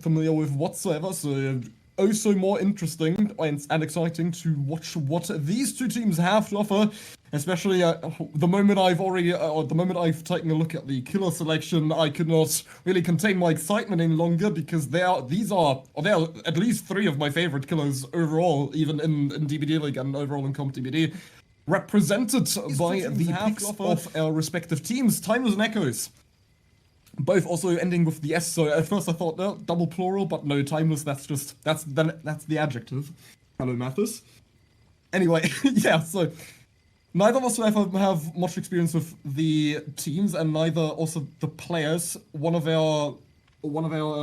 familiar with whatsoever, so so more interesting and exciting to watch what these two teams have to offer. Especially the moment I've taken a look at the killer selection, I could not really contain my excitement any longer because they are at least 3 of my favorite killers overall, even in DBDLeague and overall in Comp DBD, represented by the picks of our respective teams, Timeless and Echoes. Both also ending with the S, so at first I thought double plural, but no, Timeless, that's the adjective. Hello, Mathis. Anyway, yeah, so neither of us have much experience with the teams, and neither also the players. One of our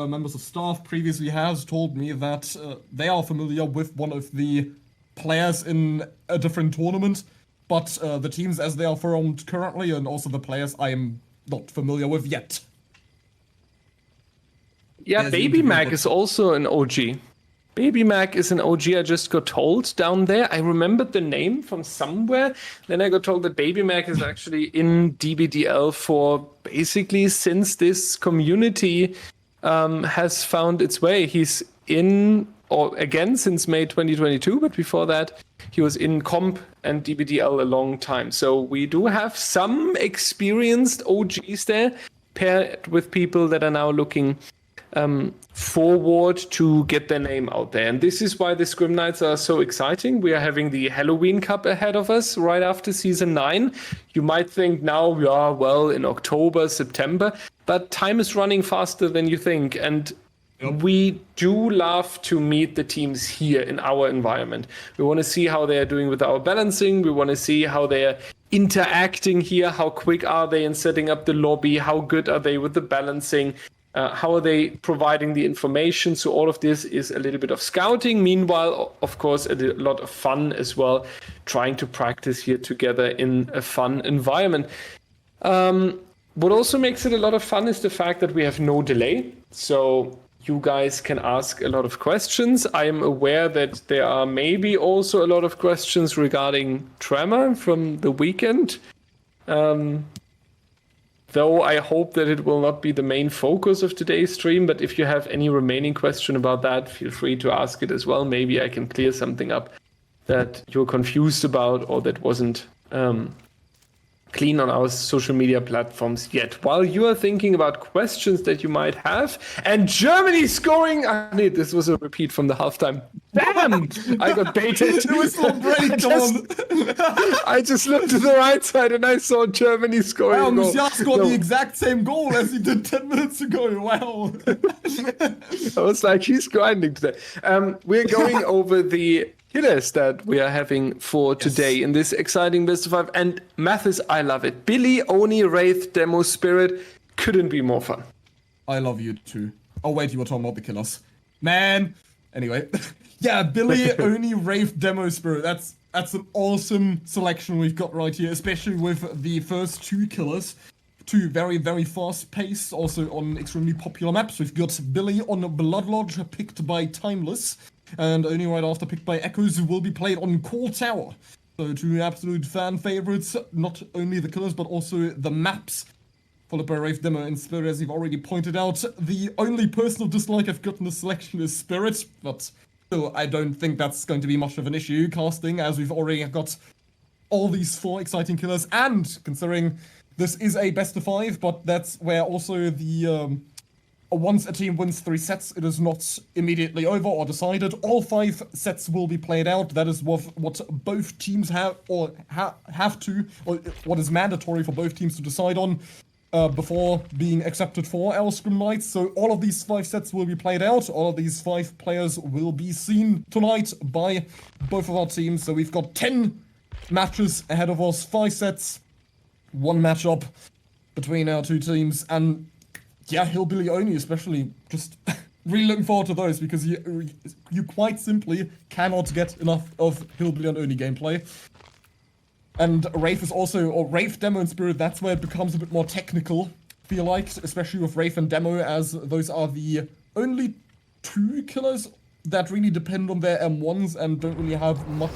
members of staff previously has told me that they are familiar with one of the players in a different tournament, but the teams as they are formed currently, and also the players I am not familiar with yet. Yeah, Baby Mac is also an OG. Baby Mac is an OG, I just got told down there. I remembered the name from somewhere. Then I got told that Baby Mac is actually in DBDL for basically since this community has found its way. He's in, or again, since May 2022, but before that, he was in Comp and DBDL a long time. So we do have some experienced OGs there, paired with people that are now looking forward to get their name out there. And this is why the Scrim Nights are so exciting. We are having the Halloween Cup ahead of us right after Season 9. You might think now we are, well, in October, September, but time is running faster than you think. And we do love to meet the teams here in our environment. We want to see how they are doing with our balancing. We want to see how they are interacting here. How quick are they in setting up the lobby? How good are they with the balancing? How are they providing the information? So all of this is a little bit of scouting. Meanwhile, of course, a lot of fun as well, trying to practice here together in a fun environment. What also makes it a lot of fun is the fact that we have no delay. So you guys can ask a lot of questions. I am aware that there are maybe also a lot of questions regarding Tremor from the weekend. Though I hope that it will not be the main focus of today's stream, but if you have any remaining question about that, feel free to ask it as well. Maybe I can clear something up that you're confused about or that wasn't clean on our social media platforms yet. While you are thinking about questions that you might have, and Germany scoring, this was a repeat from the halftime. Damn! I got baited. It was so great, I just looked to the right side and I saw Germany scoring. Wow, Musiala scored the exact same goal as he did 10 minutes ago. Wow. I was like, he's grinding today. We're going over the killers that we are having for today in this exciting best of 5. And Mathis, I love it. Billy, Oni, Wraith, Demo, Spirit. Couldn't be more fun. I love you too. Oh wait, you were talking about the killers. Man. Anyway. Yeah, Billy, Oni, Wraith, Demo, Spirit. That's an awesome selection we've got right here, especially with the first 2 killers. 2 very, very fast paced, also on extremely popular maps. We've got Billy on Blood Lodge, picked by Timeless, and Oni right after picked by Echoes, who will be played on Core Tower. So 2 absolute fan favorites, not only the killers, but also the maps. Followed by Wraith, Demo, and Spirit, as you've already pointed out. The only personal dislike I've got in this selection is Spirit, but still, I don't think that's going to be much of an issue casting, as we've already got all these 4 exciting killers, and considering this is a best of 5, but that's where also the once a team wins 3 sets, it is not immediately over or decided. All 5 sets will be played out. That is what both teams have to, or what is mandatory for both teams to decide on before being accepted for our Scrim Nights. So all of these 5 sets will be played out. All of these 5 players will be seen tonight by both of our teams. So we've got 10 matches ahead of us, 5 sets, 1 matchup between our 2 teams. And yeah, Hillbilly Oni especially, just really looking forward to those, because you quite simply cannot get enough of Hillbilly and Oni gameplay. And Wraith is also, or Wraith, Demo, and Spirit, that's where it becomes a bit more technical, I feel like, especially with Wraith and Demo, as those are the only 2 killers that really depend on their M1s and don't really have much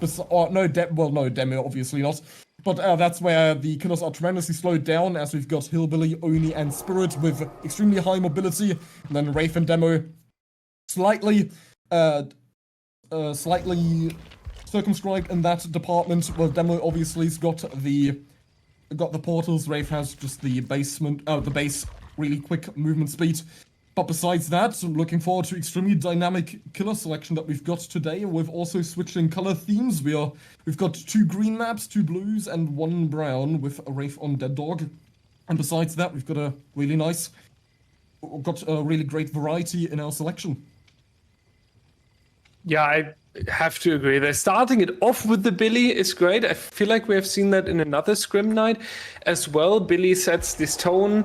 Demo obviously not. But that's where the killers are tremendously slowed down, as we've got Hillbilly, Oni, and Spirit with extremely high mobility, and then Wraith and Demo slightly circumscribed in that department. Well, Demo obviously's got the portals. Wraith has just the base really quick movement speed. But besides that, I'm looking forward to extremely dynamic killer selection that we've got today. We've also switching color themes. We've got 2 green maps, 2 blues, and 1 brown with a Wraith on Dead Dog. And besides that, we've got a really great variety in our selection. Yeah, I have to agree. They're starting it off with the Billy is great. I feel like we have seen that in another Scrim Night as well. Billy sets this tone.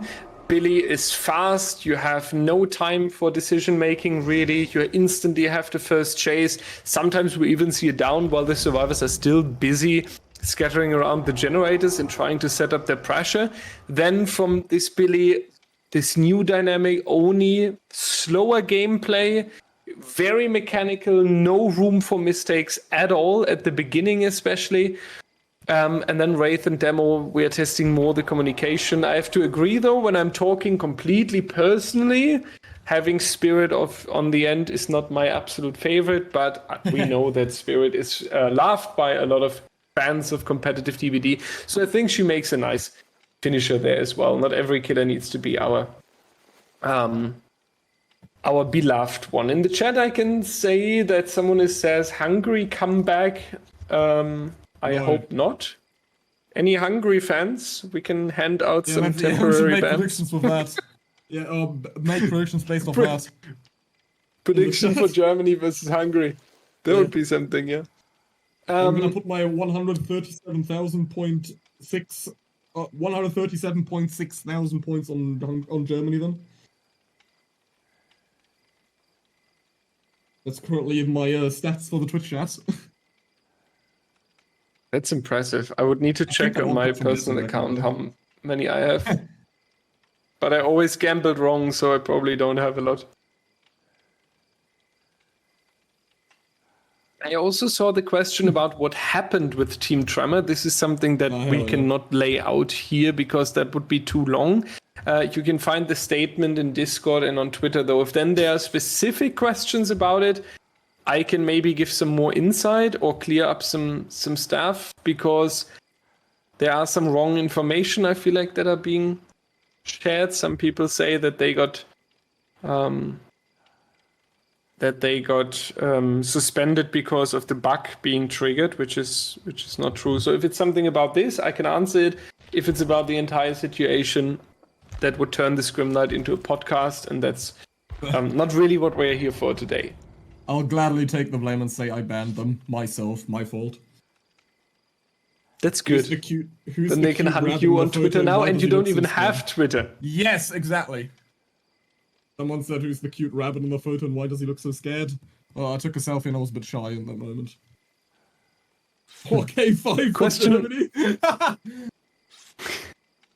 Billy is fast. You have no time for decision making, really. You instantly have the first chase. Sometimes we even see it down while the survivors are still busy scattering around the generators and trying to set up their pressure. Then from this Billy, this new dynamic, Oni, slower gameplay, very mechanical, no room for mistakes at all at the beginning, especially. And then Wraith and Demo, we are testing more the communication. I have to agree, though, when I'm talking completely personally, having Spirit on the end is not my absolute favorite, but we know that Spirit is loved by a lot of fans of competitive DBD. So I think she makes a nice finisher there as well. Not every killer needs to be our beloved one. In the chat, I can say that someone says, hungry comeback. I hope not. Any hungry fans? We can hand out some temporary make predictions with that. Make predictions based off that. Prediction for Germany versus Hungary. That would be something, yeah. I'm gonna put my 137.6 thousand points on Germany then. That's currently my stats for the Twitch chat. That's impressive. I would need to check on my personal account how many I have. But I always gambled wrong, so I probably don't have a lot. I also saw the question about what happened with Team Tremor. This is something that we cannot lay out here because that would be too long. You can find the statement in Discord and on Twitter, though. If then there are specific questions about it, I can maybe give some more insight or clear up some stuff, because there are some wrong information, I feel like, that are being shared. Some people say that they got suspended because of the bug being triggered, which is not true. So if it's something about this, I can answer it. If it's about the entire situation, that would turn the Scrim Night into a podcast, and that's not really what we're here for today. I'll gladly take the blame and say I banned them myself. My fault. That's good. Then they can hunt you on Twitter now, and you don't even have Twitter. Yes, exactly. Someone said, "Who's the cute rabbit in the photo, and why does he look so scared?" Well, I took a selfie and I was a bit shy in that moment. 4K5 question.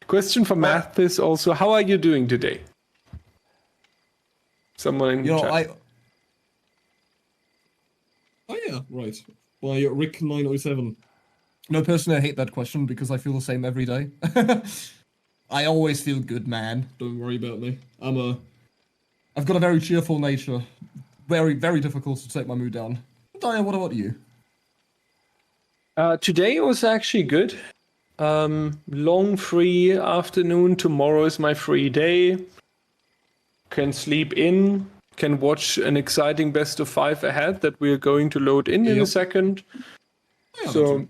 Question for Mathis also: how are you doing today? Someone in the chat. Oh yeah, right. By Rick907. No, personally, I hate that question because I feel the same every day. I always feel good, man. Don't worry about me. I've got a very cheerful nature. Very, very difficult to take my mood down. Daya, what about you? Today was actually good. Long free afternoon. Tomorrow is my free day. Can sleep in. Can watch an exciting best of 5 ahead that we're going to load in a second. Yeah, so,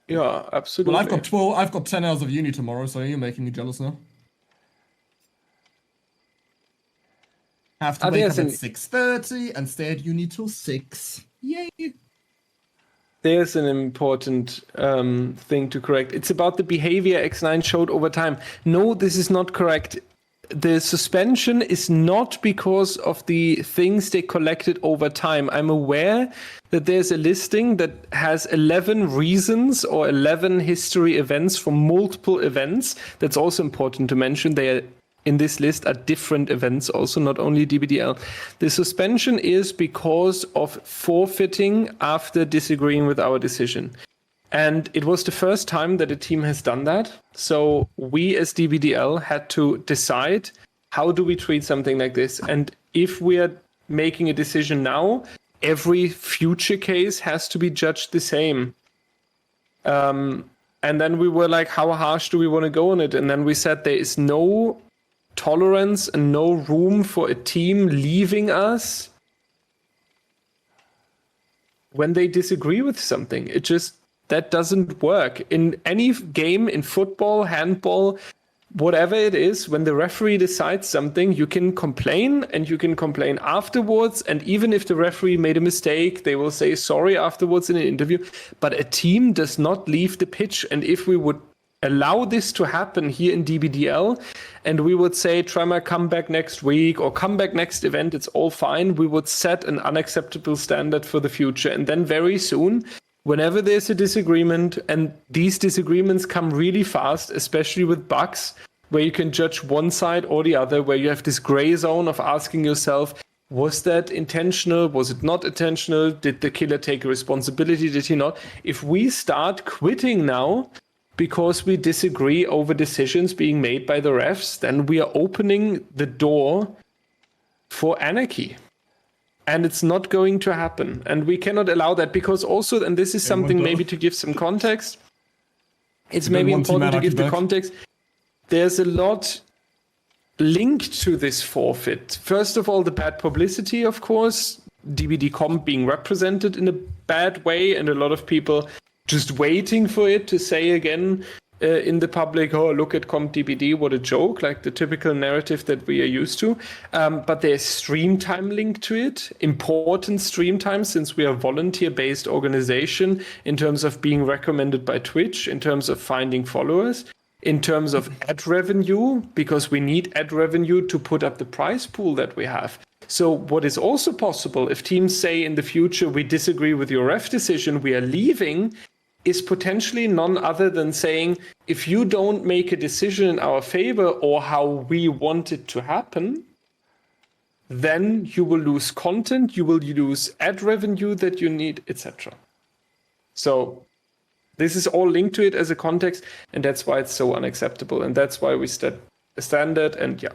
yeah, absolutely. Well, I've got 10 hours of uni tomorrow, so you're making me jealous now. Have to wake up at 6:30 and stay at uni till 6. Yay! There's an important thing to correct. It's about the behavior X9 showed over time. No, this is not correct. The suspension is not because of the things they collected over time. I'm aware that there's a listing that has 11 reasons or 11 history events from multiple events. That's also important to mention. They are in this list are different events also, not only DBDL. The suspension is because of forfeiting after disagreeing with our decision. And it was the first time that a team has done that. So we as DBDL had to decide, how do we treat something like this? And if we are making a decision now, every future case has to be judged the same. And then we were like, how harsh do we want to go on it? And then we said there is no tolerance and no room for a team leaving us when they disagree with something. It just, that doesn't work. In any game, in football, handball, whatever it is, when the referee decides something, you can complain, and you can complain afterwards. And even if the referee made a mistake, they will say sorry afterwards in an interview. But a team does not leave the pitch. And if we would allow this to happen here in DBDL, and we would say, Tremor, come back next week or come back next event, it's all fine, we would set an unacceptable standard for the future. And then very soon, whenever there's a disagreement, and these disagreements come really fast, especially with bugs, where you can judge one side or the other, where you have this gray zone of asking yourself, was that intentional? Was it not intentional? Did the killer take responsibility? Did he not? If we start quitting now because we disagree over decisions being made by the refs, then we are opening the door for anarchy. And it's not going to happen. And we cannot allow that, because also, and this is something maybe to give some context, it's maybe important to give the context. There's a lot linked to this forfeit. First of all, the bad publicity, of course, DBD.com being represented in a bad way, and a lot of people just waiting for it to say again in the public, oh, look at CompDBD, what a joke, like the typical narrative that we are used to. But there's stream time linked to it, important stream time, since we are a volunteer-based organization, in terms of being recommended by Twitch, in terms of finding followers, in terms of ad revenue, because we need ad revenue to put up the prize pool that we have. So what is also possible, if teams say in the future, we disagree with your ref decision, we are leaving, is potentially none other than saying, if you don't make a decision in our favor or how we want it to happen, then you will lose content, you will lose ad revenue that you need, etc. So this is all linked to it as a context, and that's why it's so unacceptable, and that's why we set a standard. And yeah,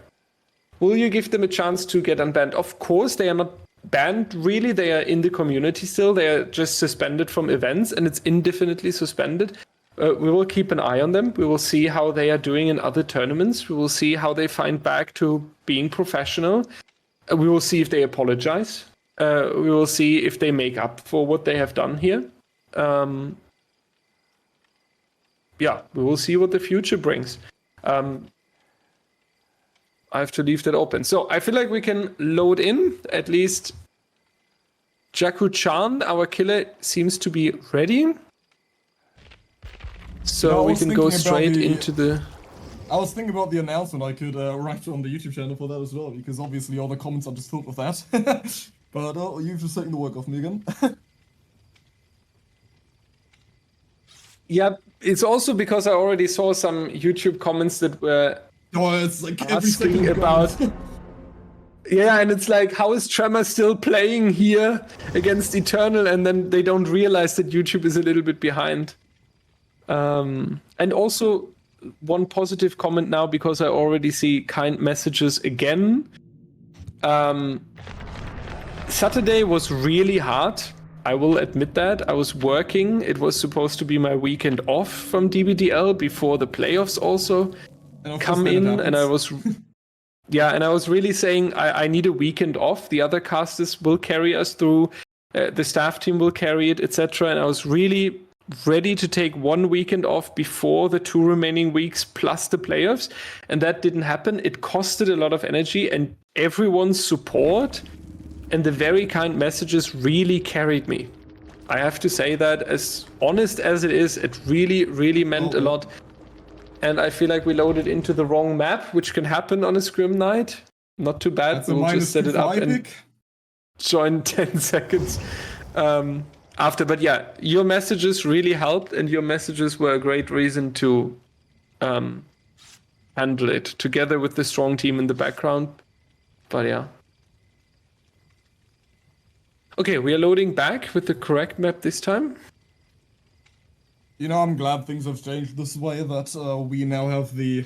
will you give them a chance to get unbanned? Of course, they are not banned, really. They are in the community still. They are just suspended from events, and it's indefinitely suspended. We will keep an eye on them. We will see how they are doing in other tournaments. We will see how they find back to being professional. We will see if they apologize. We will see if they make up for what they have done here. Yeah, we will see what the future brings. I have to leave that open. So I feel like we can load in. At least Jaku-chan, our killer, seems to be ready. So we can go straight into the... I was thinking about the announcement I could write on the YouTube channel for that as well, because obviously all the comments are just filled with that. But you've just taken the work off me again. Yeah, it's also because I already saw some YouTube comments that were it's like asking about... Yeah, and it's like, how is Tremor still playing here against Eternal? And then they don't realize that YouTube is a little bit behind. And also, one positive comment now, because I already see kind messages again. Saturday was really hard. I will admit that. I was working. It was supposed to be my weekend off from DBDL before the playoffs also come in. And I was... Yeah, and I was really saying I need a weekend off. The other casters will carry us through. The staff team will carry it, etc. And I was really ready to take 1 weekend off before the 2 remaining weeks plus the playoffs. And that didn't happen. It costed a lot of energy, and everyone's support and the very kind messages really carried me. I have to say that, as honest as it is, it really, really meant a lot. And I feel like we loaded into the wrong map, which can happen on a scrim night. Not too bad. We'll just set it up and join 10 seconds after. But yeah, your messages really helped, and your messages were a great reason to handle it together with the strong team in the background. But yeah. Okay, we are loading back with the correct map this time. You know, I'm glad things have changed this way, that we now have the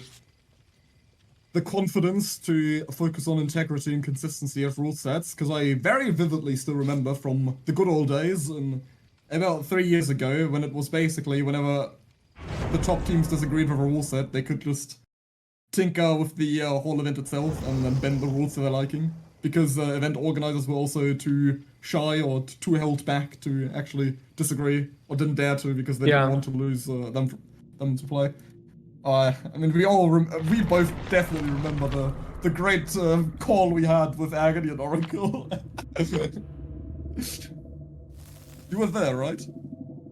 confidence to focus on integrity and consistency of rule sets, because I very vividly still remember from the good old days, and about 3 years ago, when it was basically whenever the top teams disagreed with a rule set, they could just tinker with the whole event itself and then bend the rules to their liking, because event organizers were also too shy or too held back to actually disagree, or didn't dare to, because they didn't want to lose them to play. I mean, we both definitely remember the great call we had with Agony and Oracle. You were there, right?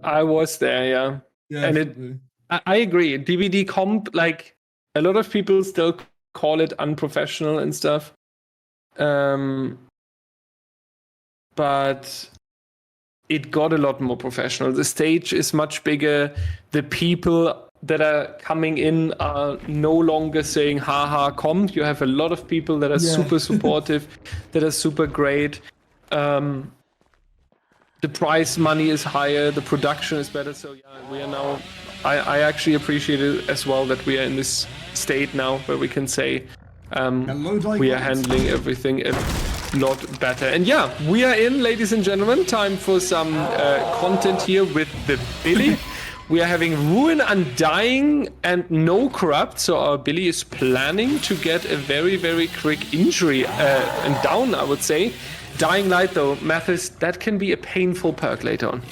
I was there, yeah. Yeah, and I agree. DVD comp, like, a lot of people still call it unprofessional and stuff. But it got a lot more professional. The stage is much bigger. The people that are coming in are no longer saying haha comp. You have a lot of people that are super supportive, that are super great. The prize money is higher, the production is better. So yeah, we are now, I actually appreciate it as well that we are in this state now where we can say we are handling everything a lot better. And yeah, we are in, ladies and gentlemen, time for some content here with the Billy. We are having Ruin, Undying, and no Corrupt. So our Billy is planning to get a very, very quick injury and down, I would say. Dying Light, though, Mathis, that can be a painful perk later on.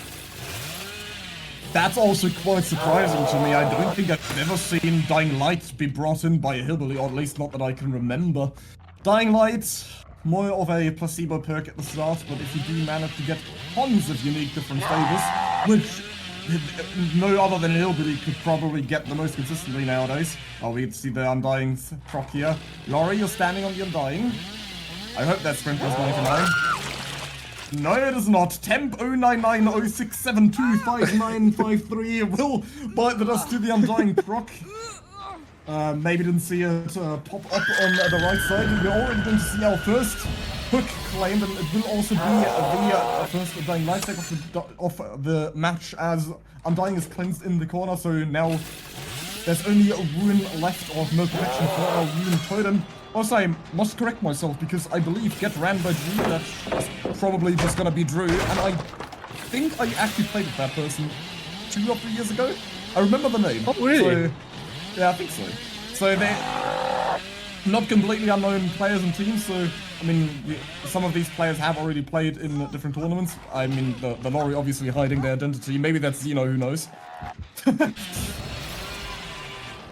That's also quite surprising to me. I don't think I've ever seen Dying Light be brought in by a Hillbilly, or at least not that I can remember. Dying Light, more of a placebo perk at the start, but if you do manage to get tons of unique different flavors, which no other than Hillbilly could probably get the most consistently nowadays. Oh, we see the Undying proc here. Laurie, you're standing on the Undying. I hope that sprint was 99. No, it is not. Temp 09906725953 will bite the dust to the Undying proc. Maybe didn't see it pop up on the right side. We're already going to see our first hook claimed, and it will also be the first Undying life stack of the match, as Undying is cleansed in the corner. So now there's only a Ruin left, or no protection for our Ruin totem. Also, I must correct myself, because I believe Get Ran by Drew, that's probably just gonna be Drew, and I think I actually played with that person 2 or 3 years ago. I remember the name. Oh, really? So, yeah, I think so. So they're not completely unknown players and teams, so, I mean, some of these players have already played in different tournaments. I mean, the Lori obviously hiding their identity. Maybe that's Xeno, who knows.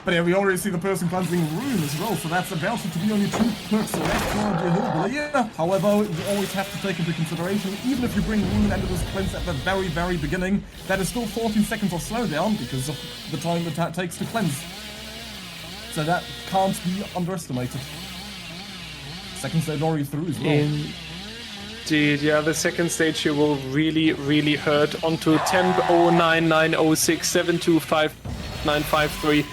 But yeah, we already see the person cleansing Ruin as well, so that's about to be only 2 perks left for the Hillbilly. Yeah. However, you always have to take into consideration, even if you bring Ruin and it is cleansed at the very, very beginning, that is still 14 seconds of slowdown because of the time it takes to cleanse. So that can't be underestimated. Second stage already through as well. Indeed, yeah, the second stage here will really, really hurt. Onto temp 09906725953.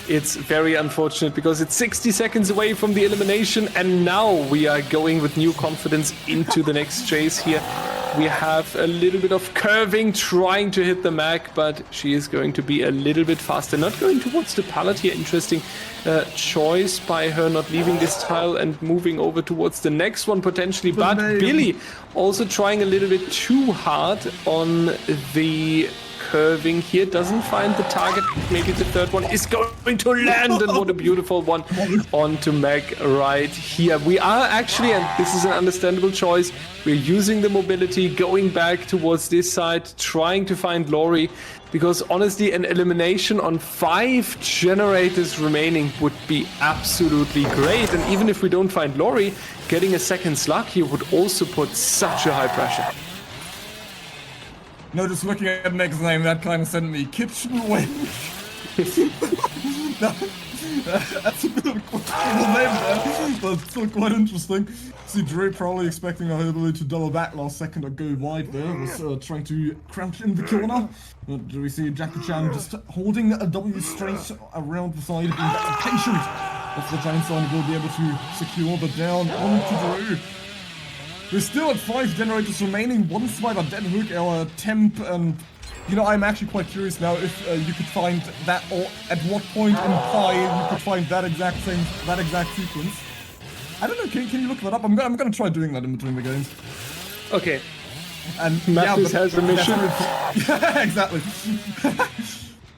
It's very unfortunate because it's 60 seconds away from the elimination, and now we are going with new confidence into the next chase here. We have a little bit of curving, trying to hit the Mac, but she is going to be a little bit faster. Not going towards the pallet here. Interesting choice by her, not leaving this tile and moving over towards the next one potentially. But Billy also trying a little bit too hard on the curving here, doesn't find the target. Maybe the third one is going to land, and what a beautiful one onto Meg right here. We are actually, and this is an understandable choice, we're using the mobility, going back towards this side, trying to find Lori, because honestly an elimination on 5 generators remaining would be absolutely great. And even if we don't find Lori, getting a second slug here would also put such a high pressure. No, just looking at Meg's name, that kind of sent me kitchen wench. That's a bit of a questionable name there, but it's still quite interesting. See, Drew probably expecting our Hillbilly to double back last second or go wide there, was trying to crouch in the corner. But do we see Jackie-chan just holding a W straight around the side, being patient. If the Giant will be able to secure the down onto Drew. We're still at 5 generators remaining, one survivor, Dead Hook, our temp, and you know, I'm actually quite curious now if you could find that, or at what point in Pi you could find that exact sequence. I don't know, can you look that up? I'm gonna try doing that in between the games. Okay. And Mathis has a mission. Yeah, exactly.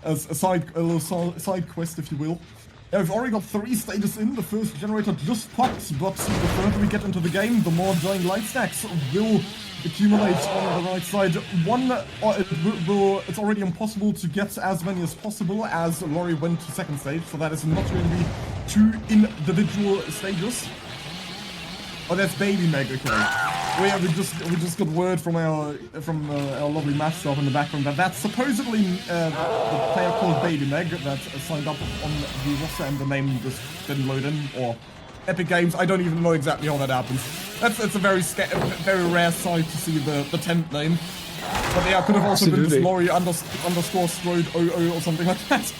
As a little side quest, if you will. Yeah, we've already got 3 stages in. The first generator just popped, but the further we get into the game, the more Dying Light stacks will accumulate on the right side. It's already impossible to get as many as possible as Laurie went to second stage, so that is not going to be 2 individual stages. Oh, that's Baby Meg, okay. We just got word from our lovely match staff in the background that that's supposedly the player called Baby Meg that signed up on the roster and the name just didn't load in, or Epic Games. I don't even know exactly how that happens. That's a very rare sight to see the temp name. But yeah, could have also been just Laurie underscore Strode 00 or something like that.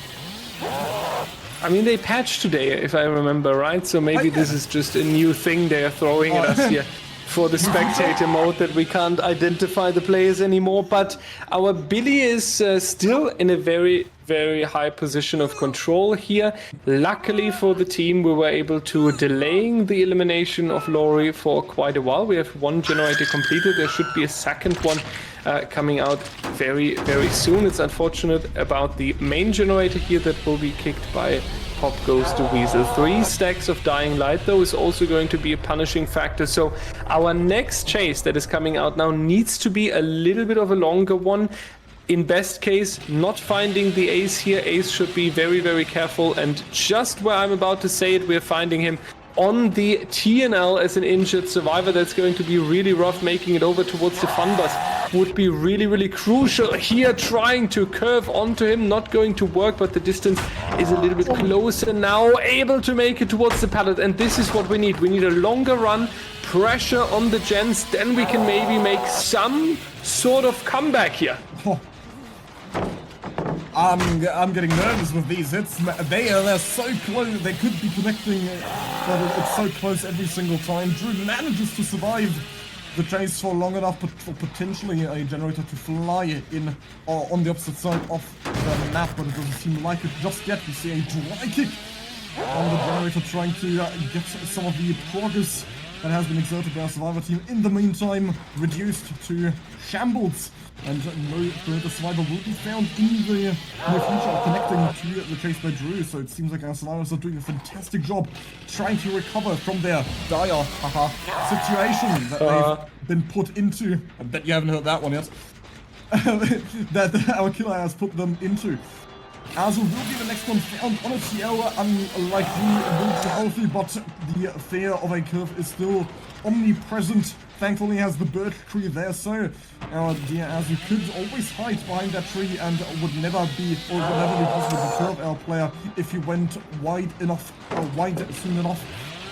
I mean, they patched today, if I remember right, so maybe this is just a new thing they are throwing at us here for the spectator mode, that we can't identify the players anymore. But our Billy is still in a very, very high position of control here. Luckily for the team, we were able to delaying the elimination of Laurie for quite a while. We have 1 generator completed. There should be a second one coming out very, very soon. It's unfortunate about the main generator here that will be kicked by Pop Goes to Weasel. 3 stacks of Dying Light, though, is also going to be a punishing factor. So our next chase that is coming out now needs to be a little bit of a longer one. In best case, not finding the Ace here. Ace should be very, very careful. And just where I'm about to say it, we're finding him on the TNL as an injured survivor. That's going to be really rough. Making it over towards the fun bus would be really, really crucial here. Trying to curve onto him, not going to work, but the distance is a little bit closer now. Able to make it towards the pallet, and this is what we need. We need a longer run, pressure on the gens, then we can maybe make some sort of comeback here. I'm getting nervous with these hits. They're so close. They could be connecting, but it's so close every single time. Drew manages to survive the chase for long enough, but for potentially a generator to fly in on the opposite side of the map, but it doesn't seem like it just yet. We see a dry kick on the generator, trying to get some of the progress that has been exerted by our survivor team. In the meantime, reduced to shambles. And no further survivor will be found in the near future connecting to the chase by Drew. So it seems like our survivors are doing a fantastic job trying to recover from their dire situation that they've been put into. I bet you haven't heard that one yet. that our killer has put them into. Azu will be the next one found on a TL, unlike will be healthy, but the fear of a curve is still omnipresent. Thankfully has the birch tree there, so our dear Azu could always hide behind that tree and would never be possible to curve our player if he went wide enough, or wide soon enough.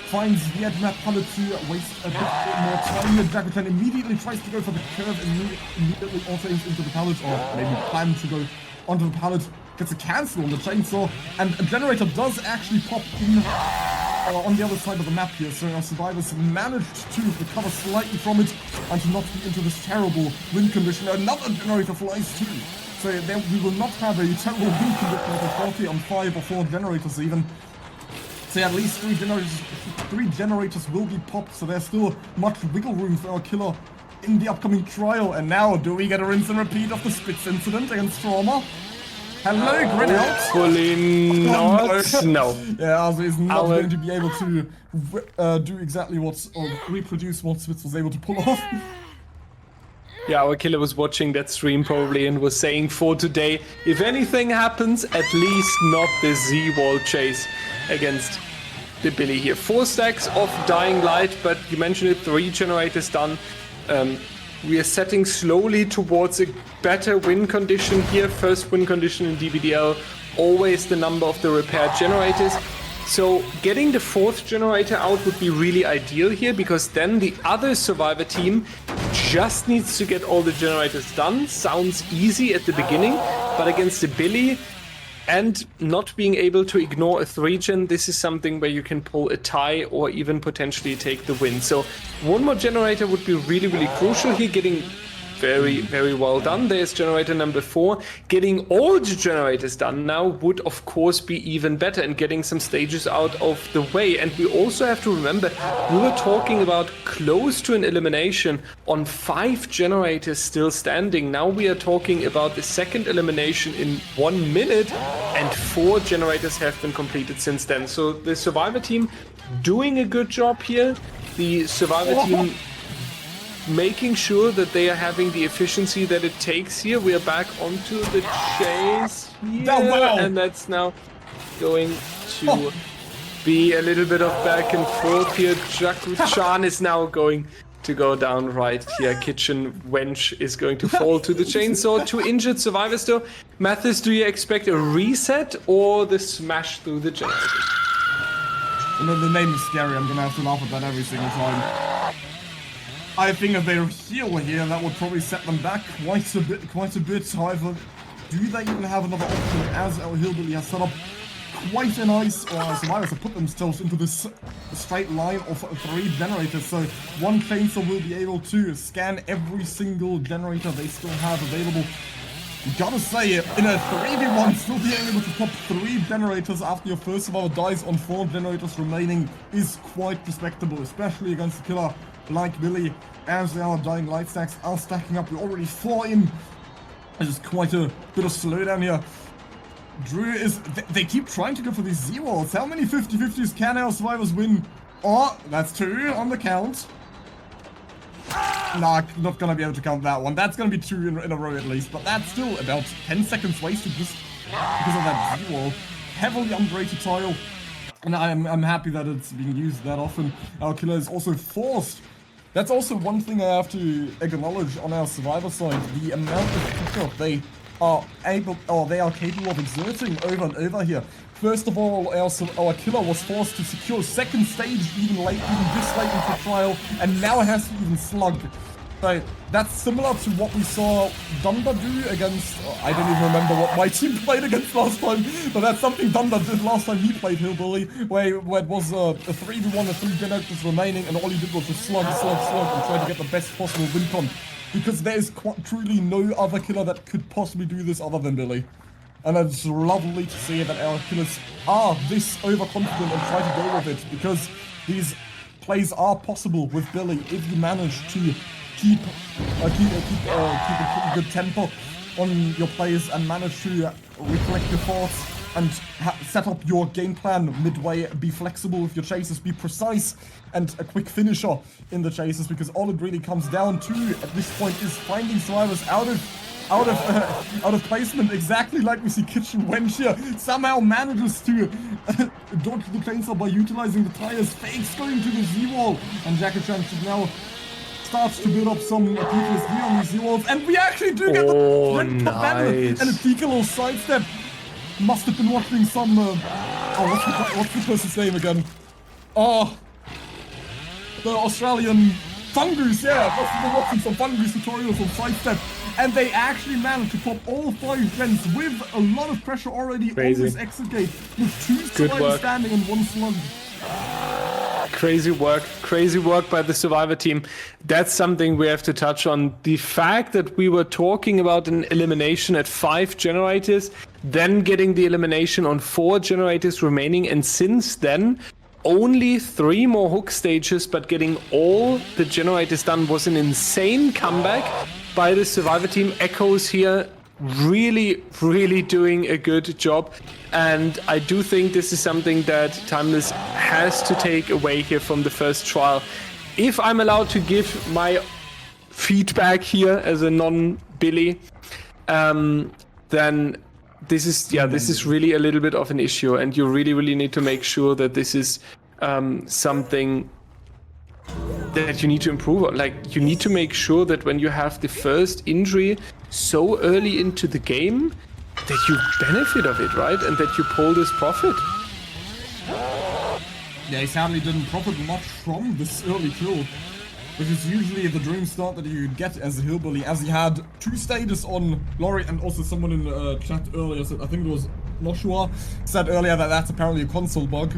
Finds the edge map pallet to waste a bit more time. Jackie-chan immediately tries to go for the curve and immediately autos into the pallet, or maybe plan to go onto the pallet. Gets a cancel on the chainsaw, and a generator does actually pop in on the other side of the map here, so our survivors managed to recover slightly from it and to not be into this terrible wind condition. Another generator flies too, so there we will not have a terrible wind condition with 40 on 5 or 4 generators even. So at least 3 generators will be popped, so there's still much wiggle room for our killer in the upcoming trial. And now, do we get a rinse and repeat of the Spitz incident against Trauma? Hello, Grenade! Hopefully not. No. Yeah, Azu is not going to be able to do exactly what, or reproduce what Spitz was able to pull off. Yeah, our killer was watching that stream probably and was saying for today, if anything happens, at least not the Z-wall chase against the Billy here. 4 stacks of Dying Light, but you mentioned it, 3 generators done. We are setting slowly towards a better win condition here. First win condition in DBDL always the number of the repaired generators. So getting the 4th generator out would be really ideal here, because then the other survivor team just needs to get all the generators done. Sounds easy at the beginning, but against the Billy and not being able to ignore a 3-gen, this is something where you can pull a tie or even potentially take the win. So one more generator would be really, really crucial here, getting very, very well done. There's generator number 4. Getting all the generators done now would, of course, be even better, and getting some stages out of the way. And we also have to remember, we were talking about close to an elimination on 5 generators still standing. Now we are talking about the second elimination in 1 minute, and 4 generators have been completed since then. So the survivor team doing a good job here. The survivor team making sure that they are having the efficiency that it takes here. We are back onto the chase here, and that's now going to be a little bit of back and forth here. Jaku-chan is now going to go down right here. Kitchen Wench is going to fall to the chainsaw. 2 injured survivors though. Mathis, do you expect a reset or the smash through the generator? You know, the name is scary. I'm gonna have to laugh at that every single time. I think if they heal here, that would probably set them back quite a bit. However, do they even have another option, as our Hillbilly has set up quite a nice, survivors have put themselves into this straight line of 3 generators. So one chainsaw will be able to scan every single generator they still have available. You gotta say, in a 3v1, still being able to pop 3 generators after your first survivor dies on 4 generators remaining is quite respectable, especially against a killer like Billy, as our dying light stacks are stacking up. We're already 4 in. There's just quite a bit of slowdown here. Drew is... They keep trying to go for these zeros. How many 50-50s can our survivors win? Oh, that's 2 on the count. Nah, not gonna be able to count that one. That's gonna be 2 in a row at least, but that's still about 10 seconds wasted just because of that zero. Heavily underrated tile. And I'm happy that it's being used that often. Our killer is also forced. That's also one thing I have to acknowledge on our survivor side. The amount of pressure they are capable of exerting over and over here. First of all, our killer was forced to secure 2nd stage even this late into the trial, and now has to even slug. So that's similar to what we saw Dunder do against, I don't even remember what my team played against last time, but that's something Dunder did last time he played Hillbilly, where it was a 3v1 with 3 generators remaining, and all he did was just slug, and try to get the best possible win con. Because there is truly no other killer that could possibly do this other than Billy. And it's lovely to see that our killers are this overconfident and try to go with it, because these plays are possible with Billy if you manage to keep a pretty good tempo on your plays and manage to recollect your thoughts and set up your game plan midway. Be flexible with your chases, be precise, and a quick finisher in the chases, because all it really comes down to at this point is finding survivors out of placement, exactly like we see Kitchen Wench here somehow manages to dodge the chainsaw by utilizing the tires, fakes going to the Z-wall, and Jaku-chan now starts to build up some PTSD on these Z-walls, and we actually do get the nice. And a peak, a little sidestep. Must have been watching some what's the person's name again? Oh, the Australian Fungoose, yeah, must have been watching some Fungoose tutorials on sidestep. And they actually managed to pop all 5 gens with a lot of pressure already on this exit gate, with 2 survivors standing and 1 slug. Crazy work by the survivor team. That's something we have to touch on. The fact that we were talking about an elimination at 5 generators, then getting the elimination on 4 generators remaining, and since then only 3 more hook stages, but getting all the generators done was an insane comeback by the survivor team. Echoes here really doing a good job, and I do think this is something that Timeless has to take away here from the first trial. If I'm allowed to give my feedback here as a non-Billy, then this is really a little bit of an issue, and you really need to make sure that this is something that you need to improve on. Like, you need to make sure that when you have the first injury so early into the game, that you benefit of it, right? And that you pull this profit. Yeah, he sadly didn't profit much from this early kill, which is usually the dream start that you get as a Hillbilly, as he had 2 status on Laurie, and also someone in chat earlier said, I think it was Noshua, said earlier that that's apparently a console bug.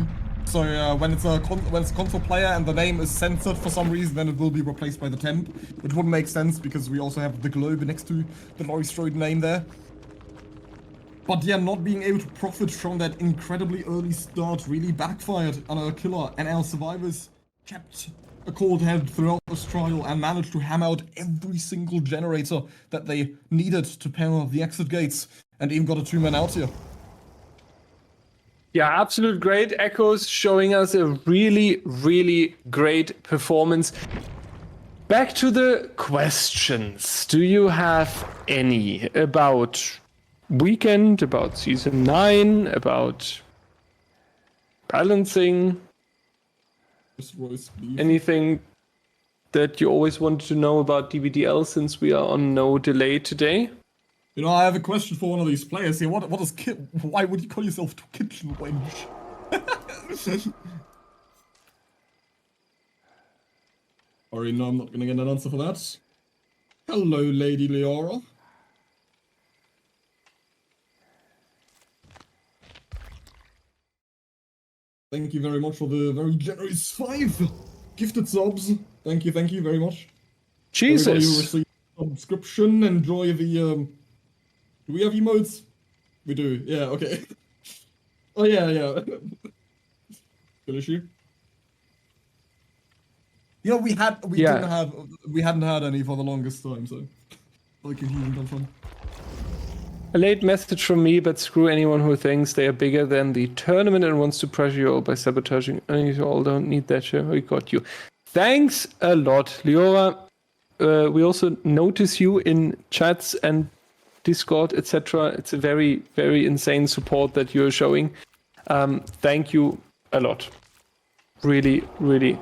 So when it's a console player and the name is censored for some reason, then it will be replaced by the temp, which wouldn't make sense because we also have the globe next to the Laurie Strode name there. But yeah, not being able to profit from that incredibly early start really backfired on our killer, and our survivors kept a cold head throughout this trial and managed to ham out every single generator that they needed to power the exit gates, and even got a 2-man out here. Yeah, absolute great. Echoes showing us a really, really great performance. Back to the questions. Do you have any about Weekend, about Season 9, about balancing? Anything that you always wanted to know about DBDL, since we are on no delay today? You know, I have a question for one of these players here. What is why would you call yourself Kitchen Wench? Sorry, no, I'm not gonna get an answer for that. Hello, Lady Leora. Thank you very much for the very generous 5 gifted subs. Thank you very much. Jesus. Everybody who received a subscription, enjoy the do we have emotes? We do, yeah, okay. Oh yeah. Good issue. You know, we hadn't had any for the longest time, so I can hear them from. A late message from me, but screw anyone who thinks they are bigger than the tournament and wants to pressure you all by sabotaging. You all don't need that shit. We got you. Thanks a lot, Leora. We also notice you in chats and Discord, etc. It's a very, very insane support that you're showing. Thank you a lot. Really, really.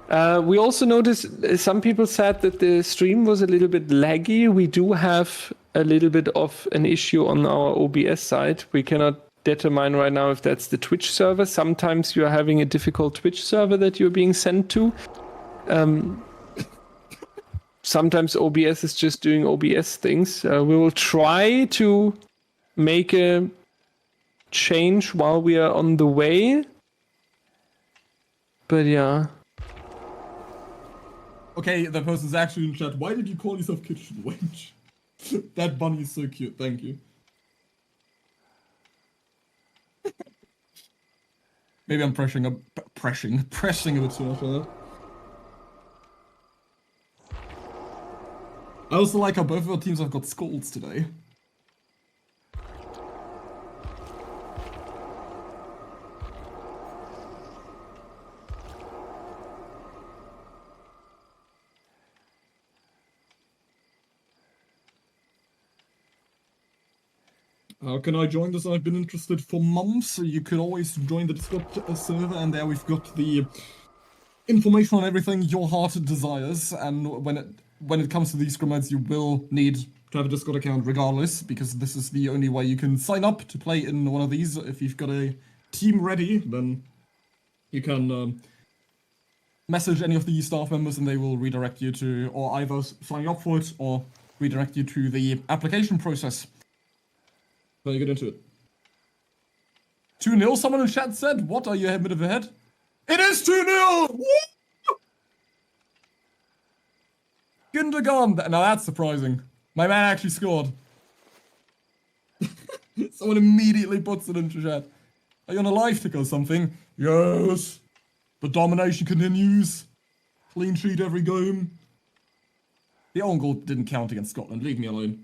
We also noticed some people said that the stream was a little bit laggy. We do have a little bit of an issue on our OBS side. We cannot determine right now if that's the Twitch server. Sometimes you are having a difficult Twitch server that you're being sent to. Sometimes OBS is just doing OBS things. We will try to make a change while we are on the way. But yeah. Okay, that person's actually in chat. Why did you call yourself Kitchen Wench? That bunny is so cute, thank you. Maybe I'm pressing a bit too much on that. I also like how both of our teams have got scolds today. How can I join this? I've been interested for months. You could always join the Discord server, and there we've got the information on everything your heart desires. And when it comes to these Scrim Nights, you will need to have a Discord account regardless, because this is the only way you can sign up to play in one of these. If you've got a team ready, then you can message any of the staff members and they will redirect you to, or either sign you up for it or redirect you to the application process. So you get into it. 2-0, someone in chat said. What, are you a bit of ahead? It is 2-0! Gundogan! Now that's surprising. My man actually scored. Someone immediately puts it into chat. Are you on a live tick or something? Yes. The domination continues. Clean sheet every game. The own goal didn't count against Scotland. Leave me alone.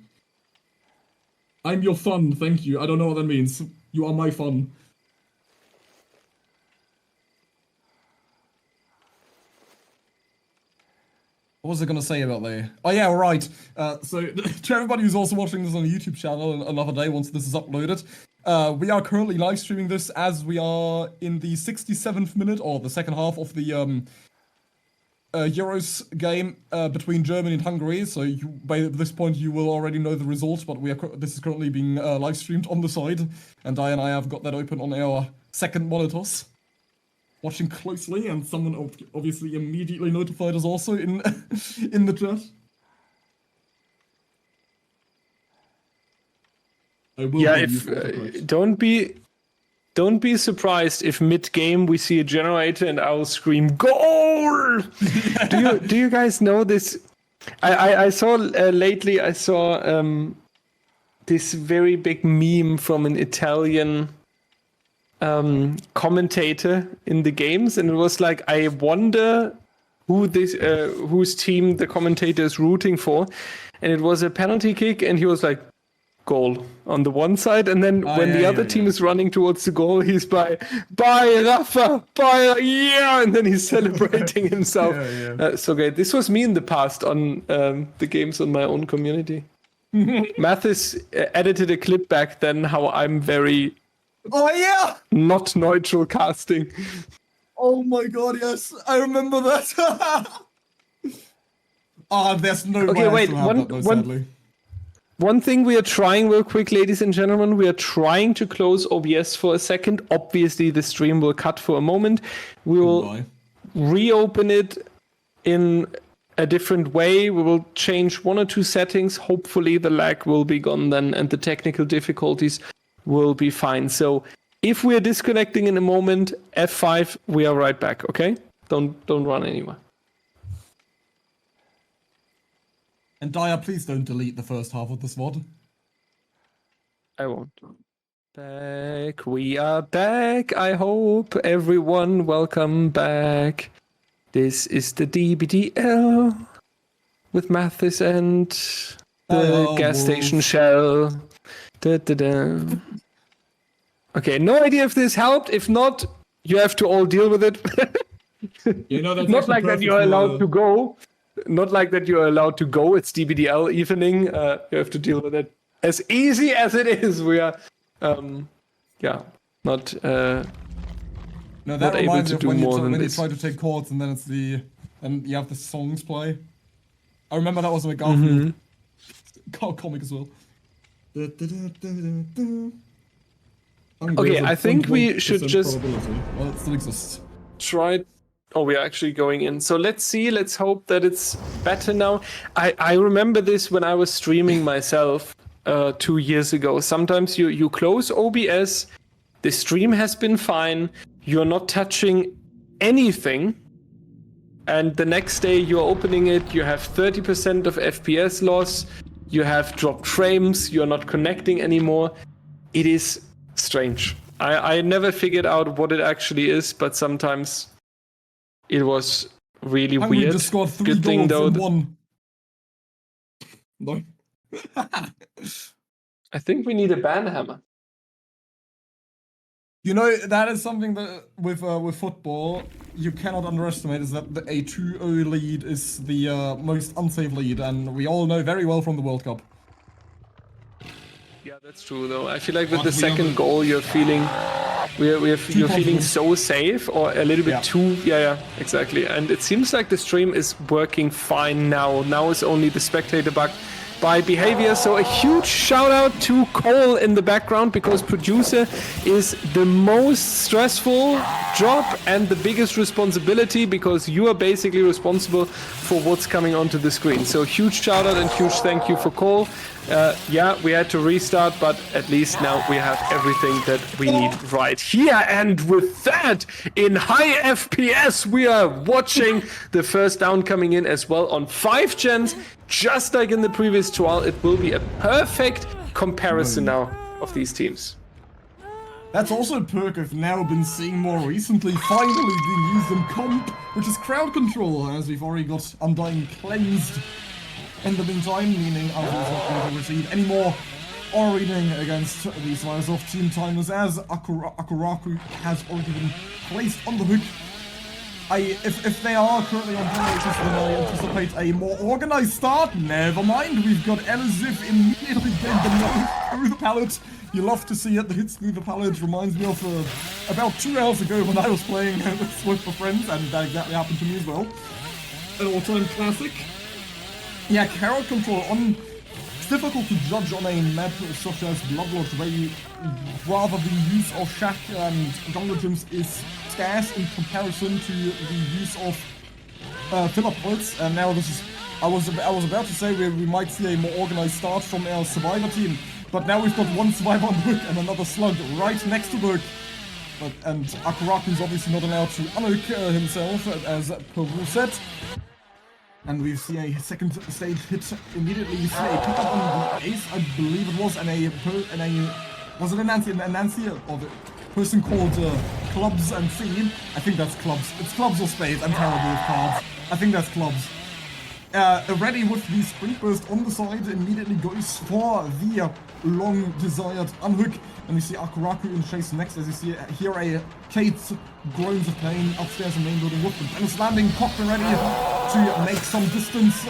I'm your fun, thank you. I don't know what that means. You are my fun. What was I gonna say about there? Oh yeah, right. So to everybody who's also watching this on the YouTube channel another day once this is uploaded, we are currently live streaming this as we are in the 67th minute, or the second half of the Euros game between Germany and Hungary. So by this point you will already know the result, but this is currently being live streamed on the side, and I have got that open on our second monitors, watching closely, and someone obviously immediately notified us also in in the chat. Yeah, don't be surprised if mid-game we see a generator and I'll scream goal. Do you guys know this? I saw lately. I saw this very big meme from an Italian commentator in the games, and it was like, I wonder whose team the commentator is rooting for, and it was a penalty kick, and he was like, goal on the one side, and then when the other team is running towards the goal, he's by Rafa, and then he's celebrating himself. So great. This was me in the past on the games on my own community. Mathis edited a clip back then how I'm very not neutral casting. Oh my god, yes, I remember that. There's no way wait, sadly. One thing we are trying real quick, ladies and gentlemen, we are trying to close OBS for a second. Obviously, the stream will cut for a moment. We will reopen it in a different way. We will change 1 or 2 settings. Hopefully, the lag will be gone then, and the technical difficulties will be fine. So if we are disconnecting in a moment, F5, we are right back, okay? Don't run anywhere. And Dyer, please don't delete the first half of this VOD. I won't. Back. We are back. I hope everyone welcome back. This is the DBDL with Mathis and the gas station shell. Okay, no idea if this helped. If not, you have to all deal with it. That's not like that you're allowed to go. Not like that you're allowed to go. It's DBDL evening. You have to deal with it as easy as it is. We are, not that able to do more than when this. you try to take chords and then and you have the songs play. I remember that was a Garfield comic as well. Okay, I think we should just well, it still exists. Try. Oh, we're actually going in. So let's see. Let's hope that it's better now. I remember this when I was streaming myself 2 years ago. Sometimes you close OBS, the stream has been fine, you're not touching anything, and the next day you're opening it, you have 30% of FPS loss, you have dropped frames, you're not connecting anymore. It is strange. I never figured out what it actually is, but sometimes it was really weird. Just scored 3 Good thing though. One. No. I think we need a ban hammer. You know, that is something that with football you cannot underestimate, is that a 2-0 lead is the most unsafe lead, and we all know very well from the World Cup. Yeah, that's true though. I feel like with the second goal you're feeling you're feeling so safe, or a little bit too exactly. And it seems like the stream is working fine now. Now it's only the spectator bug by behavior. So a huge shout out to Cole in the background, because producer is the most stressful job and the biggest responsibility, because you are basically responsible for what's coming onto the screen. So huge shout out and huge thank you for Cole. We had to restart, but at least now we have everything that we need right here. And with that, in high FPS, we are watching the first down coming in as well on 5 gens. Just like in the previous trial, it will be a perfect comparison now of these teams. That's also a perk I've now been seeing more recently, finally being used in comp, which is crowd control, as we've already got Undying cleansed in the meantime, meaning Alpha is not going to receive any more aura reading against these Microsoft team timers, as Akuraku has already been placed on the hook. If they are currently on generators, then I anticipate a more organized start. Never mind, we've got Elizif immediately getting the knife through the pallet. You love to see it, the hits through the pallet. Reminds me of about 2 hours ago when I was playing with my friends, and that exactly happened to me as well. an all-time classic. Yeah, carrot control on. It's difficult to judge on a map such as Bloodlodge, where rather the use of Shack and jungle gyms is scarce in comparison to the use of fill-up points. And now this is. I was about to say we might see a more organized start from our survivor team, but now we've got one survivor on the hook and another slug right next to the hook. And Akuraku is obviously not allowed to unhook himself, as per rule set. And we see a second stage hit immediately. We see a pickup on the ace, I believe it was, and was it a Nancy or the person called Clubs and C? I think that's Clubs. It's Clubs or Spades. I'm terrible with cards. I think that's Clubs. Ready with the sprint burst on the side, immediately goes for the long desired unhook, and we see Akuraku in chase next, as you see here a Kate groans of pain upstairs in main building with the Dennis landing, cocked and ready to make some distance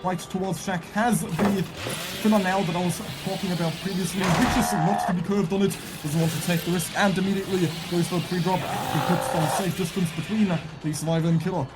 right towards Shack. Has the filler now that I was talking about previously, which is not to be curved on it, doesn't want to take the risk, and immediately goes for a pre-drop to put some safe distance between the survivor and killer.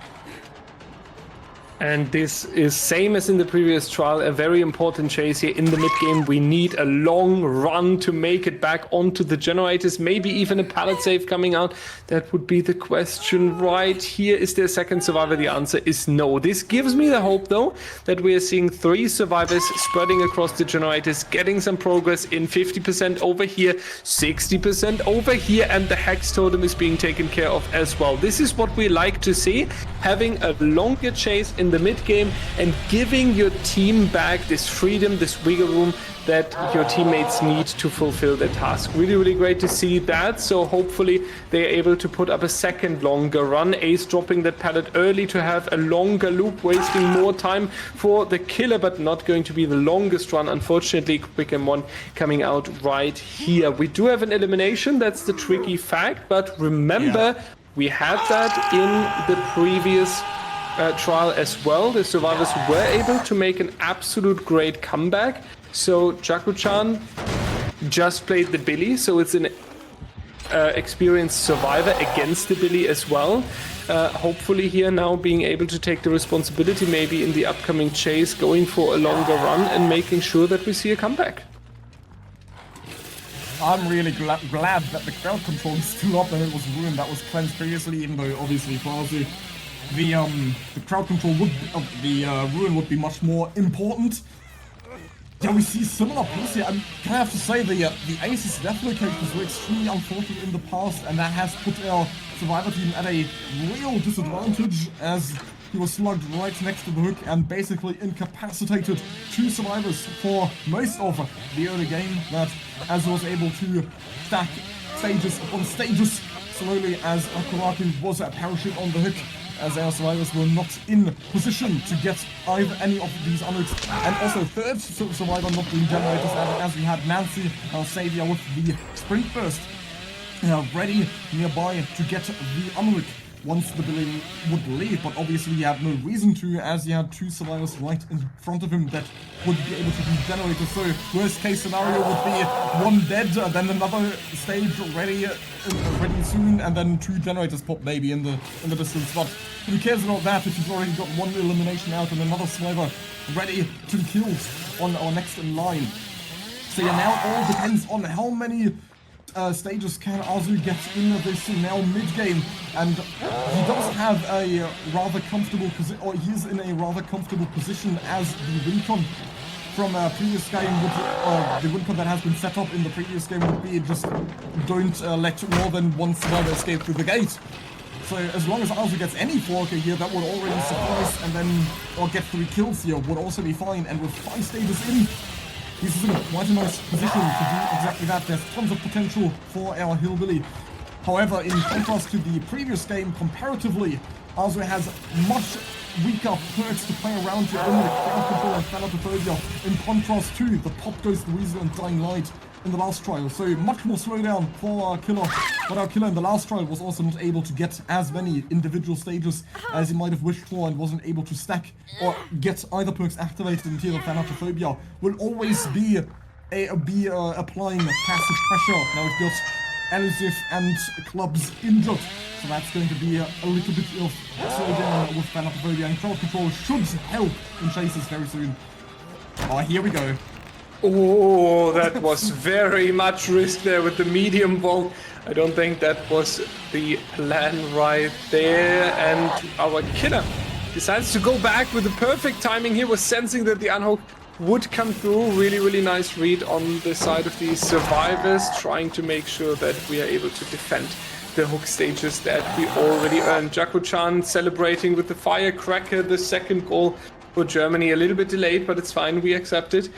And this is same as in the previous trial, a very important chase here in the mid game. We need a long run to make it back onto the generators, maybe even a pallet save coming out. That would be the question right here. Is there a second survivor? The answer is no. This gives me the hope though that we are seeing 3 survivors spreading across the generators, getting some progress in 50% over here, 60% over here, and the hex totem is being taken care of as well. This is what we like to see, having a longer chase in the mid game and giving your team back this freedom, this wiggle room that your teammates need to fulfill their task. Really, really great to see that. So hopefully they're able to put up a second longer run. Ace dropping that pallet early to have a longer loop, wasting more time for the killer, but not going to be the longest run. Unfortunately, Quick M1 coming out right here. We do have an elimination. That's the tricky fact. But remember, we had that in the previous trial as well. The survivors were able to make an absolute great comeback. So Jaku-chan just played the Billy, so it's an experienced survivor against the Billy as well. Hopefully here now being able to take the responsibility maybe in the upcoming chase, going for a longer run and making sure that we see a comeback. I'm really glad that the crowd control is still up and it was ruined. That was cleansed previously, even though obviously Farsi, the crowd control would, ruin would be much more important. Yeah, we see similar plays here. I have to say the Ace's death locations were extremely unfortunate in the past, and that has put our survivor team at a real disadvantage, as he was slugged right next to the hook and basically incapacitated 2 survivors for most of the early game. That as he was able to stack stages upon stages slowly as Akuraku was a parachute on the hook, as our survivors were not in position to get either any of these unhooks. And also third survivor not being generated, as we had Nancy, our savior, with the sprint burst ready nearby to get the unhook once the Billy would leave, but obviously he had no reason to, as he had 2 survivors right in front of him that would be able to be generated. So worst case scenario would be 1 dead, then another stage ready soon, and then 2 generators pop maybe in the distance. But who cares about that if you've already got 1 elimination out and another survivor ready to be killed on our next in line. So yeah, now all depends on how many stages can Azu get in this now mid-game, and he does have a rather comfortable position, or he is in a rather comfortable position as the win-con from a previous game would, the win-con that has been set up in the previous game would be just don't let more than 1 survivor escape through the gate. So as long as Azu gets any 4K here, that would already suffice, and then, or get 3 kills here would also be fine, and with 5 stages in, he's in quite a nice position to do exactly that. There's tons of potential for our Hillbilly. However, in contrast to the previous game, comparatively, Azu has much weaker perks to play around here in the crowd control and thanatophobia, in contrast to the Pop Ghost, the Weasel and Dying Light in the last trial. So much more slowdown for our killer, but our killer in the last trial was also not able to get as many individual stages as he might have wished for, and wasn't able to stack or get either perks activated until the thanatophobia will always be applying passive pressure. Now we've got Elisif and Clubs injured. So that's going to be a little bit of slowdown with Thanatophobia, and crowd control should help in chases very soon. Oh, here we go. Oh, that was very much risk there with the medium bulk. I don't think that was the plan right there. And our killer decides to go back with the perfect timing here, was sensing that the unhook would come through. Really, really nice read on the side of the survivors, trying to make sure that we are able to defend the hook stages that we already earned. Jaco-chan celebrating with the firecracker, the second goal for Germany. A little bit delayed, but it's fine, we accept it.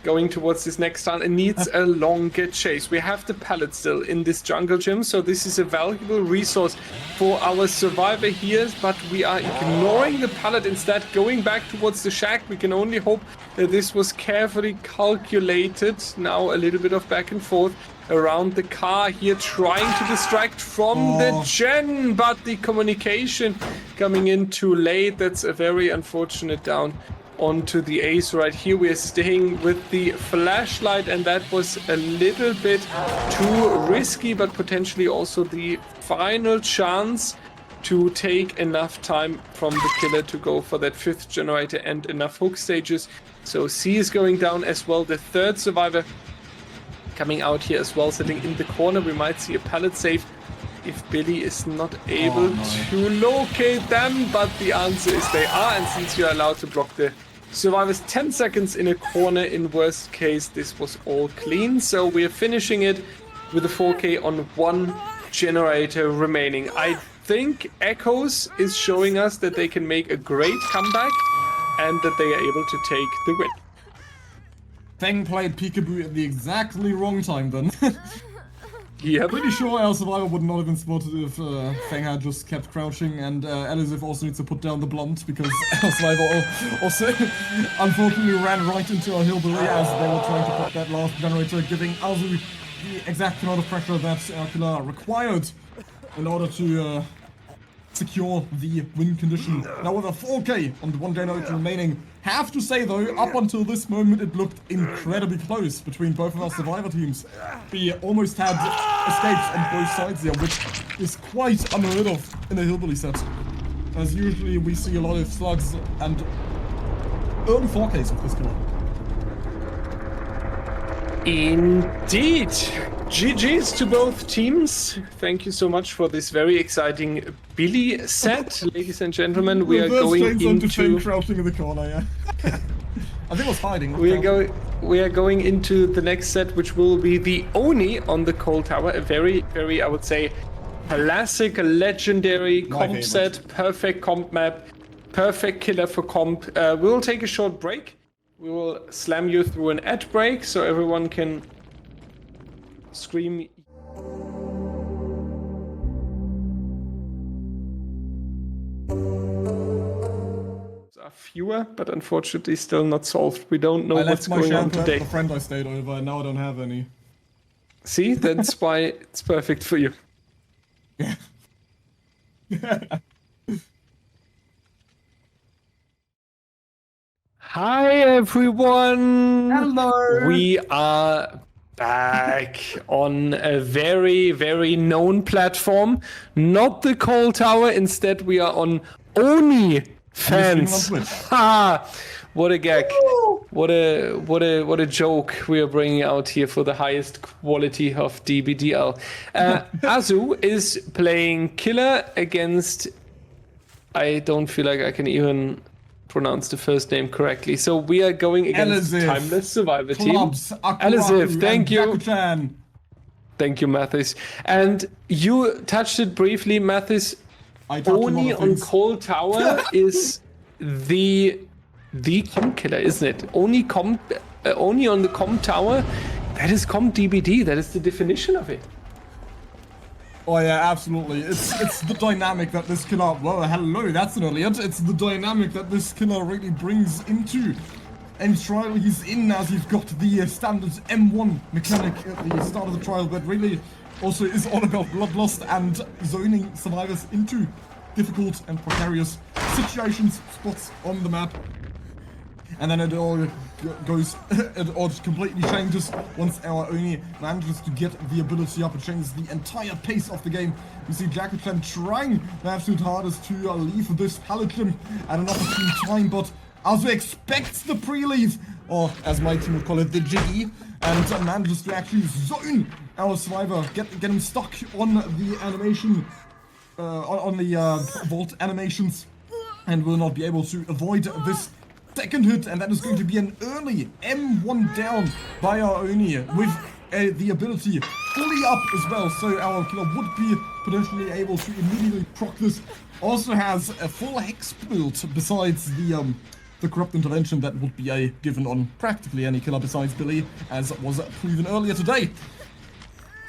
Going towards this next turn, it needs a longer chase. We have the pallet still in this jungle gym, so this is a valuable resource for our survivor here, but we are ignoring the pallet instead, going back towards the shack. We can only hope that this was carefully calculated. Now a little bit of back and forth around the car here, trying to distract from the gen, but the communication coming in too late. That's a very unfortunate down onto the ace right here. We are staying with the flashlight, and that was a little bit too risky, but potentially also the final chance to take enough time from the killer to go for that 5th generator and enough hook stages. So C is going down as well. The 3rd survivor coming out here as well, sitting in the corner. We might see a pallet save if Billy is not able to locate them, but the answer is they are, and since you're allowed to block the survivors 10 seconds in a corner, in worst case, this was all clean. So we're finishing it with a 4K on 1 generator remaining. I think Echoes is showing us that they can make a great comeback and that they are able to take the win. Feng played peekaboo at the exactly wrong time then. Yeah, pretty sure our survivor would not have been spotted if Feng had just kept crouching, and Elisif also needs to put down the blunt because our survivor also unfortunately ran right into our hillbilly as they were trying to put that last generator, giving Azu the exact amount of pressure that our killer required in order to secure the win condition. Now with a 4K on the 1 generator remaining, have to say though, up until this moment it looked incredibly close between both of our survivor teams. We almost had escapes on both sides here, which is quite unheard of in a hillbilly set, as usually we see a lot of slugs and early 4Ks with this killer. Indeed. GG's to both teams. Thank you so much for this very exciting Billy set. Ladies and gentlemen, we are going into... crouching in the corner, yeah. I think it was hiding. We are going into the next set, which will be the Oni on the Cold Tower. A very, very, I would say, classic, legendary comp set. Perfect comp map. Perfect killer for comp. We will take a short break. We will slam you through an ad break so everyone can scream. Are fewer, but unfortunately still not solved. We don't know what's going on today. The friend I stayed over, and now I don't have any. See, that's why it's perfect for you. Yeah. Hi everyone! Hello! We are back on a very, very known platform. Not the Cold Tower, instead we are on Oni fans. Ha! What a gag. What a joke we are bringing out here for the highest quality of DBDL. Azu is playing killer against... I don't feel like I can even pronounce the first name correctly. So we are going against Elisif, Timeless Survivor Clubs, Team. Elisif, thank you. Jaco-chan. Thank you, Mathis. And you touched it briefly, Mathis. Oni on Cold Tower is the comp killer, isn't it? Oni on the comp tower, that is comp DBD. That is the definition of it. Oh yeah, absolutely. It's the dynamic that this killer... Well, hello, that's an Elliot. It's the dynamic that this killer really brings into any trial he's in, as he's got the standard M1 mechanic at the start of the trial that really also is all about bloodlust and zoning survivors into difficult and precarious situations, spots on the map. and then it all goes, it all completely changes once our Oni manages to get the ability up. It changes the entire pace of the game. We see Jackal trying their absolute hardest to leave this Paladin at an opportune time, but Azu expects the pre-leave, or as my team would call it, the GE, and manages to actually zone our survivor, get him stuck on the animation, on the vault animations, and will not be able to avoid this second hit, and that is going to be an early M1 down by our Oni with the ability fully up as well, so our killer would be potentially able to immediately proc this. Also has a full hex build besides the corrupt intervention that would be given on practically any killer besides Billy, as was proven earlier today.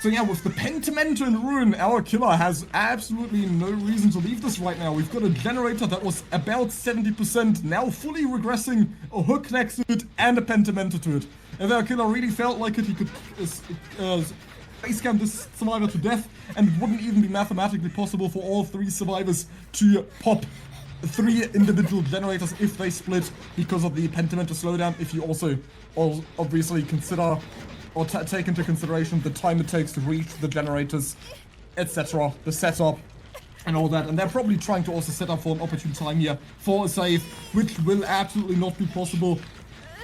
So yeah, with the Pentimento in Ruin, our killer has absolutely no reason to leave this right now. We've got a generator that was about 70%, now fully regressing, a hook next to it, and a Pentimento to it. If our killer really felt like it, he could base camp this survivor to death, and it wouldn't even be mathematically possible for all 3 survivors to pop 3 individual generators if they split because of the Pentimento slowdown. If you also obviously consider or take into consideration the time it takes to reach the generators, etc., the setup, and all that. And they're probably trying to also set up for an opportune time here for a save, which will absolutely not be possible.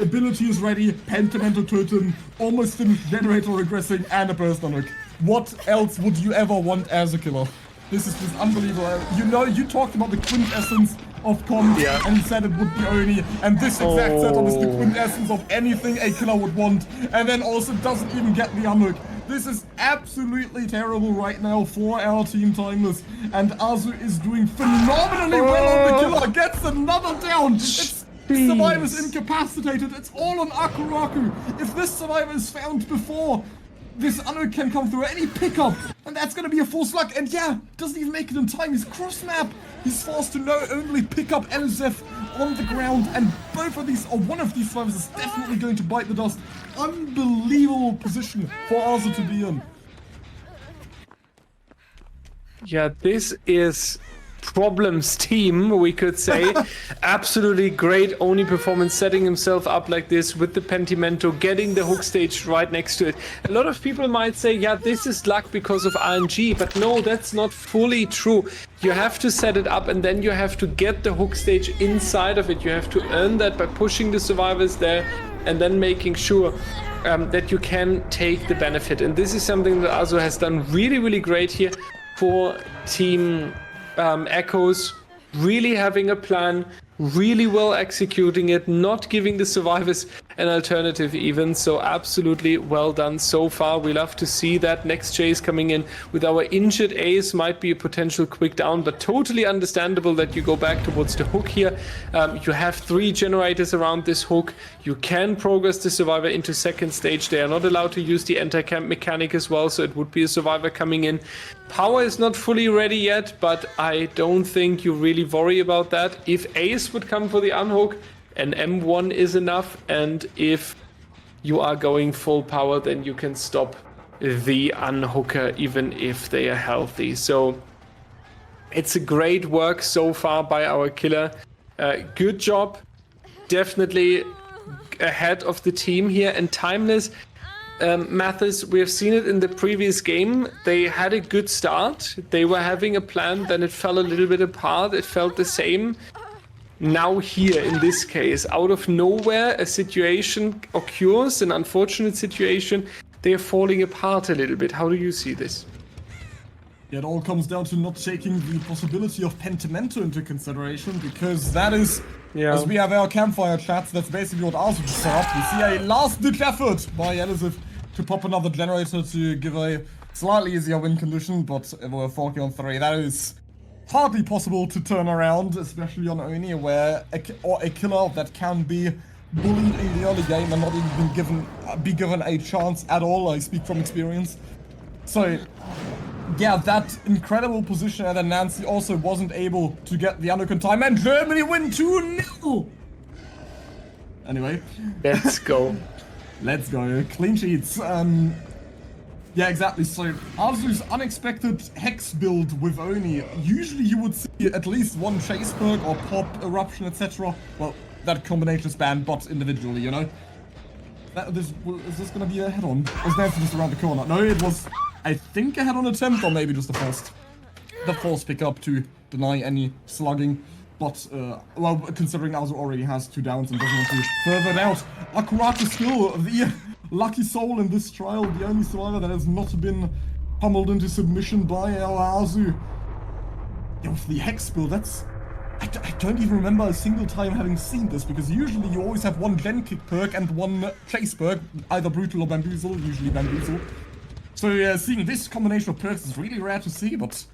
Ability is ready, Pentimento Totem, almost finished, generator regressing, and a burst on hook. What else would you ever want as a killer? This is just unbelievable. You know, you talked about the quintessence of comms, and you said it would be Oni, and this exact setup is the quintessence of anything a killer would want, and then also doesn't even get the unhook. This is absolutely terrible right now for our team Timeless, and Azu is doing phenomenally well on the killer, gets another down. Survivor's incapacitated, it's all on Akuraku. If this survivor is found before this unhook can come through any pickup, and that's gonna be a full slug, and yeah, doesn't even make it in time. He's cross map. He's forced to not only pick up LZF on the ground, and both of these, or one of these survivors is definitely going to bite the dust. Unbelievable position for Azu to be in. Yeah, this is problems team, we could say. Absolutely great Oni performance, setting himself up like this with the Pentimento, getting the hook stage right next to it. A lot of people might say, yeah, this is luck because of RNG, but no, that's not fully true. You have to set it up, and then you have to get the hook stage inside of it. You have to earn that by pushing the survivors there and then making sure that you can take the benefit. And this is something that Azu has done really, really great here for Team Echoes, really having a plan, really well executing it, not giving the survivors an alternative even. So absolutely well done so far. We love to see that. Next chase coming in with our injured ace might be a potential quick down, but totally understandable that you go back towards the hook here. You have 3 generators around this hook. You can progress the survivor into second stage. They are not allowed to use the anti-camp mechanic as well, so it would be a survivor coming in. Power is not fully ready yet, but I don't think you really worry about that. If ace would come for the unhook, an M1 is enough, and if you are going full power, then you can stop the unhooker even if they are healthy. So it's a great work so far by our killer. Good job, definitely ahead of the team here. And Timeless, Mathis, we have seen it in the previous game. They had a good start. They were having a plan, then it fell a little bit apart. It felt the same. Now here, in this case, out of nowhere, a situation occurs, an unfortunate situation. They are falling apart a little bit. How do you see this? Yeah, it all comes down to not taking the possibility of Pentimento into consideration, because that is, as we have our campfire chats, that's basically what Azu just set up. We see a last-ditch effort by Elisif to pop another generator to give a slightly easier win condition, but we're 40 on 3. That is hardly possible to turn around, especially on Oni, where a killer that can be bullied in the early game and not even be given a chance at all. I speak from experience. So yeah, that incredible position, and then Nancy also wasn't able to get the unhook in time, and Germany win 2-0. Anyway, let's go. Let's go. Clean sheets. Yeah, exactly. So Azu's unexpected hex build with Oni. Usually you would see at least one chase perk or pop, eruption, etc. Well, that combination span bot individually, you know? Is this gonna be a head-on? Was that just around the corner? No, it was, I think, a head-on attempt, or maybe just the force pickup to deny any slugging. But, well, considering Azu already has 2 downs and doesn't want to further it out, Akurat is still the lucky soul in this trial, the only survivor that has not been pummeled into submission by our Azu. Yeah, with the Hex build, that's... I don't even remember a single time having seen this, because usually you always have one Gen Kick perk and one Chase perk, either Brutal or Bamboozle, usually Bamboozle. So seeing this combination of perks is really rare to see, but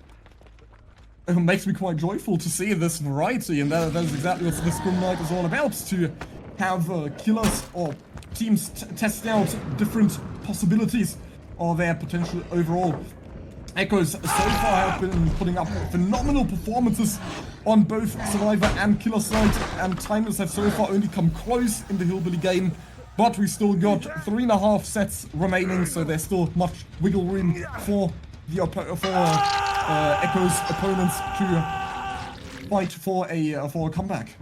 it makes me quite joyful to see this variety, and that is exactly what this Scrim Night is all about, to have killers or teams test out different possibilities of their potential overall. Echoes so far have been putting up phenomenal performances on both Survivor and Killer side, and timers have so far only come close in the Hillbilly game, but we still got 3.5 sets remaining, so there's still much wiggle room for the Echo's opponents to fight for a comeback.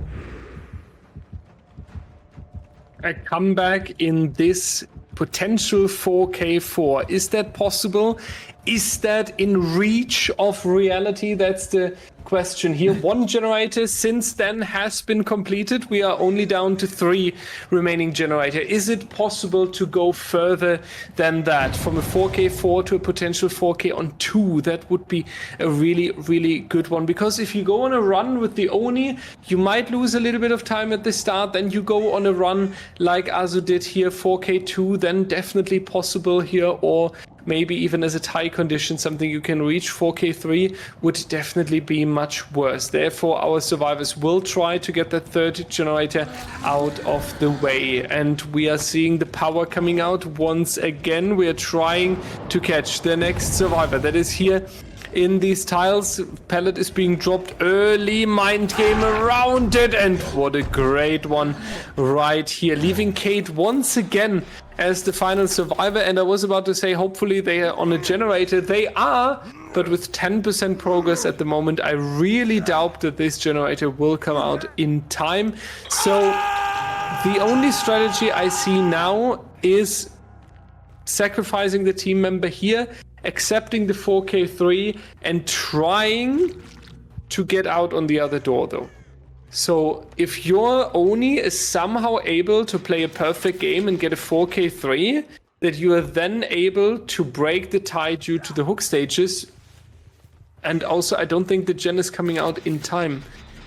A comeback in this potential 4K4. Is that possible? Is that in reach of reality? That's the question here. 1 generator since then has been completed. We are only down to 3 remaining generator. Is it possible to go further than that? From a 4K4 to a potential 4K on 2, that would be a really, really good one. Because if you go on a run with the Oni, you might lose a little bit of time at the start. Then you go on a run like Azu did here, 4K2, then definitely possible here, or maybe even as a tie condition, something you can reach. 4K3 would definitely be much worse. Therefore, our survivors will try to get the 3rd generator out of the way. And we are seeing the power coming out once again. We are trying to catch the next survivor that is here in these tiles. Pellet is being dropped early, mind game around it, and what a great one right here, leaving Kate once again as the final survivor. And I was about to say, hopefully they are on a generator. They are, but with 10% progress at the moment, I really doubt that this generator will come out in time. So the only strategy I see now is sacrificing the team member here, accepting the 4K3, and trying to get out on the other door though. So if your Oni is somehow able to play a perfect game and get a 4K3, that you are then able to break the tie due to the hook stages. And also, I don't think the gen is coming out in time,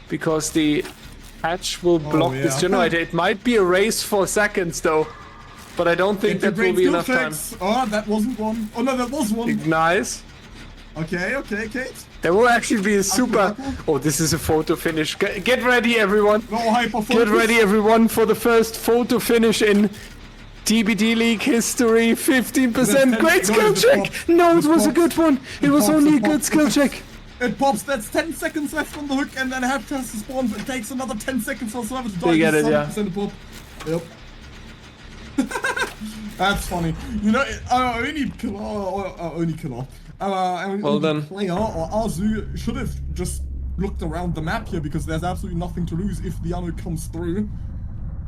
because the hatch will block this generator. It might be a race for seconds though, but I don't think that will be enough time. Oh, that wasn't one. Oh no, that was one. Nice. Okay, Kate. There will actually be a super... Oh, this is a photo finish. Get ready, everyone. No hyperfocus. Get ready, everyone, for the first photo finish in DBDLeague history. 15%. Great skill check. No, it was a good one. It was only a good skill check. It pops. That's 10 seconds left on the hook, and then half chance to spawn. It takes another 10 seconds for Survivor to die. You get it, yeah. Pop. Yep. That's funny. You know, our only killer. Well done. Player or Azu should have just looked around the map here, because there's absolutely nothing to lose if the ammo comes through,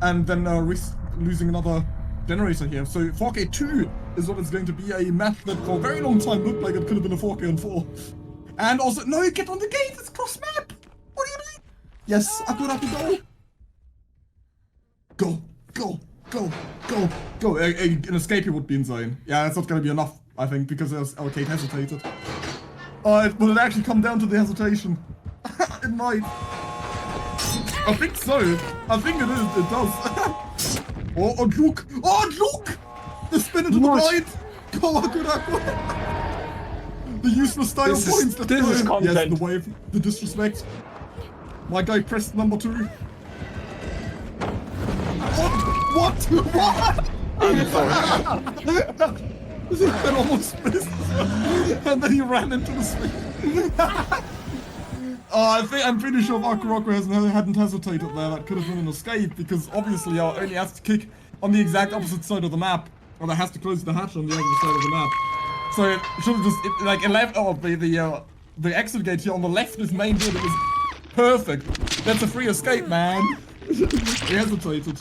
and then risk losing another generator here. So 4K2 is what it's going to be, a map that for a very long time looked like it could have been a 4K on 4. And also, no, you get on the gate, it's cross map! What do you mean? Yes, Akuraki, go! Go! An escape here would be insane. Yeah, that's not gonna be enough, I think, because our Kate hesitated. Will it actually come down to the hesitation? It might. I think so. I think it is. It does. Oh, Luke! Oh, Luke! The spin into the right! Go, Akuraki! The useless style points. This is content. Yes, the wave, the disrespect. My guy pressed number 2. What? I'm sorry. That almost missed. And then he ran into the swing. I'm pretty sure if Akuraki hadn't hesitated there, that could have been an escape, because obviously I only has to kick on the exact opposite side of the map, or that has to close the hatch on the other side of the map. So it should have just, like, 11, the exit gate here on the left is main door. It was perfect. That's a free escape, man. He hesitated.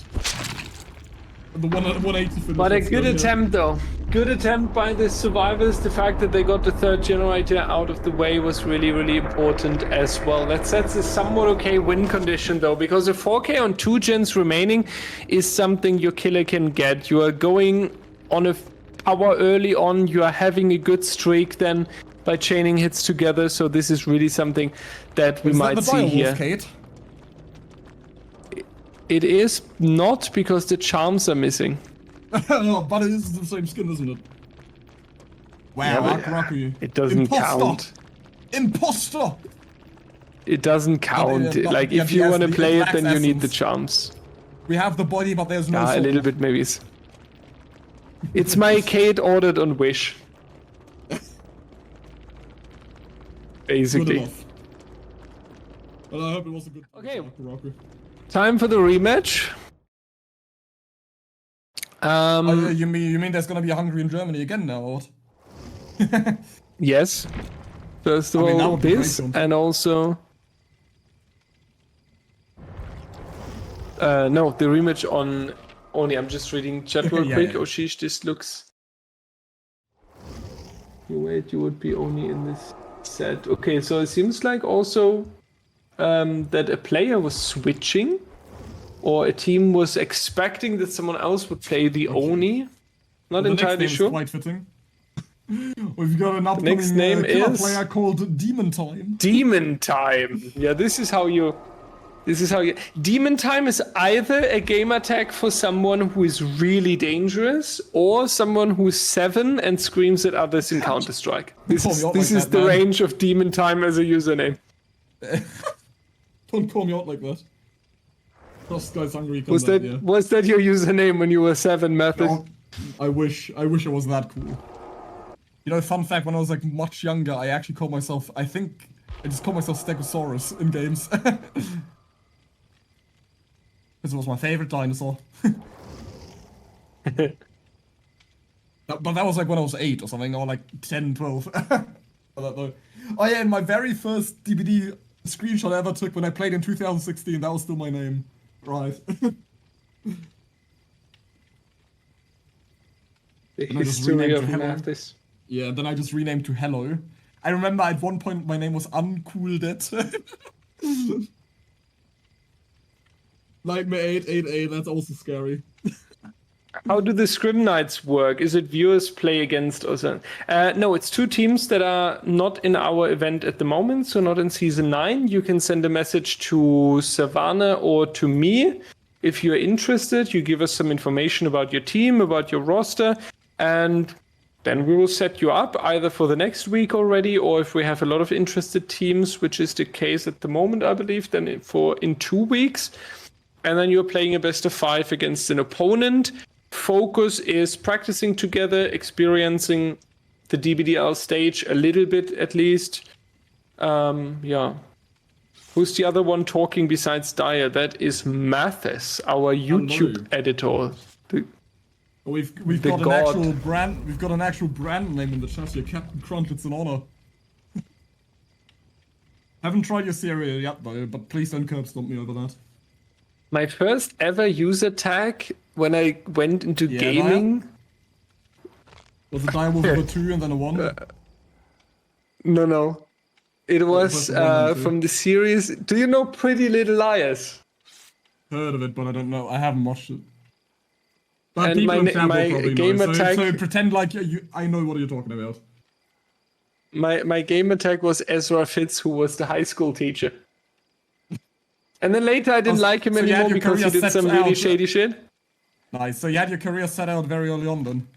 The 180 finish. But a good attempt though. Good attempt by the survivors. The fact that they got the third generator out of the way was really, really important as well. That sets a somewhat okay win condition though, because a 4K on 2 gens remaining is something your killer can get. You are going on a power early on, you are having a good streak then by chaining hits together, so this is really something that we might see here. Kate? It is not, because the charms are missing. No, but it is the same skin, isn't it? Wow, yeah, it doesn't count. Imposter! It doesn't count. Like, if you want to play it, then you need the charms. We have the body, but there's no soul. A little bit maybe. It's my Kate ordered on Wish. Basically. Good enough. Well, I hope it was a good. Okay. Time for the rematch. You mean there's gonna be a Hungary in Germany again now, or what? Yes. First of all, this, and also... no, the rematch on Oni. I'm just reading chat real quick. Yeah. Oh, sheesh, this looks... You wait, you would be Oni in this set. Okay, so it seems like also that a player was switching, or a team was expecting that someone else would play the Oni. Not entirely sure. Quite fitting. We've got an upcoming player called Demon Time. Demon Time. Yeah, this is how you. Demon Time is either a gamer tag for someone who is really dangerous, or someone who's 7 and screams at others in Counter-Strike. This is the range of Demon Time as a username. Don't call me out like that. This guy's hungry. Was that your username when you were 7, Method? No, I wish I was that cool. You know, fun fact, when I was like much younger, I actually called myself, I just called myself Stegosaurus in games. Because it was my favorite dinosaur. But that was like when I was 8 or something, or like 10, 12. Oh yeah, and my very first DBD screenshot I ever took when I played in 2016, that was still my name. Right. The history of Mathis. Yeah, then I just renamed to Hello. I remember at one point my name was Uncooldet. Nightmare 888, that's also scary. How do the Scrim Nights work? Is it viewers play against or something? No, it's 2 teams that are not in our event at the moment, so not in Season 9. You can send a message to Savannah or to me. If you're interested, you give us some information about your team, about your roster, and then we will set you up either for the next week already, or if we have a lot of interested teams, which is the case at the moment, I believe, then in 2 weeks. And then you're playing a best of 5 against an opponent. Focus is practicing together, experiencing the DBDL stage a little bit at least. Yeah. Who's the other one talking besides Dyer? That is Mathis, our YouTube editor. We've got an actual brand. We've got an actual brand name in the chat here, Captain Crunch. It's an honor. Haven't tried your cereal yet though, but please don't curb stomp me over that. My first ever user tag when I went into gaming. Was a Dire Wolf with a 2 and then a 1? No. It was from the series. Do you know Pretty Little Liars? Heard of it, but I don't know. I haven't watched it. But and my gamer tag. So pretend like I know what you're talking about. My gamer tag was Ezra Fitz, who was the high school teacher. And then later I didn't like him anymore because he did some really shady shit. Nice, so you had your career set out very early on then?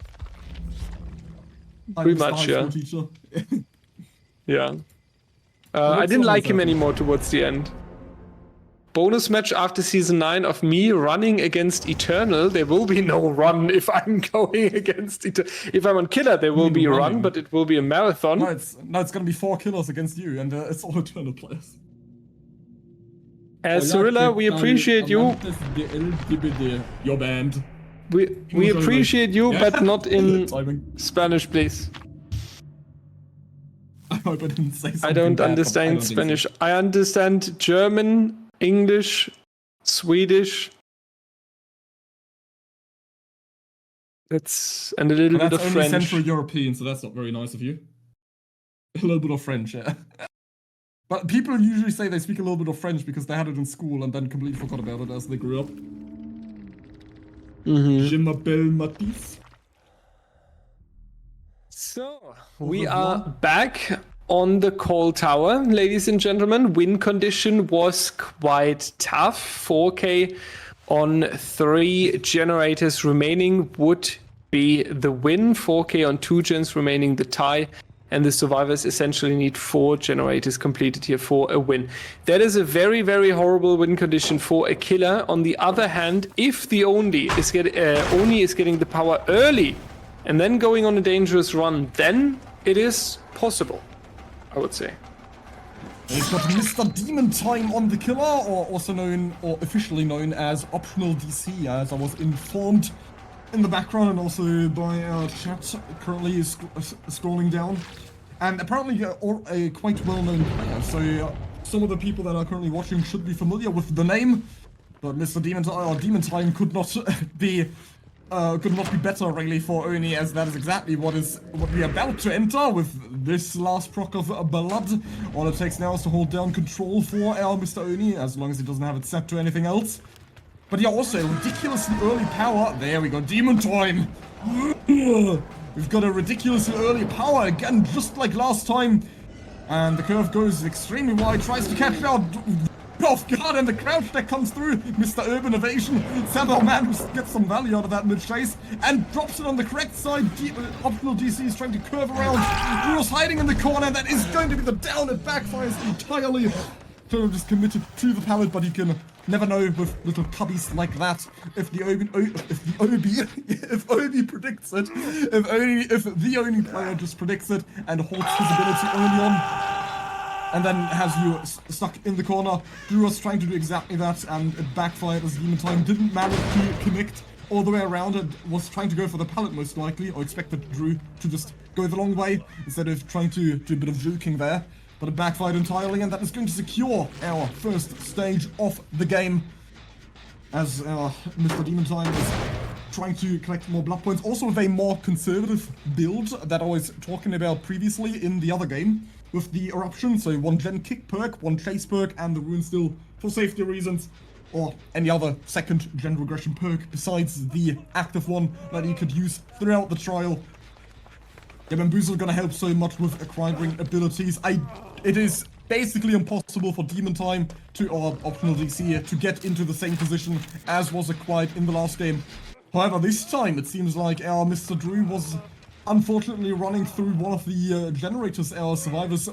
Pretty much, yeah. Yeah. I didn't like him anymore towards the end. Bonus match after Season 9 of me running against Eternal. There will be no run if I'm going against Eternal. If I'm on Killer, there will be a run, but it will be a marathon. No, it's gonna be 4 killers against you, and it's all Eternal players. Cyrilla, we appreciate you. Your band. We appreciate you, but not in Spanish, please. I hope I didn't say something I don't bad, understand Spanish. I understand German, English, Swedish. That's and a little bit of only French. Central European, so that's not very nice of you. A little bit of French, yeah. But people usually say they speak a little bit of French because they had it in school and then completely forgot about it as they grew up. Je m'appelle Matisse. So, we are back on the call tower, ladies and gentlemen. Win condition was quite tough. 4K on 3 generators remaining would be the win. 4K on 2 gens remaining the tie. And the survivors essentially need 4 generators completed here for a win. That is a very, very horrible win condition for a killer. On the other hand, if the Oni is getting the power early and then going on a dangerous run, then it is possible, I would say. We've got Mr. Demon Time on the killer, or also known, or officially known as optional DC, as I was informed in the background and also by our chat currently is scrolling down. And apparently a quite well-known player, so some of the people that are currently watching should be familiar with the name, but Mr. Demon Time could not be better really for Oni, as that is exactly what we are about to enter with this last proc of blood. All it takes now is to hold down control for our Mr. Oni, as long as he doesn't have it set to anything else. But yeah, also ridiculously early power. There we go, Demon Time. We've got a ridiculously early power again, just like last time. And the curve goes extremely wide, tries to catch out off guard, and the crouch that comes through. Mr. Urban Evasion somehow manages to get some value out of that mid-chase and drops it on the correct side. Optional DC is trying to curve around. Drew's hiding in the corner. That is going to be the down. It backfires entirely. Turtle just committed to the pallet, but he can never know with little cubbies like that if the Obi predicts it, if the Oni player just predicts it and holds his ability early on, and then has you stuck in the corner. Drew was trying to do exactly that, and it backfired as Demon Time didn't manage to connect all the way around and was trying to go for the pallet most likely, or expected Drew to just go the long way instead of trying to do a bit of juking there. But it backfired entirely, and that is going to secure our first stage of the game, as Mr. Demon Time is trying to collect more blood points, also with a more conservative build that I was talking about previously in the other game, with the Eruption, so 1 gen kick perk, 1 chase perk, and the Ruin Still for safety reasons, or any other 2nd gen regression perk besides the active one that you could use throughout the trial. Yeah, Bamboozle gonna help so much with acquiring abilities. It is basically impossible for Demon Time or optional DC to get into the same position as was acquired in the last game. However, this time it seems like our Mr. Drew was unfortunately running through one of the generators our survivors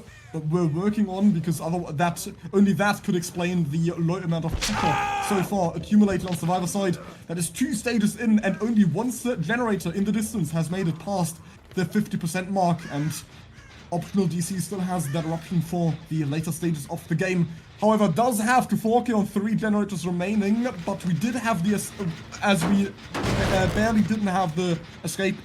were working on, because only that could explain the low amount of pressure so far accumulated on survivor side. That is 2 stages in, and only 1 generator in the distance has made it past the 50% mark, and optional DC still has that option for the later stages of the game. However, does have to 4K on 3 generators remaining, but we did have the, as we barely didn't have the escape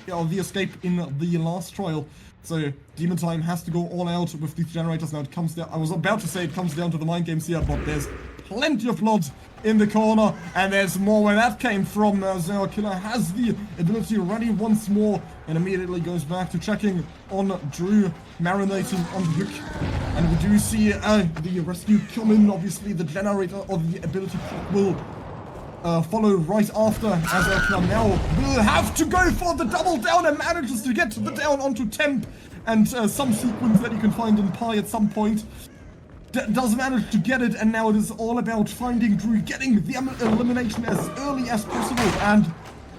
in the last trial. So Demon Time has to go all out with these generators. Now it comes down, I was about to say it comes down to the mind games here, but there's plenty of blood in the corner, and there's more where that came from, as our killer has the ability ready once more and immediately goes back to checking on Drew, marinating on the hook. And we do see the rescue come in. Obviously the generator or the ability will follow right after, as our killer now will have to go for the double down and manages to get the down onto temp, and some sequence that you can find in Pi at some point. Does manage to get it, and now it is all about finding Drew, getting the elimination as early as possible, and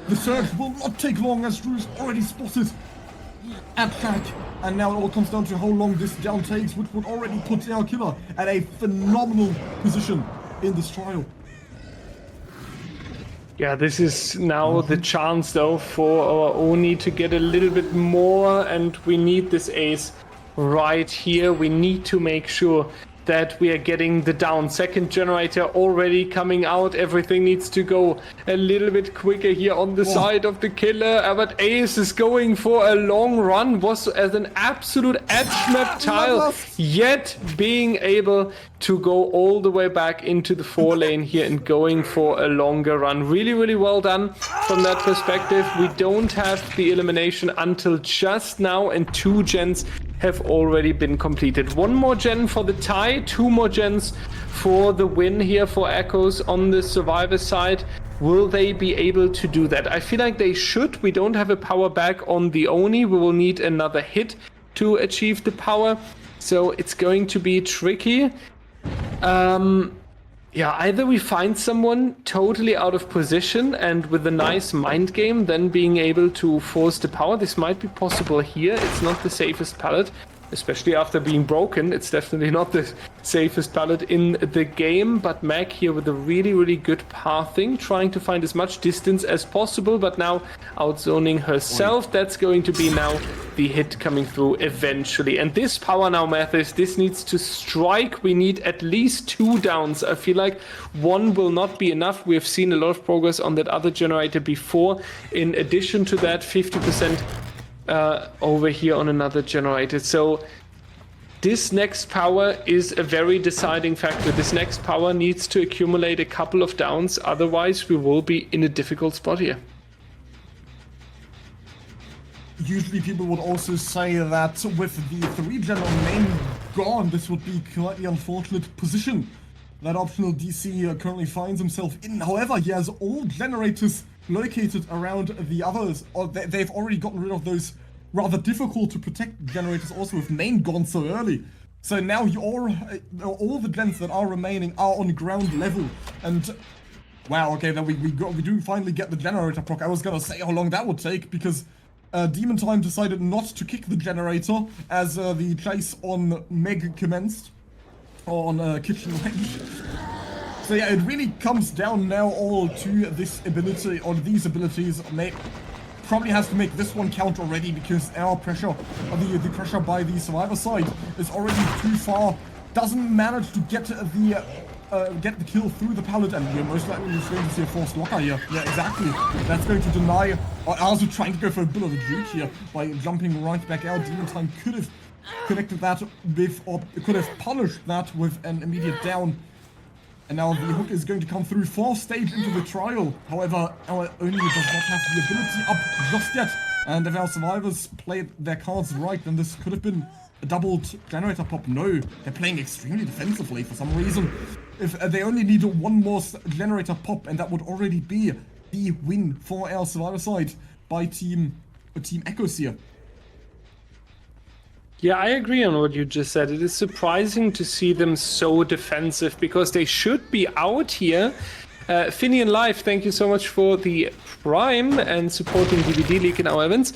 the search will not take long as Drew is already spotted at track, and now it all comes down to how long this down takes, which would already put our killer at a phenomenal position in this trial. Yeah, this is now the chance though for our Oni to get a little bit more, and we need this ace right here. We need to make sure that we are getting the down. Second generator already coming out. Everything needs to go a little bit quicker here on the side of the killer. But Ace is going for a long run, was as an absolute edge map tile, yet being able to go all the way back into the 4 lane here and going for a longer run. Really, really well done from that perspective. We don't have the elimination until just now, and 2 gens have already been completed. 1 more gen for the tie, 2 more gens for the win here for Echoes on the survivor side. Will they be able to do that? I feel like they should. We don't have a power back on the Oni. We will need another hit to achieve the power. So it's going to be tricky. Yeah, either we find someone totally out of position and with a nice mind game, then being able to force the power. This might be possible here. It's not the safest pallet, especially after being broken. It's definitely not the safest pallet in the game, but Mac here with a really, really good pathing, trying to find as much distance as possible, but now outzoning herself. That's going to be now the hit coming through eventually. And this power now, Mathis, this needs to strike. We need at least 2 downs. I feel like 1 will not be enough. We have seen a lot of progress on that other generator before. In addition to that, 50% over here on another generator. So this next power is a very deciding factor. This next power needs to accumulate a couple of downs, otherwise we will be in a difficult spot here. Usually people would also say that with the 3 gen on main gone, this would be quite the unfortunate position that optional DC currently finds himself in. However, he has all generators located around the others, or they've already gotten rid of those rather difficult to protect generators also with main gone so early. So now all the gens that are remaining are on ground level, and wow, okay, then we do finally get the generator proc. I was gonna say how long that would take, because Demon Time decided not to kick the generator as the chase on Meg commenced, or on Kitchen Wench. So yeah, it really comes down now all to this ability, or these abilities. Probably has to make this one count already, because our pressure, or the pressure by the survivor side is already too far. Doesn't manage to get the kill through the pallet, and you're most likely just going to see a forced locker here. Yeah, exactly. That's going to deny, or also trying to go for a bit of a juke here by jumping right back out. Demon Time could have connected that with, or could have punished that with an immediate down. And now the hook is going to come through 4th stage into the trial. However, our Oni does not have the ability up just yet. And if our survivors played their cards right, then this could have been a doubled generator pop. No, they're playing extremely defensively for some reason. If they only need 1 more generator pop, and that would already be the win for our survivor side by Team Echoes here. Yeah, I agree on what you just said. It is surprising to see them so defensive, because they should be out here. Finian Live, thank you so much for the Prime and supporting DBDLeague in our events.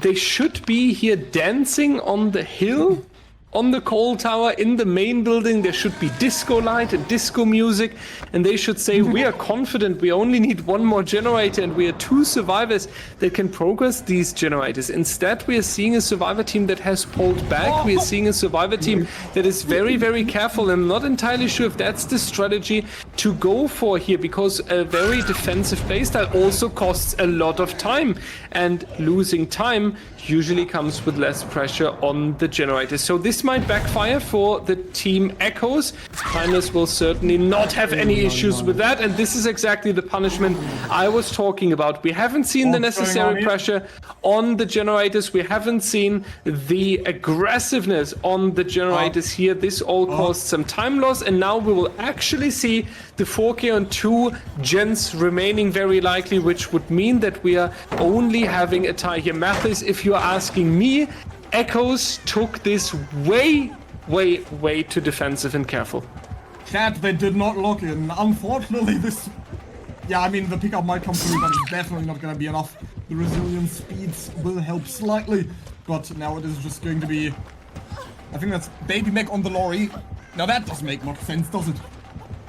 They should be here dancing on the hill, on the coal tower, in the main building. There should be disco light and disco music, and they should say, we are confident, we only need 1 more generator, and we are 2 survivors that can progress these generators. Instead, we are seeing a survivor team that has pulled back. We are seeing a survivor team that is very, very careful. I'm not entirely sure if that's the strategy to go for here, because a very defensive playstyle also costs a lot of time, and losing time usually comes with less pressure on the generators. So this might backfire for the Team Echoes. Timeless will certainly not have any issues with that, and this is exactly the punishment I was talking about. We haven't seen the necessary pressure on the generators. We haven't seen the aggressiveness on the generators here. This all caused some time loss, and now we will actually see the 4K on 2 gens remaining very likely, which would mean that we are only having a tie here. Mathis, if you're asking me, Echoes took this way too defensive and careful. Chat, they did not lock in. Unfortunately, this... Yeah, I mean, the pickup might come through, but it's definitely not going to be enough. The resilience speeds will help slightly, but now it is just going to be... I think that's Baby Meg on the lorry. Now that doesn't make much sense, does it?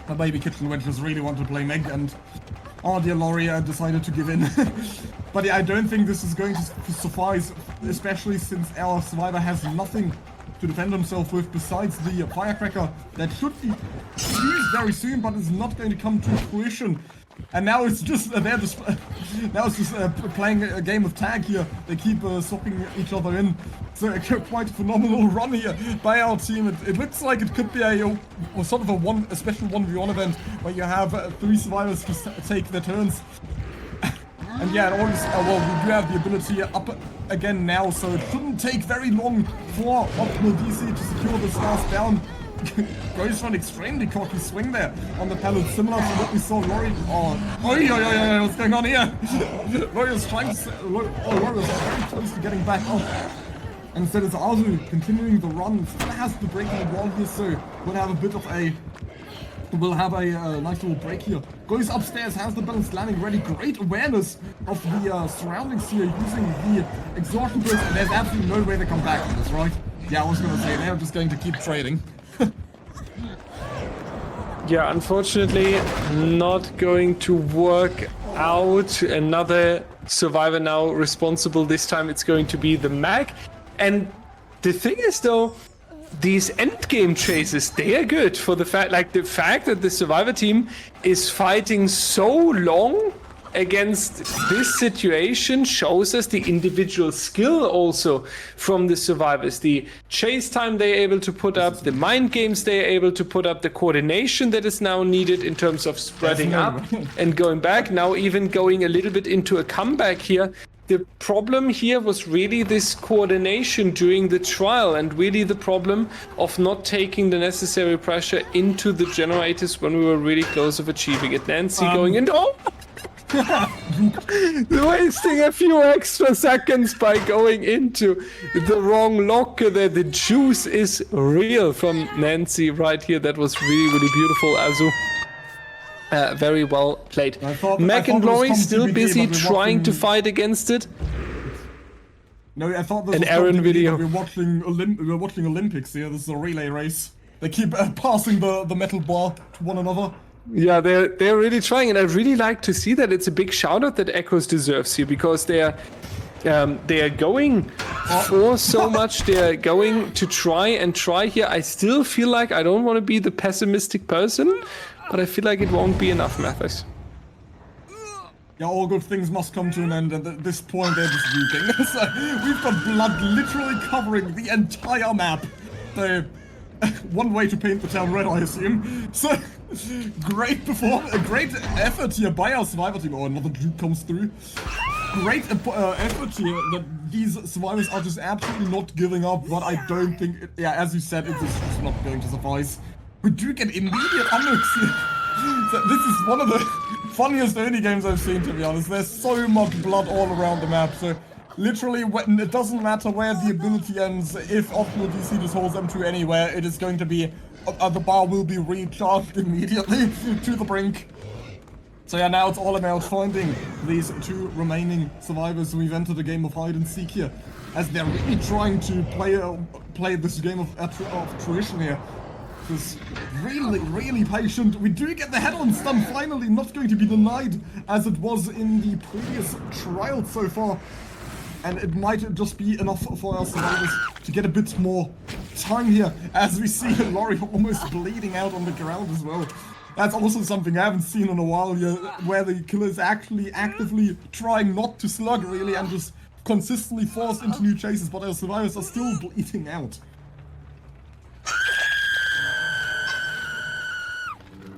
The Baby Kitchen Wenches really want to play Meg, and... Oh dear, Lorry decided to give in. But yeah, I don't think this is going to suffice, especially since our survivor has nothing to defend himself with besides the firecracker that should be used very soon, but is not going to come to fruition. And now it's just playing a game of tag here. They keep swapping each other in. So quite a phenomenal run here by our team. It looks like it could be a sort of a special 1v1 event where you have 3 survivors just take their turns. And yeah, and always, well, we do have the ability up again now, so it shouldn't take very long for Optimal DC to secure this last down. Goes for an extremely cocky swing there on the pallet, similar to what we saw Lori. What's going on here? Lori was trying to. Lori was very close to getting back up. And instead it's Arzu continuing the run. Still has the breaking wall here, so we'll have a bit of a. We'll have a nice little break here. Goes upstairs, has the balance landing ready. Great awareness of the surroundings here using the exhaustion burst. And there's absolutely no way to come back from this, right? Yeah, I was gonna say they're just going to keep trading. Yeah, unfortunately, not going to work out. Another survivor now responsible. This time it's going to be the Mag. And the thing is, though, these endgame chases, they are good for the fact, like the fact that the survivor team is fighting so long against this situation shows us the individual skill also from the survivors. The chase time they're able to put up, the mind games they're able to put up, the coordination that is now needed in terms of spreading up and going back, now even going a little bit into a comeback here. The problem here was really this coordination during the trial and really the problem of not taking the necessary pressure into the generators when we were really close of achieving it. Nancy going in. Oh! Wasting a few extra seconds by going into the wrong locker there. The juice is real from Nancy right here. That was really, really beautiful, Azu. Very well played. Mac and Glory still busy trying to fight against it. No, I thought this was an Aaron video. We're watching Olympics here. This is a relay race. They keep passing the metal bar to one another. Yeah, they're really trying, and I really like to see that. It's a big shout out that Echoes deserves here because they are going for so much. They are going to try here. I still feel like I don't want to be the pessimistic person, but I feel like it won't be enough, Mathis. Yeah, all good things must come to an end, and at this point they're just weeping. So we've got blood literally covering the entire map. So, one way to paint the town red, I assume. So, great effort here by our survivor team. Oh, another juke comes through. Great effort here that these survivors are just absolutely not giving up, but I don't think, as you said, it's just not going to suffice. We do get immediate unlocks here. So this is one of the funniest Oni games I've seen, to be honest. There's so much blood all around the map, so literally, when it doesn't matter where the ability ends, if Optimal DC just holds them to anywhere, it is going to be, the bar will be recharged immediately to the brink. So yeah, now it's all about finding these 2 remaining survivors. We've entered a game of hide and seek here, as they're really trying to play this game of tradition here. Just really, really patient. We do get the head-on stun finally, not going to be denied as it was in the previous trial so far. And it might just be enough for our survivors to get a bit more time here, as we see Laurie almost bleeding out on the ground as well. That's also something I haven't seen in a while here, where the killer is actually actively trying not to slug really and just consistently forced into new chases, but our survivors are still bleeding out.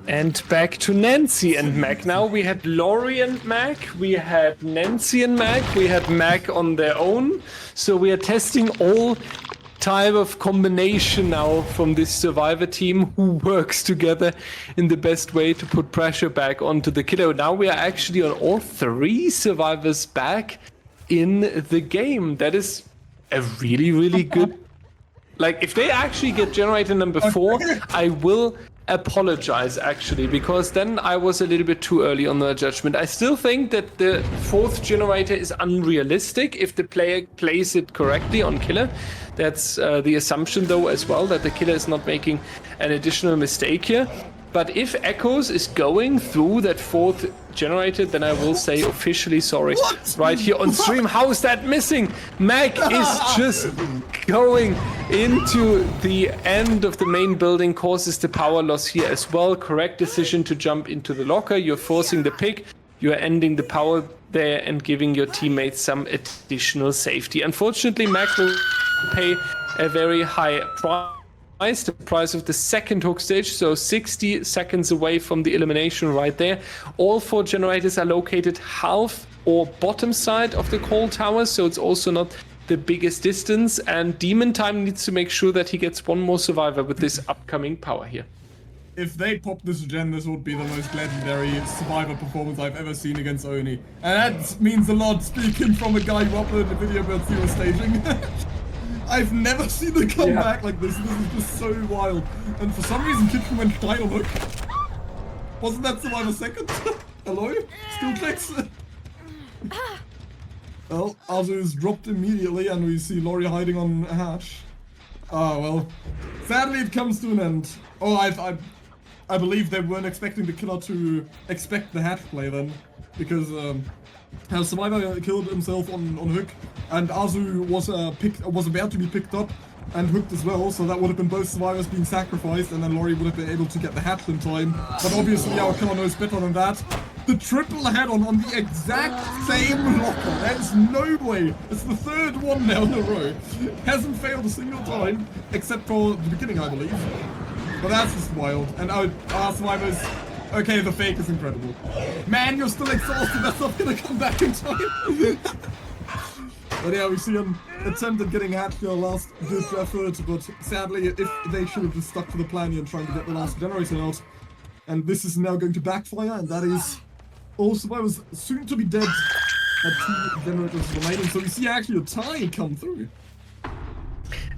And back to Nancy and Mac. Now we had Laurie and Mac, we had Nancy and Mac, we had Mac on their own. So we are testing all type of combination now from this survivor team who works together in the best way to put pressure back onto the killer. Now we are actually on all 3 survivors back in the game. That is a really, really good... Like, if they actually get generator number 4, I will apologize actually, because then I was a little bit too early on the judgment. I still think that the 4th generator is unrealistic if the player plays it correctly on killer. That's the assumption though as well, that the killer is not making an additional mistake here. But if Echoes is going through that 4th generator, then I will say officially sorry. Right here on stream. How is that missing? Mac is just going into the end of the main building causes the power loss here as well. Correct decision to jump into the locker. You're forcing the pick. You're ending the power there and giving your teammates some additional safety. Unfortunately, Mac will pay a very high price, the price of the second hook stage, so 60 seconds away from the elimination right there. All 4 generators are located half or bottom side of the coal tower, so it's also not the biggest distance, and Demon Time needs to make sure that he gets one more survivor with this upcoming power here. If they pop this gen, this would be the most legendary survivor performance I've ever seen against Oni. And that means a lot, speaking from a guy who uploaded a video about zero staging. I've never seen a comeback like this. This is just so wild. And for some reason, Kitchen went dynamic. Wasn't that survivor second? Hello? Still clicks? Well, Azu is dropped immediately, and we see Laurie hiding on a hatch. Ah, well. Sadly, it comes to an end. Oh, I believe they weren't expecting the killer to expect the hatch play then, because Survivor killed himself on hook, and Azu was about to be picked up and hooked as well, so that would have been both survivors being sacrificed, and then Laurie would have been able to get the hatch in time. But obviously our killer knows better than that. The triple head-on on the exact same locker. There's no way. It's the third one now in a row. Hasn't failed a single time, except for the beginning, I believe. But that's just wild. And our survivors... Okay, the fake is incredible. Man, you're still exhausted. That's not gonna come back in time. But yeah, we see an attempt at getting hatched in the last good effort, but sadly, if they should have just stuck to the plan and trying to get the last generator out. And this is now going to backfire, and that is all survivors soon to be dead at 2 generators remaining. So we see actually a tie come through.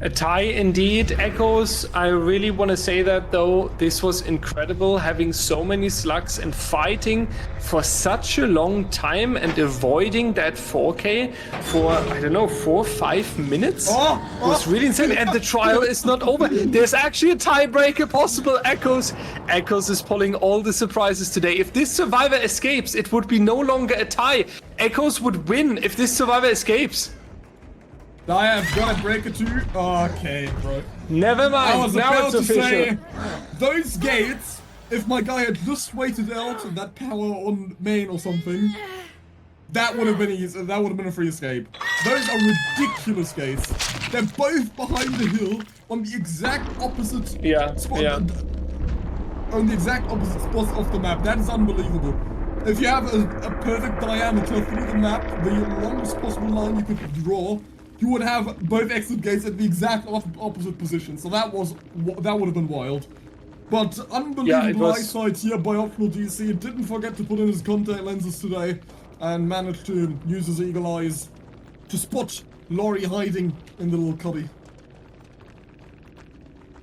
A tie indeed. Echoes, I really want to say that though, this was incredible, having so many slugs and fighting for such a long time and avoiding that 4K for, I don't know, 4 or 5 minutes. Was really insane. And the trial is not over. There's actually a tiebreaker possible. Echoes is pulling all the surprises today. If this survivor escapes, it would be no longer a tie. Echoes would win if this survivor escapes. I have got a breaker too. Okay, bro. Never mind. I was now about it's to official. say, those gates, if my guy had just waited out and that power on main or something, that would have been easy. That would have been a free escape. Those are ridiculous gates. They're both behind the hill on the exact opposite spot. Yeah. On the exact opposite spots of the map. That is unbelievable. If you have a perfect diameter through the map, the longest possible line you could draw, you would have both exit gates at the exact opposite position. So that would have been wild. But unbelievable eyesight here by Optional DC. Didn't forget to put in his contact lenses today and managed to use his eagle eyes to spot Laurie hiding in the little cubby.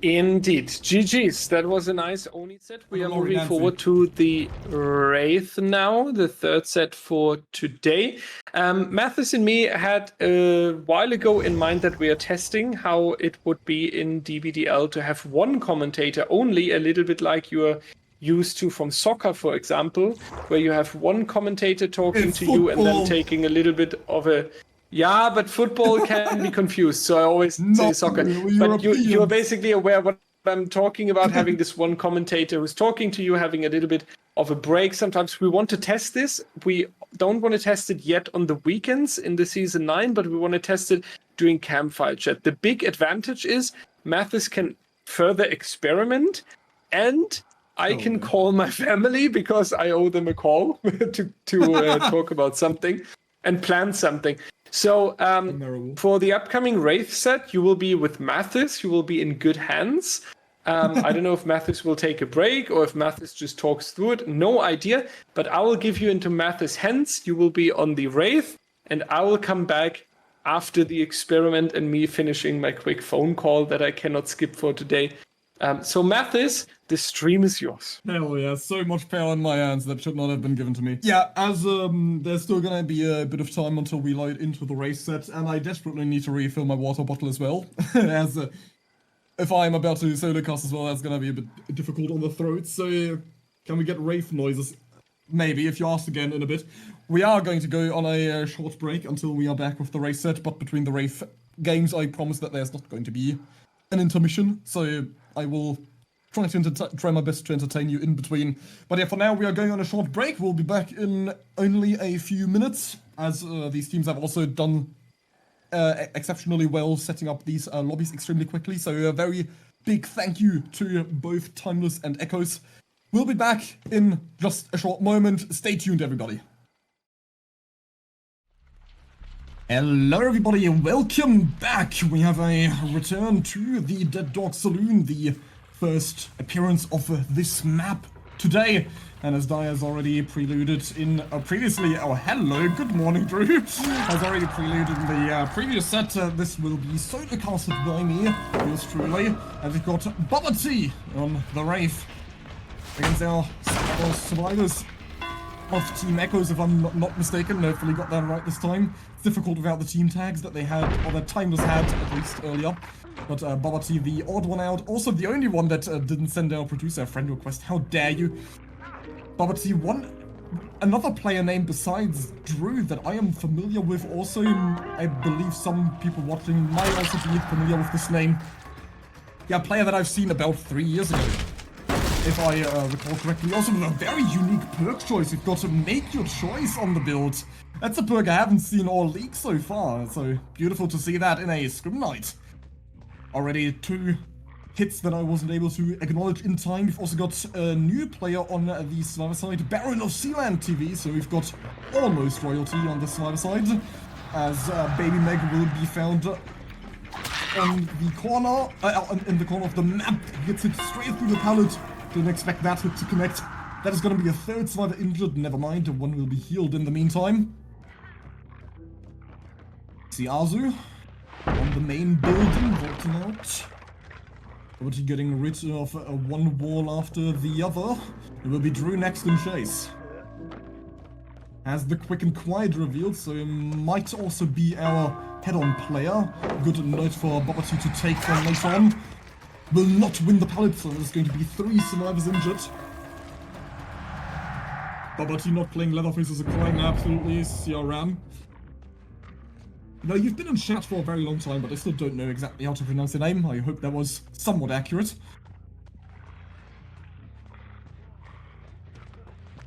Indeed. GG's. That was a nice Oni set. We are moving forward to the Wraith now, the third set for today. Mathis and me had a while ago in mind that we are testing how it would be in DBDL to have one commentator only, a little bit like you are used to from soccer, for example, where you have one commentator talking to you and then taking a little bit of a... Yeah, but football can be confused, so I always say soccer. But you are basically aware what I'm talking about, having this one commentator who's talking to you, having a little bit of a break. Sometimes we want to test this. We don't want to test it yet on the weekends in the Season 9, but we want to test it during Campfire Chat. The big advantage is Mathis can further experiment, and I can call my family because I owe them a call to talk about something and plan something. So for the upcoming Wraith set, you will be with Mathis. You will be in good hands. I don't know if Mathis will take a break or if Mathis just talks through it. No idea. But I will give you into Mathis' hands. You will be on the Wraith. And I will come back after the experiment and me finishing my quick phone call that I cannot skip for today. So Mathis, the stream is yours. Hell yeah, so much power in my hands that should not have been given to me. Yeah, as there's still gonna be a bit of time until we light into the race set, and I desperately need to refill my water bottle as well. As if I'm about to solo cast as well, that's gonna be a bit difficult on the throat. So can we get Wraith noises? Maybe, if you ask again in a bit. We are going to go on a short break until we are back with the race set, but between the Wraith games, I promise that there's not going to be an intermission, so I will try my best to entertain you in between. But yeah, for now we are going on a short break. We'll be back in only a few minutes, as these teams have also done exceptionally well setting up these lobbies extremely quickly. So a very big thank you to both Timeless and Echoes. We'll be back in just a short moment. Stay tuned, everybody. Hello everybody and welcome back. We have a return to the Dead Dog Saloon, the first appearance of this map today. And as Dai has already preluded in previously, oh hello, good morning Drew, has already preluded in the previous set, this will be solo casted by me, yours truly, and we've got Bubba T on the Wraith against our survivors of Team Echoes, if I'm not mistaken. Hopefully got that right this time. It's difficult without the team tags that they had, or that Timeless had, at least earlier. But Bubba T, the odd one out. Also the only one that didn't send our producer a friend request. How dare you? Bubba T, another player name besides Drew that I am familiar with also. I believe some people watching might also be familiar with this name. Yeah, a player that I've seen about 3 years ago, if I recall correctly. Also with a very unique perk choice. You've got to make your choice on the build. That's a perk I haven't seen all league so far. So beautiful to see that in a Scrim Night. Already 2 hits that I wasn't able to acknowledge in time. We've also got a new player on the survivor side, Baron of Sealand TV. So we've got almost royalty on the survivor side, as Baby Meg will be found on the corner, in the corner of the map. He gets hit straight through the pallet. Didn't expect that hit to connect. That is going to be a 3rd survivor injured. Never mind, one will be healed in the meantime. See Azu on the main building, vaulting out. But he getting rid of one wall after the other. It will be Drew next in chase. Has the quick and quiet revealed, so it might also be our head-on player. Good note for Bubba T to take from later on. Will not win the pallet, so there's going to be 3 survivors injured. Bubba T not playing Leatherface is a crime, absolutely. CRM. Now, you've been in chat for a very long time, but I still don't know exactly how to pronounce your name. I hope that was somewhat accurate.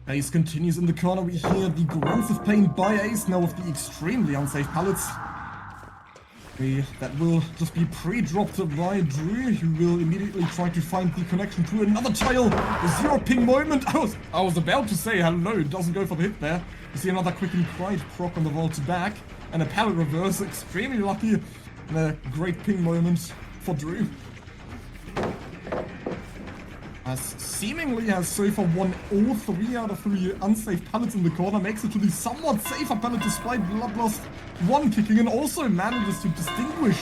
Ace continues in the corner. We hear the grunts of pain by Ace, now with the extremely unsafe pallets. That will just be pre-dropped by Drew, who will immediately try to find the connection to another tile. A 0 ping moment. I was about to say hello. Doesn't go for the hit there. You see another quick and quiet proc on the vault back. And a pallet reverse. Extremely lucky. And a great ping moment for Drew. As seemingly has so far won all 3 out of 3 unsafe pallets in the corner. Makes it to the somewhat safer pallet despite Bloodlust 1 kicking in. Also manages to distinguish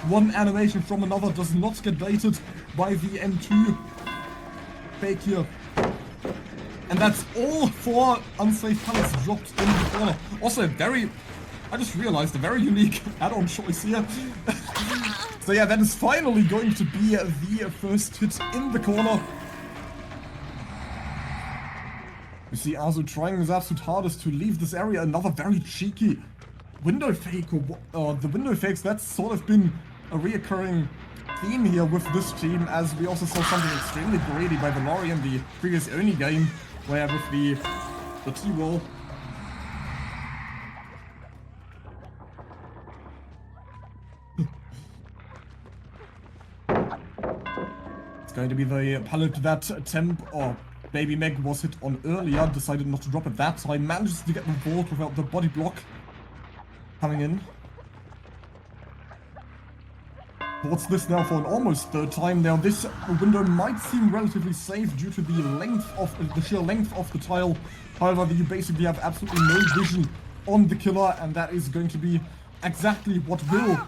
one animation from another. Does not get baited by the M2 fake here. And that's all 4 unsafe pallets dropped in the corner. Also I just realized a very unique add-on choice here. So yeah, that is finally going to be the first hit in the corner. You see Azu trying his absolute hardest to leave this area. Another very cheeky window fake. The window fakes, that's sort of been a reoccurring theme here with this team, as we also saw something extremely greedy by Valori in the previous Oni game, where with the T-wall. It's going to be the pallet that Baby Meg was hit on earlier, decided not to drop it that time, manages to get the vault without the body block coming in. What's this now for an almost 3rd time? Now this window might seem relatively safe due to the sheer length of the tile. However, you basically have absolutely no vision on the killer, and that is going to be exactly what will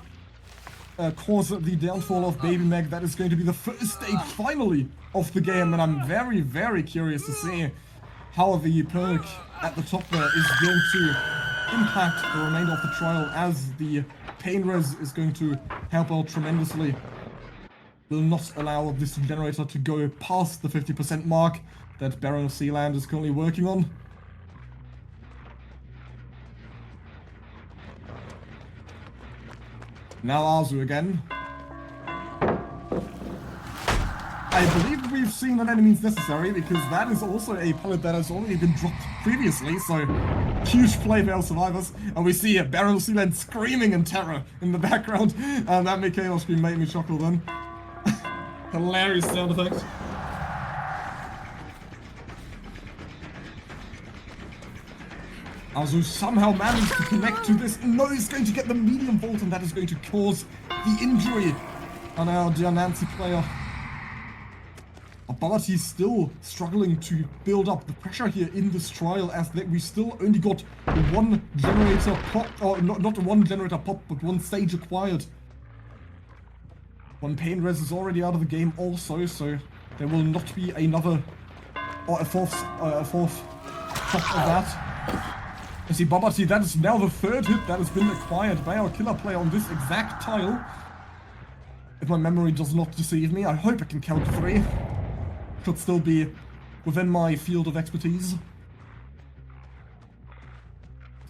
cause the downfall of Baby Meg. That is going to be the first stage, finally, of the game, and I'm very, very curious to see how the perk at the top there is going to impact the remainder of the trial, as the pain res is going to help out tremendously. Will not allow this generator to go past the 50% mark that Baron of Sealand is currently working on. Now Arzu again. I believe we've seen that enemy's necessary, because that is also a pallet that has already been dropped previously, so huge play by our survivors. And we see a Baron Sealand screaming in terror in the background, and that Mikhail scream made me chuckle then. Hilarious sound effect. Arzu somehow managed to connect to this. No, he's going to get the medium vault, and that is going to cause the injury on our dear Nancy player. But he's still struggling to build up the pressure here in this trial, as we still only got one generator pop, or not one generator pop, but one stage acquired. One pain res is already out of the game also, so there will not be another, or a fourth pop of that. You see, Babati, that is now the third hit that has been acquired by our killer player on this exact tile. If my memory does not deceive me, I hope I can count 3. Should still be within my field of expertise.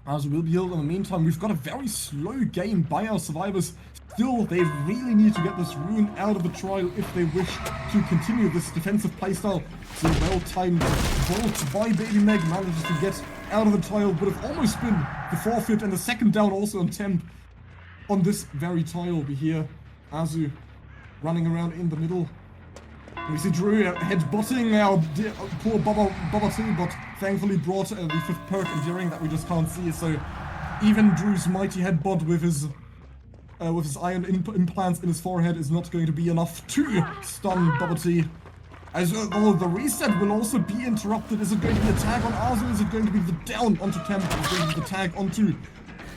As we'll be healed in the meantime, we've got a very slow game by our survivors. Still, they really need to get this rune out of the trial if they wish to continue this defensive playstyle. So well-timed vault by Baby Meg manages to get out of the trial. Would have almost been the forfeit, and the second down also on temp. On this very tile, we hear Azu running around in the middle. We see Drew headbutting our poor Bubba 2, but thankfully brought the 5th perk enduring that we just can't see, so even Drew's mighty headbutt with his iron implants in his forehead is not going to be enough to stun Bubba T. As though the reset will also be interrupted. Is it going to be a tag on Arzu? Is it going to be the down onto Temp? Is it going to be the tag onto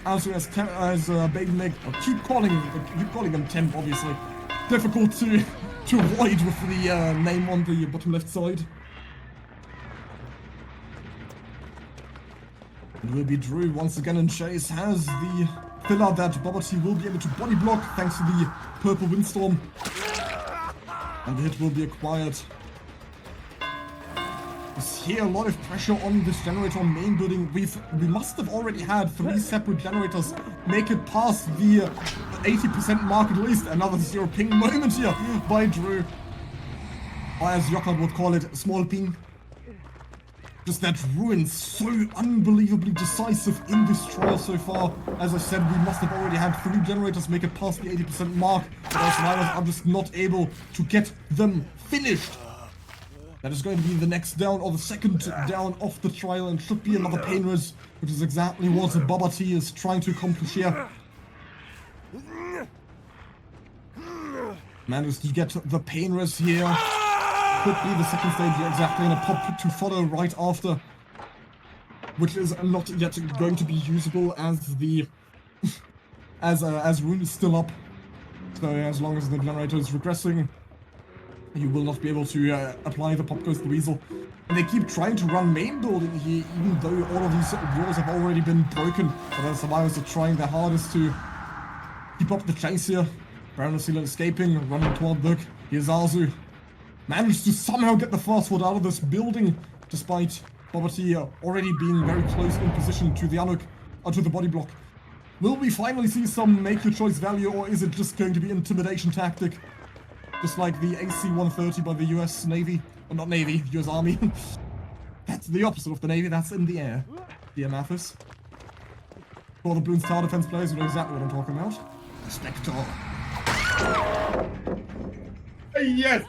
Arzu as Baby Meg? I'll keep calling him Temp, obviously. Difficult to avoid with the name on the bottom left side. It will be Drew once again in chase. Has the pillar that Bubba T will be able to body block thanks to the purple windstorm. And the hit will be acquired. We see a lot of pressure on this generator on main building. We must have already had 3 separate generators make it past the 80% mark at least. Another 0 ping moment here by Drew. Or as Jochard would call it, small ping. Just that ruin so unbelievably decisive in this trial so far. As I said, we must have already had 3 generators make it past the 80% mark. But our survivors are just not able to get them finished. That is going to be the next down, or the second down of the trial, and should be another pain res, which is exactly what Bubba T is trying to accomplish here. Managed to get the pain res here. Could be the second stage here exactly, and a pop to follow right after, which is not yet going to be usable as the as rune is still up. So as long as the generator is regressing, you will not be able to apply the Pop Goes the Weasel. And they keep trying to run main building here, even though all of these walls have already been broken. But the survivors are trying their hardest to keep up the chase here. Baron Sealand escaping, running toward Book. Here's Arzu. Managed to somehow get the fast foot out of this building, despite Bubba T already being very close in position to the Anuk, to the body block. Will we finally see some make your choice value, or is it just going to be intimidation tactic? Just like the AC-130 by the US Navy, or not Navy, US Army. That's the opposite of the Navy, that's in the air. Dear Mathis. For the Bloons Tower defense players, you know exactly what I'm talking about. Spectre. Yes!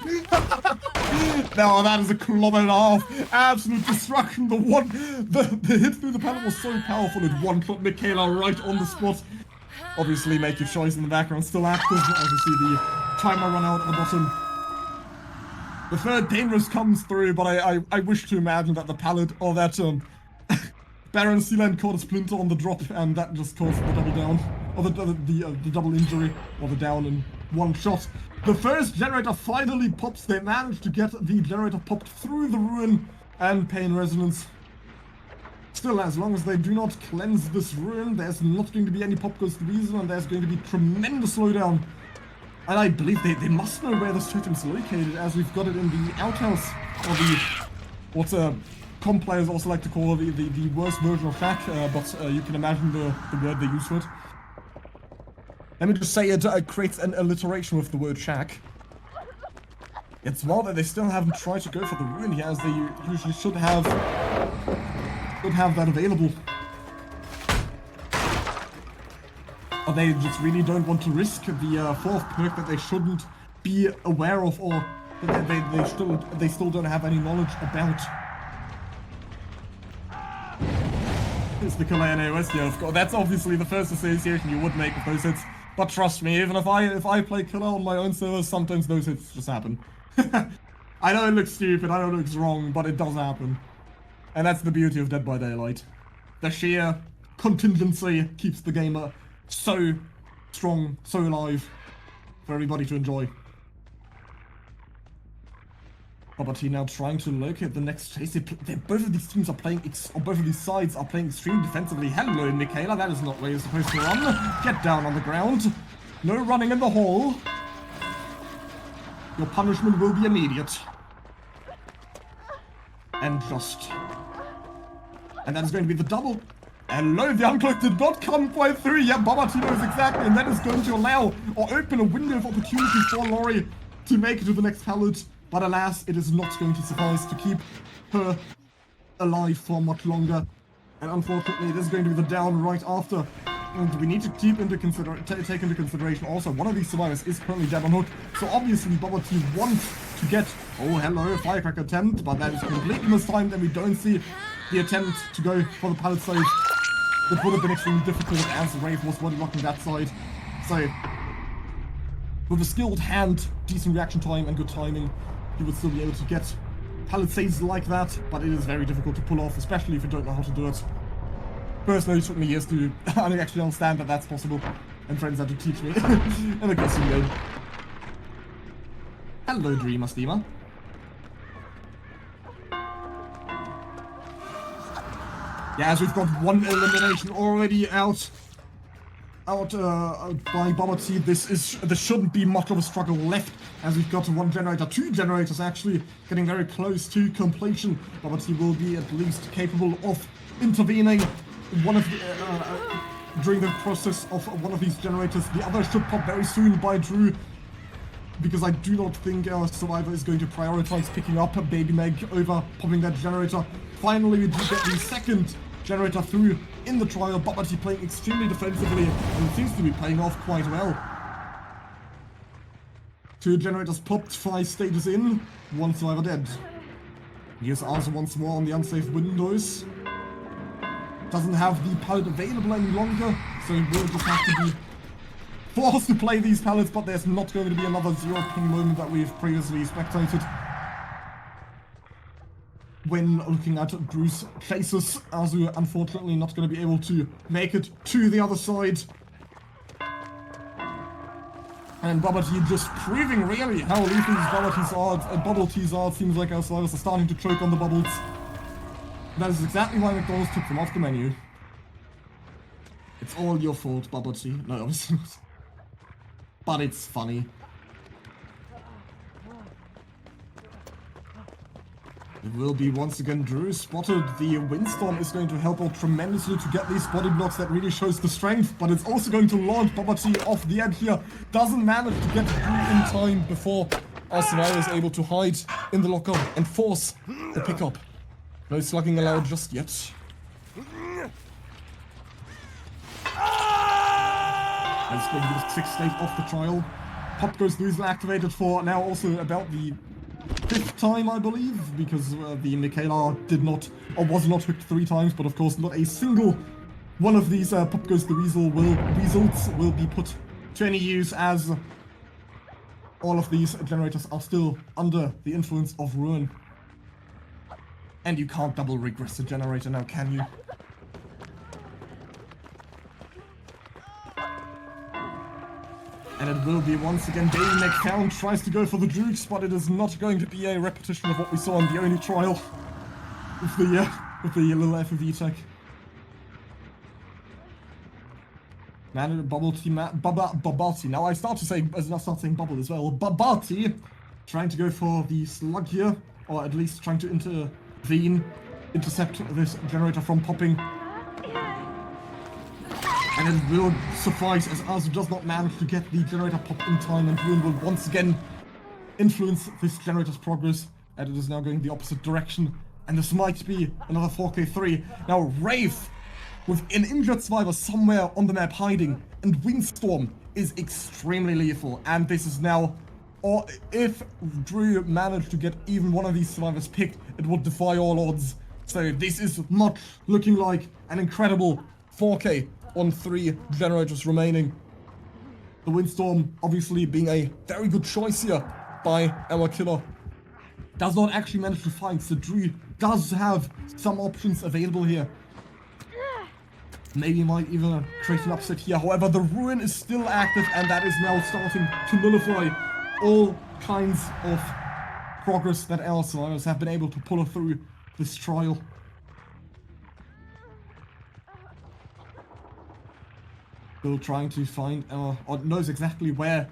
No, that is a kilometer and a half. Absolute destruction. The hit through the pallet was so powerful, it one-shot Michaela right on the spot. Obviously, make your choice in the background, still active, as you see the timer run out at the bottom. The third pain res comes through, but I wish to imagine that the pallet, or that Baron Sealand caught a splinter on the drop, and that just caused the double down, or the double injury, or the down in one shot. The first generator finally pops. They managed to get the generator popped through the ruin and pain resonance. Still, as long as they do not cleanse this ruin, there's not going to be any Pop Goes the Weasel, and there's going to be tremendous slowdown. And I believe they must know where this totem's located, as we've got it in the outhouse, or the, what comp players also like to call the worst version of Shack, but you can imagine the word they use for it. Let me just say it creates an alliteration with the word shack. It's well that they still haven't tried to go for the ruin here, as they usually should have that available. Or they just really don't want to risk the fourth perk that they shouldn't be aware of, or that they still don't have any knowledge about. It's the killer NAOS, yeah, of course. That's obviously the first association you would make with those hits. But trust me, even if I play killer on my own servers, sometimes those hits just happen. I know it looks stupid, I know it looks wrong, but it does happen. And that's the beauty of Dead by Daylight. The sheer contingency keeps the game so strong, so alive, for everybody to enjoy. Both now trying to locate the next chase. Both of these teams are playing, or both of these sides are playing extremely defensively. Hello, Michaela, that is not where you're supposed to run. Get down on the ground. No running in the hole. Your punishment will be immediate. And just. And that is going to be the double. Hello, the uncloak did not come quite through. Yeah, Boba knows exactly, and that is going to allow or open a window of opportunity for Lori to make it to the next pallet. But alas, it is not going to suffice to keep her alive for much longer. And unfortunately, it is going to be the down right after. And we need to keep take into consideration also one of these survivors is currently dead on hook. So obviously, Bubba T wants to get, oh hello, firecracker attempt, but that is completely mistimed, and we don't see the attempt to go for the pallet save. It would have been extremely difficult as Wraith was body blocking that side. So, with a skilled hand, decent reaction time, and good timing, you would still be able to get pallet saves like that, but it is very difficult to pull off, especially if you don't know how to do it. Personally, it took me years to actually understand that that's possible, and friends had to teach me in a guessing game. Hello, Dreamer Steamer. Yeah, as we've got one elimination already out by Bubba T, there shouldn't be much of a struggle left, as we've got one generator, two generators actually, getting very close to completion. Bubba T will be at least capable of intervening during the process of one of these generators. The other should pop very soon by Drew, because I do not think our survivor is going to prioritize picking up Baby Meg over popping that generator. Finally, we do get the second generator through in the trial. Bubba T playing extremely defensively, and it seems to be paying off quite well. Two generators popped, 5 stages in, one survivor dead. Here's also once more on the unsafe windows. Doesn't have the pallet available any longer, so he will just have to be forced to play these pallets, but there's not going to be another zero ping moment that we've previously spectated when looking at Drew's chases. Azu unfortunately not going to be able to make it to the other side. And Bubba T just proving really how lethal these bubble teas are. It seems like our survivors are starting to choke on the bubbles. That is exactly why McDonald's took them off the menu. It's all your fault, Bubba T. No, obviously not. But it's funny. It will be once again Drew spotted. The windstorm is going to help out tremendously to get these body blocks. That really shows the strength, but it's also going to launch Bubba T off the edge here. Doesn't manage to get Drew in time before our survivor is able to hide in the locker and force the pickup. No slugging allowed just yet. That's going to be the 6th stage off the trial. Pop goes Losel activated for now also about the 5th time, I believe, because the Michaela was not hooked 3 times, but of course not a single one of these Pop goes the Weasel results will be put to any use, as all of these generators are still under the influence of Ruin. And you can't double regress the generator now, can you? And it will be once again Baby McFound tries to go for the Jukes, but it is not going to be a repetition of what we saw in the Oni trial with the little FOV tech. Man, Bubble T, Babati. Now I start saying Bubble as well. Babati trying to go for the slug here, or at least trying to intercept this generator from popping. And it will suffice as Arzu does not manage to get the generator popped in time, and Ruin will once again influence this generator's progress, and it is now going the opposite direction. And this might be another 4K3. Now Wraith, with an injured survivor somewhere on the map hiding, and Windstorm is extremely lethal. And this is now, or if Drew managed to get even one of these survivors picked, it would defy all odds. So this is much looking like an incredible 4K on 3 generators remaining. The Windstorm obviously being a very good choice here by our killer. Does not actually manage to find, so Drew does have some options available here. Maybe might even create an upset here. However, the Ruin is still active, and that is now starting to nullify all kinds of progress that our survivors have been able to pull through this trial. Still trying to find, or knows exactly where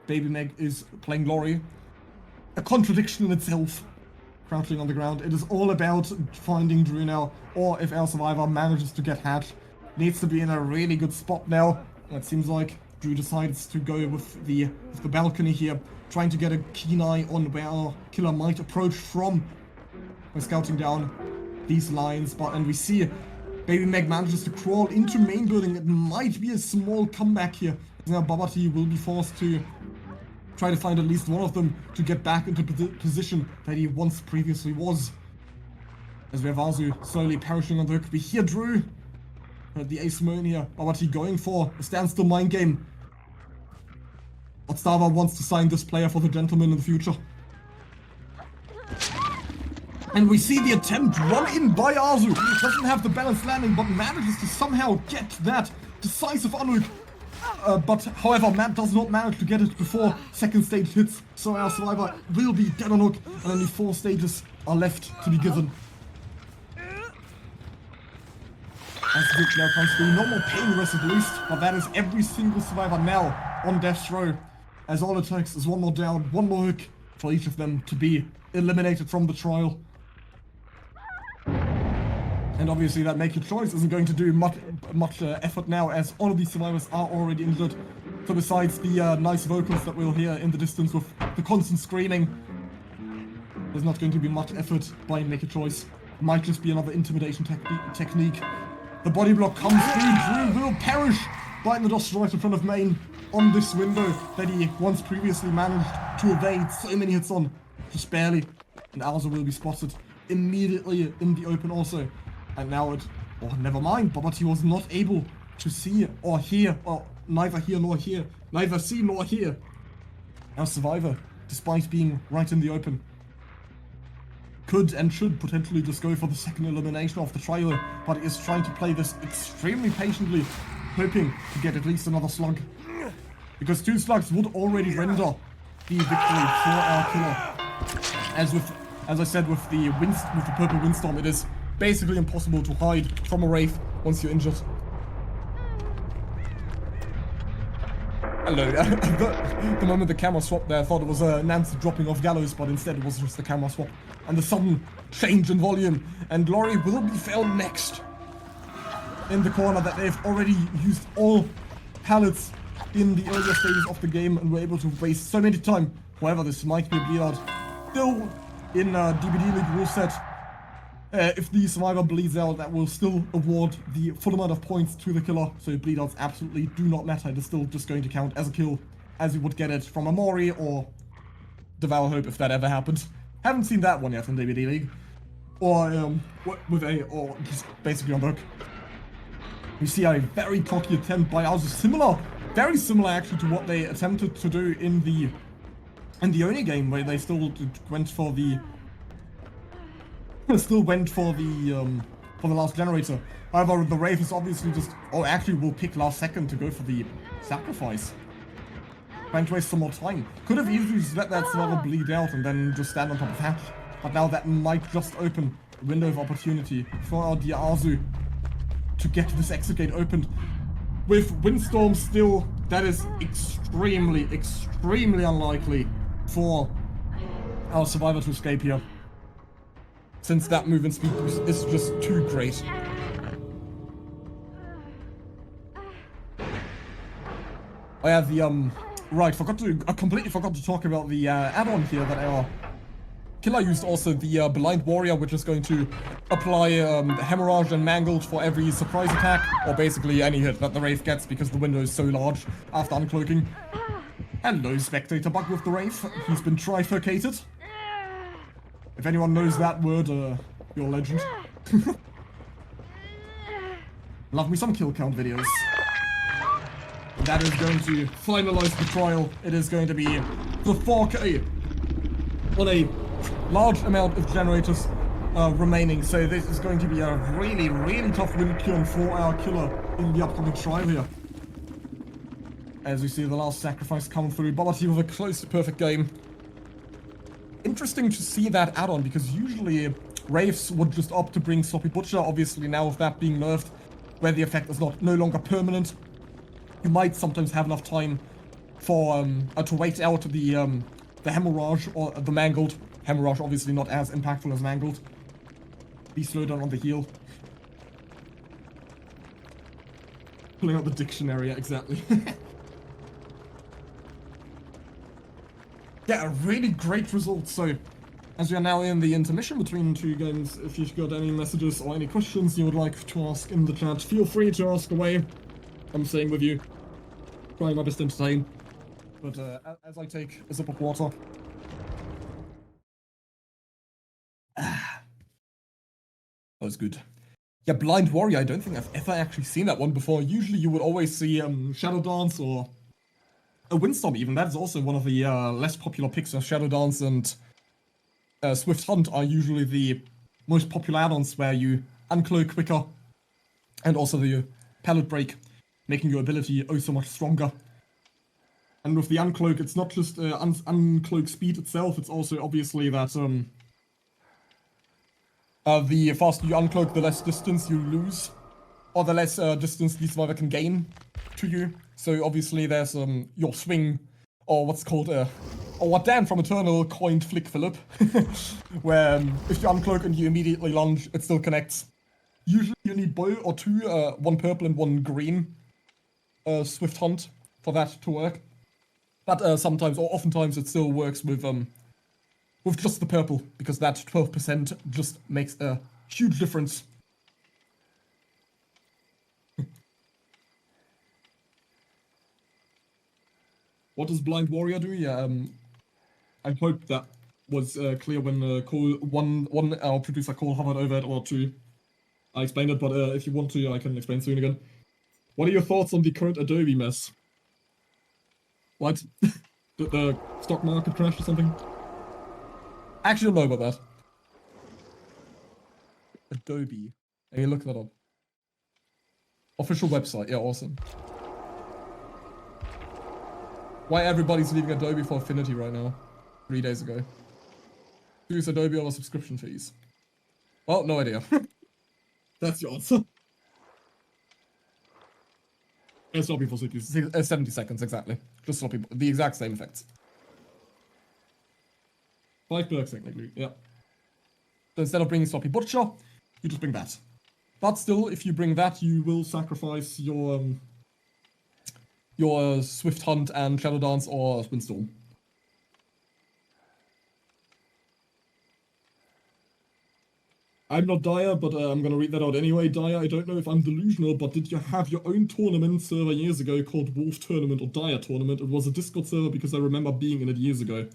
Baby Meg is playing Lori. A contradiction in itself. Crouching on the ground. It is all about finding Drew now, or if our survivor manages to get hatched. Needs to be in a really good spot now. It seems like Drew decides to go with the balcony here, trying to get a keen eye on where our killer might approach from. We're scouting down these lines, and we see Baby Meg manages to crawl into main building. It might be a small comeback here. Now Babati will be forced to try to find at least one of them to get back into the position that he once previously was. As we have Arzu slowly perishing on the hook. We hear Drew. The Ace Moon here. Babati going for a standstill mind game. Otstava wants to sign this player for the gentleman in the future. And we see the attempt run in by Arzu. Doesn't have the balanced landing, but manages to somehow get that decisive unhook. But however, Matt does not manage to get it before second stage hits. So our survivor will be dead on hook, and only 4 stages are left to be given. As the now comes through, no more pain rest at least, but that is every single survivor now on death's row. As all it takes is one more down, one more hook for each of them to be eliminated from the trial. And obviously that make your choice isn't going to do much effort now, as all of these survivors are already injured. So besides the nice vocals that we'll hear in the distance with the constant screaming, there's not going to be much effort by make a choice. Might just be another intimidation technique. The body block comes through. Drew will perish right in the dust right in front of main on this window that he once previously managed to evade so many hits on. Just barely. And Alza will be spotted immediately in the open also. And now never mind, but he was not able to see or hear, or neither hear nor hear, neither see nor hear our survivor, despite being right in the open. Could and should potentially just go for the second elimination of the trial, but is trying to play this extremely patiently, hoping to get at least another slug. Because 2 slugs would already render the victory for our killer. As I said, with the purple windstorm, it is basically impossible to hide from a Wraith once you're injured. Hello. The moment the camera swapped there, I thought it was Nancy dropping off gallows, but instead it was just the camera swap. And the sudden change in volume. And Glory will be found next in the corner that they've already used all pallets in the earlier stages of the game and were able to waste so many time. However, this might be a bleed out. Still in DBDLeague rule set. If the survivor bleeds out, that will still award the full amount of points to the killer. So bleed outs absolutely do not matter. It is still just going to count as a kill, as you would get it from a Mori or Devour Hope if that ever happened. Haven't seen that one yet in DBDLeague. Or or just basically on the hook. We see a very cocky attempt by Arzu, very similar actually to what they attempted to do in the Oni game, where they still went for the last generator. However, the Wraith is obviously actually will pick last second to go for the sacrifice. Trying to waste some more time. Could have easily just let that survivor bleed out and then just stand on top of Hatch. But now that might just open a window of opportunity for our dear Arzu to get this exit gate opened. With Windstorm still, that is extremely, extremely unlikely for our survivor to escape here. Since that movement speed is just too great. Oh yeah, right, I completely forgot to talk about the add-on here that our killer used also, the Blind Warrior, which is going to apply Hemorrhage and Mangled for every surprise attack, or basically any hit that the Wraith gets because the window is so large after uncloaking. Hello, Spectator Bug with the Wraith. He's been trifurcated. If anyone knows that word, you're a legend. Love me some kill count videos. That is going to finalize the trial. It is going to be the 4K on a large amount of generators remaining. So this is going to be a really, really tough win kill for our killer in the upcoming trial here. As we see the last sacrifice come through, Bobberty with a close to perfect game. Interesting to see that add-on, because usually Wraiths would just opt to bring Sloppy Butcher. Obviously now with that being nerfed, where the effect is no longer permanent, you might sometimes have enough time for to wait out the Hemorrhage or the Mangled. Hemorrhage obviously not as impactful as Mangled. Be slowed down on the heal. Pulling out the dictionary, yeah, exactly. Yeah, a really great result. So, as we are now in the intermission between two games, if you've got any messages or any questions you would like to ask in the chat, feel free to ask away. I'm staying with you. Trying my best to entertain. But as I take a sip of water. That was good. Yeah, Blind Warrior, I don't think I've ever actually seen that one before. Usually you would always see Shadow Dance or a Windstorm even. That is also one of the less popular picks. Shadow Dance and Swift Hunt are usually the most popular add-ons where you uncloak quicker. And also the Pallet Break, making your ability oh so much stronger. And with the uncloak, it's not just uncloak speed itself, it's also obviously that the faster you uncloak, the less distance you lose. Or the less distance the survivor can gain to you. So obviously there's your swing, or what's called or what Dan from Eternal coined Flick Phillip, where if you uncloak and you immediately lunge, it still connects. Usually you need both or two, one purple and one green Swift Hunt for that to work. But sometimes, or oftentimes, it still works with just the purple, because that 12% just makes a huge difference. What does Blind Warrior do? Yeah, I hope that was clear when Cole, one our producer Cole hovered over it, or two. I explained it, but if you want to, I can explain soon again. What are your thoughts on the current Adobe mess? What? Did the stock market crash or something? I actually don't know about that. Adobe. Hey, look that up. Official website, yeah, awesome. Why everybody's leaving Adobe for Affinity right now? 3 days ago. Use Adobe over subscription fees. Well, no idea. That's your answer. Sloppy for 70 seconds, exactly. Just sloppy, the exact same effects. 5 perks, technically, yeah. So instead of bringing Sloppy Butcher, you just bring that. But still, if you bring that, you will sacrifice your Swift Hunt and Shadow Dance or Windstorm. I'm not Dire, but I'm gonna read that out anyway. Dire, I don't know if I'm delusional, but did you have your own tournament server years ago called Wolf Tournament or Dire Tournament? It was a Discord server because I remember being in it years ago.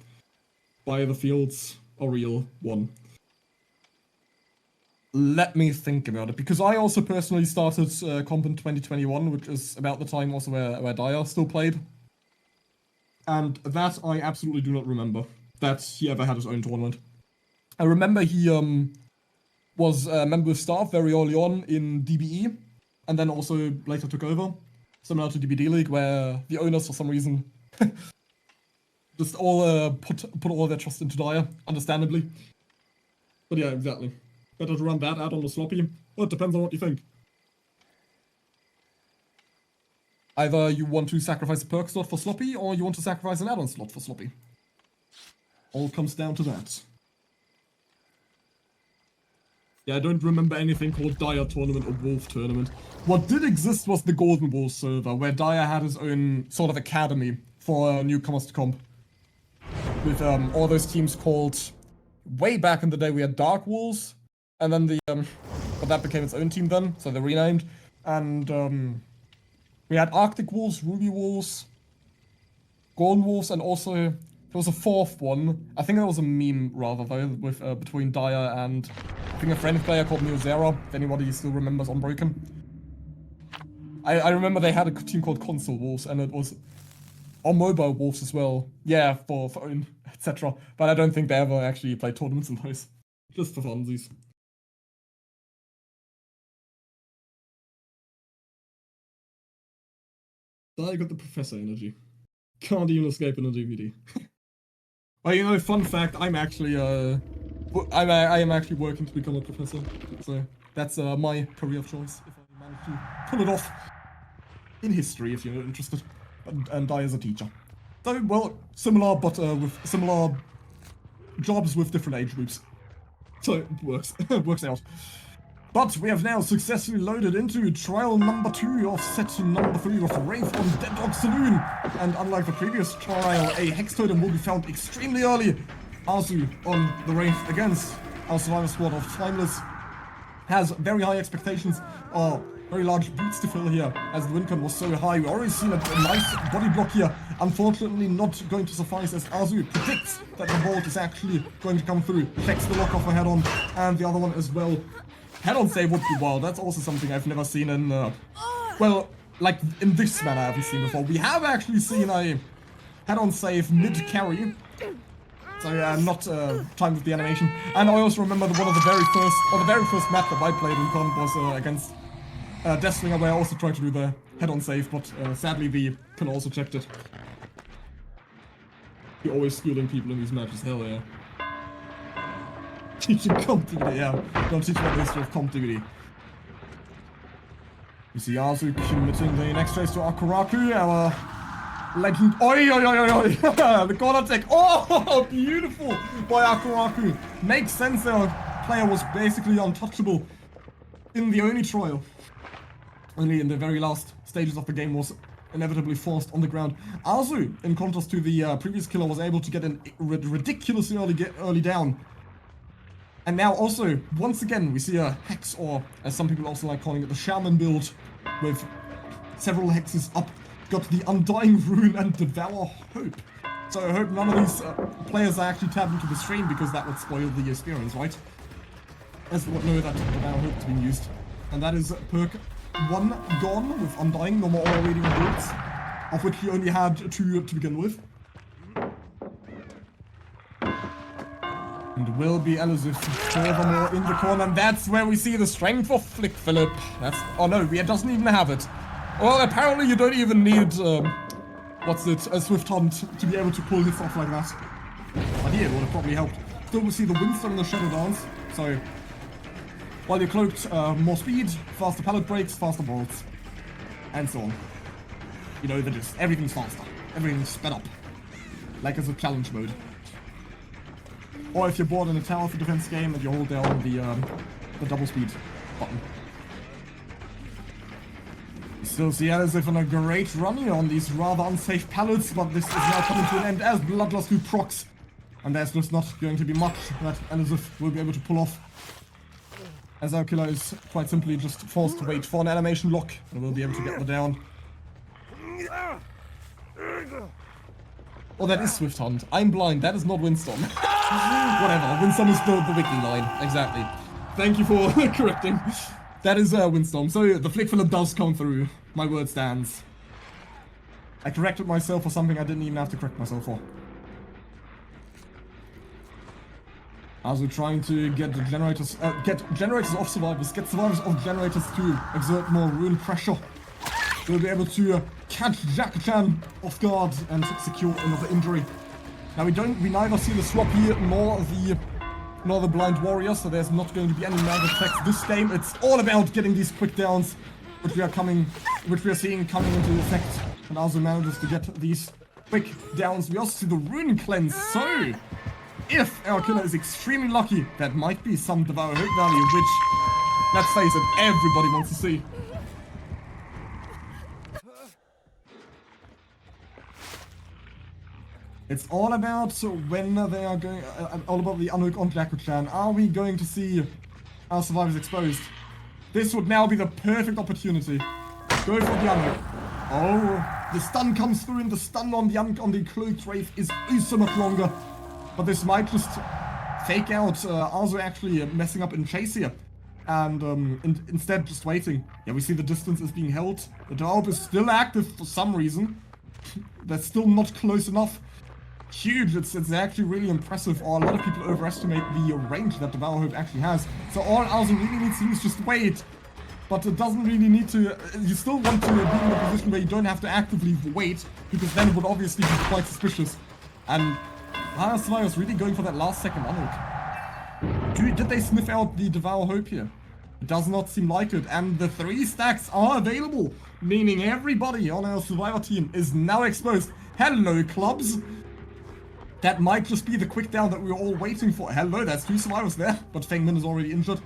By the Fields, a real one. Let me think about it, because I also personally started Comp in 2021, which is about the time also where Dire still played. And that I absolutely do not remember, that he ever had his own tournament. I remember he was a member of staff very early on in DBE, and then also later took over, similar to DBDLeague, where the owners for some reason just all put all their trust into Dire, understandably. But yeah, exactly. Better to run that add-on or Sloppy? Well, it depends on what you think. Either you want to sacrifice a perk slot for Sloppy, or you want to sacrifice an add-on slot for Sloppy. All comes down to that. Yeah, I don't remember anything called Dire Tournament or Wolf Tournament. What did exist was the Golden Wolf server, where Dire had his own sort of academy for newcomers to comp. With all those teams called... Way back in the day we had Dark Wolves, and then the... but that became its own team then, so they renamed. And we had Arctic Wolves, Ruby Wolves, Golden Wolves, and also... There was a fourth one. I think that was a meme, rather, though, with between Dire and... I think a friend player called Neozera, if anybody still remembers Unbroken. I remember they had a team called Console Wolves, and it was... Or Mobile Wolves as well. Yeah, for own, etc. But I don't think they ever actually played tournaments in those. Just for funsies. Dire got the professor energy. Can't even escape in a DVD. Well, you know, fun fact, I'm actually, I am actually working to become a professor. So, that's my career of choice, if I manage to pull it off. In history, if you're interested. And die as a teacher. So, well, similar, but with similar jobs with different age groups. So, it works. It works out. But we have now successfully loaded into trial number 2 of set number 3 of Wraith on Dead Dog Saloon. And unlike the previous trial, a Hex Totem will be found extremely early. Arzu on the Wraith against our survivor squad of Timeless has very high expectations, very large boots to fill here, as the win con was so high. We already seen a nice body block here. Unfortunately, not going to suffice, as Arzu predicts that the bolt is actually going to come through. Checks the lock off a head-on, and the other one as well. Head-on save would be wild. That's also something I've never seen in, well, like in this manner I haven't seen before. We have actually seen a head-on save mid-carry. So yeah, not timed with the animation. And I also remember that one of the very first map that I played in Con was against Deathslinger, where I also tried to do the head-on save, but sadly the killer also checked it. You're always schooling people in these matches, hell yeah. Teaching comp DVD, yeah. Don't teach about the history of comp DVD. You see Arzu committing the next phase to Akuraku, our legend. Oi, oi, oi, oi, oi! The corner attack. Oh, beautiful by Akuraku. Makes sense, our player was basically untouchable in the Oni trial. Only in the very last stages of the game was inevitably forced on the ground. Arzu, in contrast to the previous killer, was able to get a ridiculously early down. And now also, once again, we see a Hex, or as some people also like calling it, the Shaman build, with several Hexes up. Got the Undying Rune and Devour Hope. So I hope none of these players are actually tabbed into the stream, because that would spoil the experience, right? As we know that Devour Hope is being used. And that is perk 1 gone with Undying, no more aura reading builds, of which he only had 2 to begin with. And will be Elizabeth furthermore in the corner, and that's where we see the strength of Flick Phillip. That's, oh no, he doesn't even have it. Well, apparently you don't even need, a Swift Hunt to be able to pull this off like that. But here, it would have probably helped. Still we see the Winston and the Shadow Dance, so... While you're cloaked, more speed, faster pallet breaks, faster bolts, and so on. You know, everything's faster. Everything's sped up. Like as a challenge mode. Or if you're bored in a tower for defense game and you hold down the double speed button. You still see Elizabeth on a great run here on these rather unsafe pallets, but this is now coming to an end as Bloodlust 2 procs. And there's just not going to be much that Elizabeth will be able to pull off. As our killer is quite simply just forced to wait for an animation lock, and will be able to get the down. Oh, that is Swift Hunt. I'm blind, that is not Windstorm. Whatever, Windstorm is the wiki line, exactly. Thank you for correcting. That is Windstorm, so the Flick Phillip does come through. My word stands. I corrected myself for something I didn't even have to correct myself for. As we're trying to get the generators, off survivors, get survivors off generators to exert more rune pressure. We'll be able to catch Jackie-chan off guard and secure another injury. Now we neither see the swap here nor the blind warrior, so there's not going to be any mag effects this game. It's all about getting these quick downs, which we are seeing coming into effect. And also manages to get these quick downs. We also see the rune cleanse, so if our killer is extremely lucky, that might be some Devour Hope value, which, let's face it, everybody wants to see. It's all about when they are going, all about the Unhook on Jacko Clan. Are we going to see our survivors exposed? This would now be the perfect opportunity. Go for the Unhook. Oh, the stun comes through, and the stun on the cloaked Wraith is so much longer. But this might just fake out Arzo actually messing up in chase here. And instead just waiting. Yeah, we see the distance is being held. The Devour is still active for some reason. They're still not close enough. Huge, it's actually really impressive. Or a lot of people overestimate the range that Devour Hope actually has. So all Arzo really needs to do is just wait. But it doesn't really need to, you still want to be in a position where you don't have to actively wait, because then it would obviously be quite suspicious. And Survivor is really going for that last second unhook. Did they sniff out the Devour Hope here? It does not seem like it, and the 3 stacks are available, meaning everybody on our Survivor team is now exposed. Hello, clubs! That might just be the quick down that we were all waiting for. Hello, that's 2 survivors there, but Feng Min is already injured.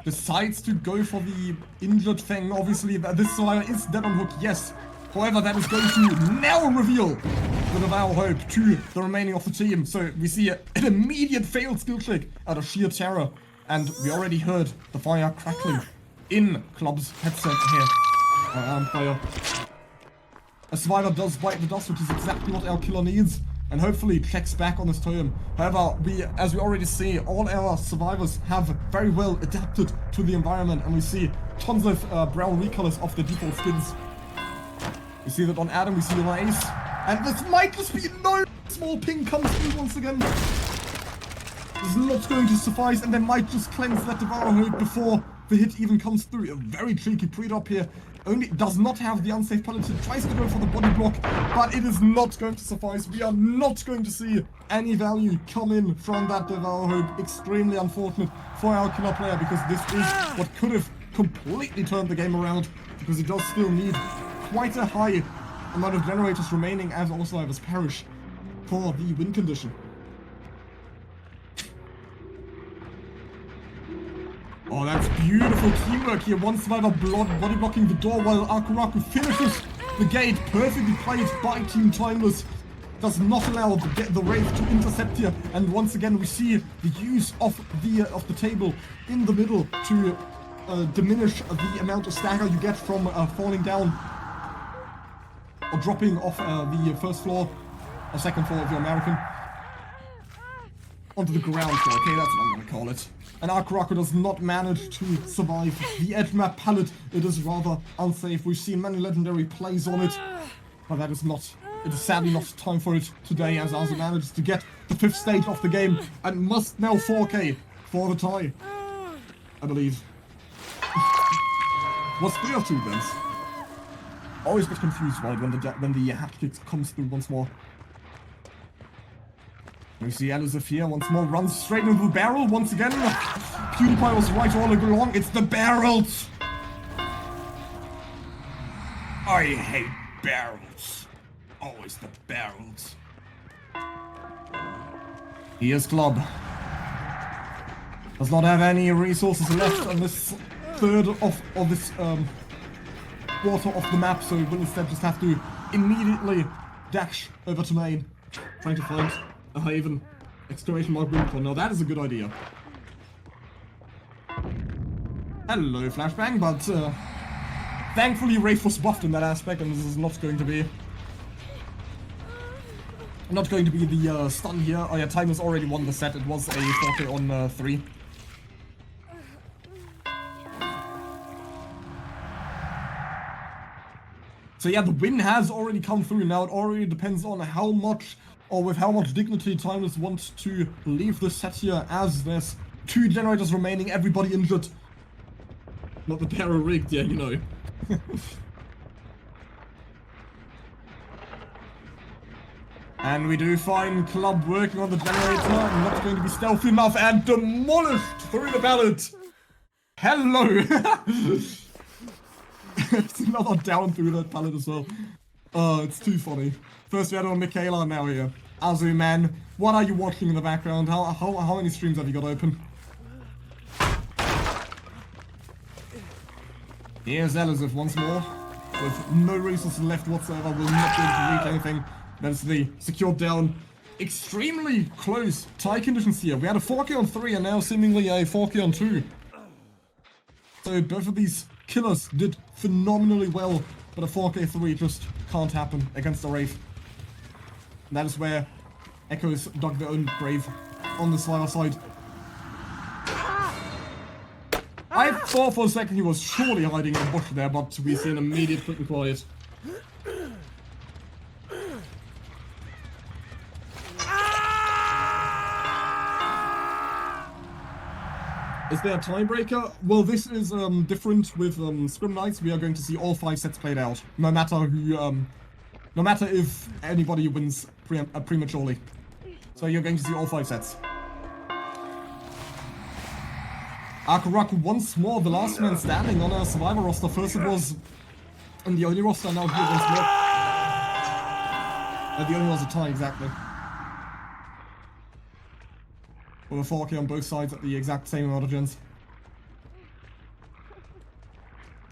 Decides to go for the injured Feng. Obviously, this survivor is dead on hook, yes. However, that is going to now reveal the Devour Hope to the remaining of the team. So we see an immediate failed skill check out of sheer terror. And we already heard the fire crackling in Club's headset here. Fire. A survivor does bite the dust, which is exactly what our killer needs. And hopefully checks back on his totem. However, as we already see, all our survivors have very well adapted to the environment, and we see tons of brown recolors of the default skins. We see that on Adam, we see on Ace, and this might just be no small ping comes through once again. It's not going to suffice, and they might just cleanse that Devour Hope before the hit even comes through. A very tricky pre-drop here. Only does not have the unsafe paladin, tries to go for the body block, but it is not going to suffice. We are not going to see any value come in from that Devour Hope. Extremely unfortunate for our killer player, because this is what could have completely turned the game around, because it does still need quite a high amount of generators remaining as all survivors perish for the win condition. Oh, that's beautiful teamwork here. One survivor body blocking the door while Akuraku finishes the gate. Perfectly played by Team Timeless. Does not allow the Wraith to intercept here. And once again, we see the use of the table in the middle to diminish the amount of stagger you get from falling down or dropping off the first floor or second floor if you're American onto the ground floor. Okay, that's what I'm gonna call it. And Akuraku does not manage to survive the edge map palette. It is rather unsafe. We've seen many legendary plays on it, but it is sadly not time for it today, as Arzo manages to get the 5th stage of the game and must now 4K for the tie, I believe. What's 3 or 2 then? Always get confused, right, when the hat kick comes through once more. We see Elizabeth once more, runs straight into the barrel once again. PewDiePie was right all along. It's the barrels. I hate barrels. Always the barrels. Here's Club. Does not have any resources left on this third of this quarter of the map, so we will instead just have to immediately dash over to main, trying to find a haven. Exclamation mark winter. Now that is a good idea. Hello, Flashbang, but thankfully Wraith was buffed in that aspect, and this is not going to be the stun here. Oh yeah, Time has already won the set. It was a 4K on 3. So yeah, the win has already come through. Now it already depends on how much, or with how much dignity Timeless wants to leave this set here, as there's 2 generators remaining, everybody injured. Not the barrel rigged, yeah, you know. And we do find Club working on the generator, not going to be stealthy enough, and demolished through the ballot. Hello! It's another down through that pallet as well. Oh, it's too funny. First we had on Michaela, now here. Azu, man, what are you watching in the background? How many streams have you got open? Here's Elizabeth once more, with no resources left whatsoever, will not be able to reach anything. That's the secured down. Extremely close tie conditions here. We had a 4K on 3 and now seemingly a 4K on 2. So both of these killers did phenomenally well, but a 4K 3 just can't happen against the Wraith. And that is where Echoes dug their own grave on the Survivor side. I thought for a second he was surely hiding in a bush there, but we see an immediate quick and quiet. Is there a tiebreaker? Well, this is different with Scrim Nights. We are going to see all 5 sets played out, no matter who, no matter if anybody wins prematurely. So you're going to see all 5 sets. Akuraku once more, the last man standing on a Survivor roster. First it was in the Oni roster, now here once more. The Oni was a tie, exactly. With a 4K on both sides at the exact same amount of gens.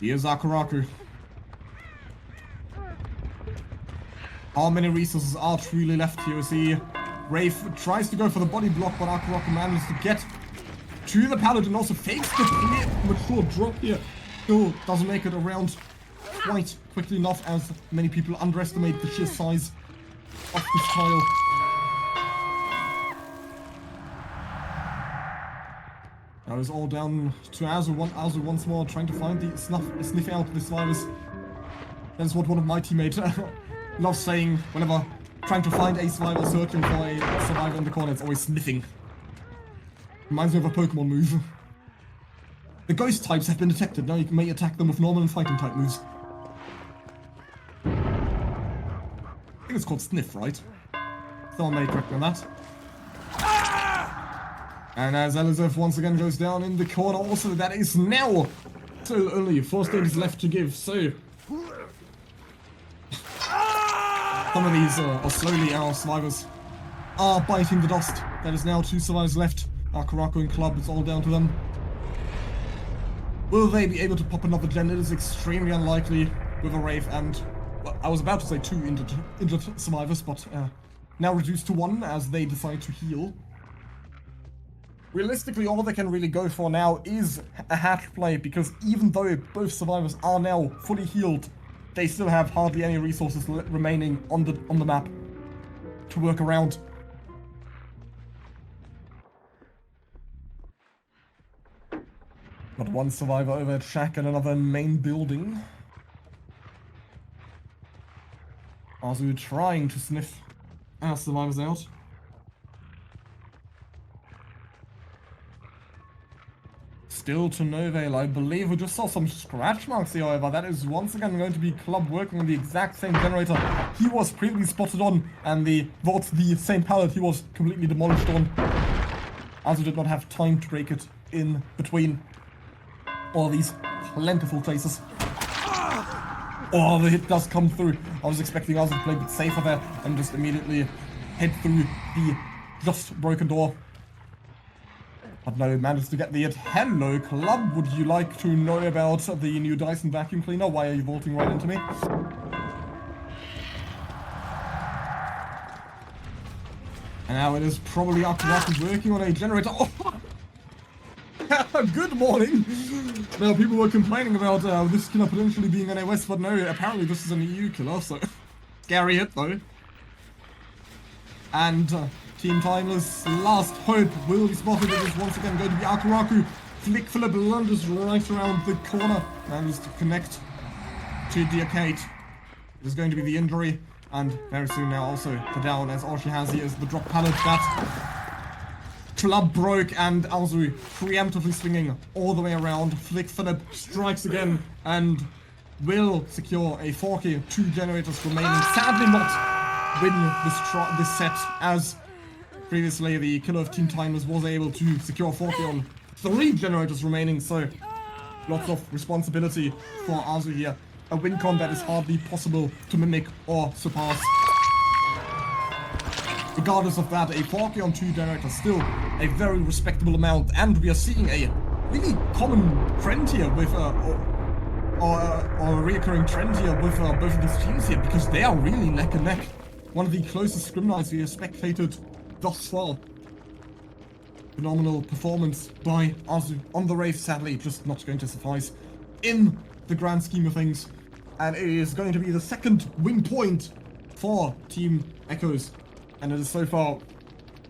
Here's Akuraku. How many resources are truly left here? We see Wraith tries to go for the body block, but Akuraku manages to get to the Paladin, also fakes the mature drop here. Still doesn't make it around quite quickly enough, as many people underestimate the sheer size of this tile. Now it's all down to Azu. Azu once more trying to find the sniff out the survivors. That's what one of my teammates loves saying whenever trying to find a survivor, searching for a survivor in the corner. It's always sniffing. Reminds me of a Pokemon move. The ghost types have been detected. Now you may attack them with normal and fighting type moves. I think it's called Sniff, right? Someone may correct me on that. And as Elizabeth once again goes down in the corner, also that is now still only 4 stages left to give, so some of these are slowly our survivors are biting the dust. There is now 2 survivors left. Akuraku and Club, it's all down to them. Will they be able to pop another gen? It is extremely unlikely with a Wraith and, well, I was about to say 2 injured survivors, but now reduced to 1 as they decide to heal. Realistically, all they can really go for now is a hatch play, because even though both survivors are now fully healed, they still have hardly any resources remaining on the map to work around. Got 1 survivor over at shack and another main building. Azu trying to sniff our survivors out. Still to no avail. I believe we just saw some scratch marks here, however. That is once again going to be Club working on the exact same generator he was previously spotted on, and the same pallet he was completely demolished on. Azu did not have time to break it in between all these plentiful places. Oh, the hit does come through. I was expecting Azu to play a bit safer there and just immediately head through the just broken door. But no, managed to get the hit. Hello, Club. Would you like to know about the new Dyson vacuum cleaner? Why are you vaulting right into me? And now it is probably Akuraku working on a generator. Oh! Good morning! Now, people were complaining about this killer potentially being an AOS, but no, apparently this is an EU killer, so scary hit though. And Team Timeless last hope will be spotted. It is once again going to be Akuraku. Flick Phillip blunders right around the corner and is to connect to the arcade. It is going to be the injury, and very soon now also the down, as all she has here is the drop pallet that Club broke, and Azu preemptively swinging all the way around. Flick Phillip strikes again and will secure a 4K, 2 generators remaining. Sadly not win this set, as previously the killer of Team Timeless was able to secure 4K on 3 generators remaining, so lots of responsibility for Azu here. A win con that is hardly possible to mimic or surpass. regardless of that, a 40-on-2 director still a very respectable amount, and we are seeing a really common trend here with or a reoccurring trend here with both of these teams here, because they are really neck and neck. One of the closest Scrim Nights we have spectated thus far. Phenomenal performance by Azu on the Wraith, sadly just not going to suffice in the grand scheme of things. And it is going to be the second win point for Team Echoes. And it is so far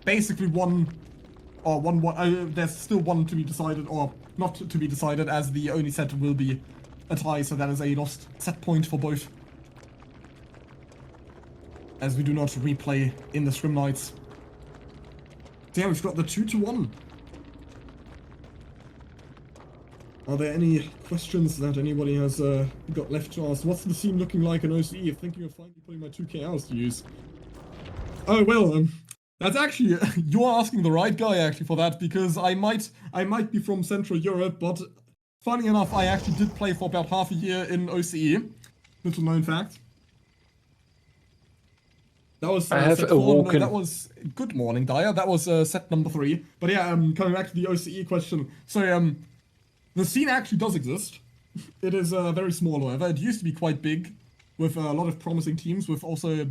basically there's still one to be decided, or not to be decided, as the only set will be a tie, so that is a lost set point for both. As we do not replay in the Scrim Nights. So yeah, we've got the 2-1. Are there any questions that anybody has got left to ask? What's the scene looking like in OCE? Thinking of finally putting my 2K hours to use. Oh well, that's actually you're asking the right guy actually for that, because I might be from Central Europe, but funny enough, I actually did play for about half a year in OCE. Little known fact. That was I have awoken. No, that was good morning, Dyer. That was set number 3. But yeah, coming back to the OCE question. So the scene actually does exist. It is very small, however. It used to be quite big, with a lot of promising teams, with also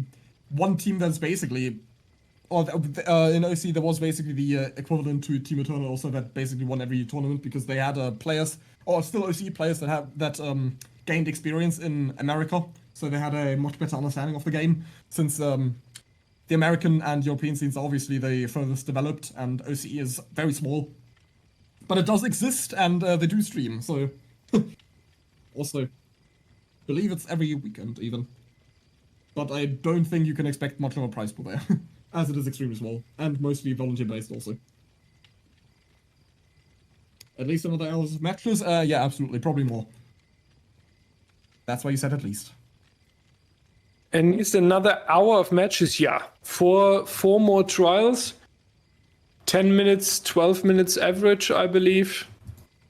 one team that's basically, or in OC there was basically the equivalent to Team Eternal also, that basically won every tournament, because they had players, or still OC players that gained experience in America, so they had a much better understanding of the game, since the American and European scenes are obviously the furthest developed, and OCE is very small. But it does exist, and they do stream, so also believe it's every weekend even. But I don't think you can expect much of a prize pool there, as it is extremely small, and mostly volunteer-based also. At least another hours of matches? Yeah, absolutely, probably more. That's why you said at least. At least another hour of matches, yeah. Four more trials. 10 minutes, 12 minutes average, I believe.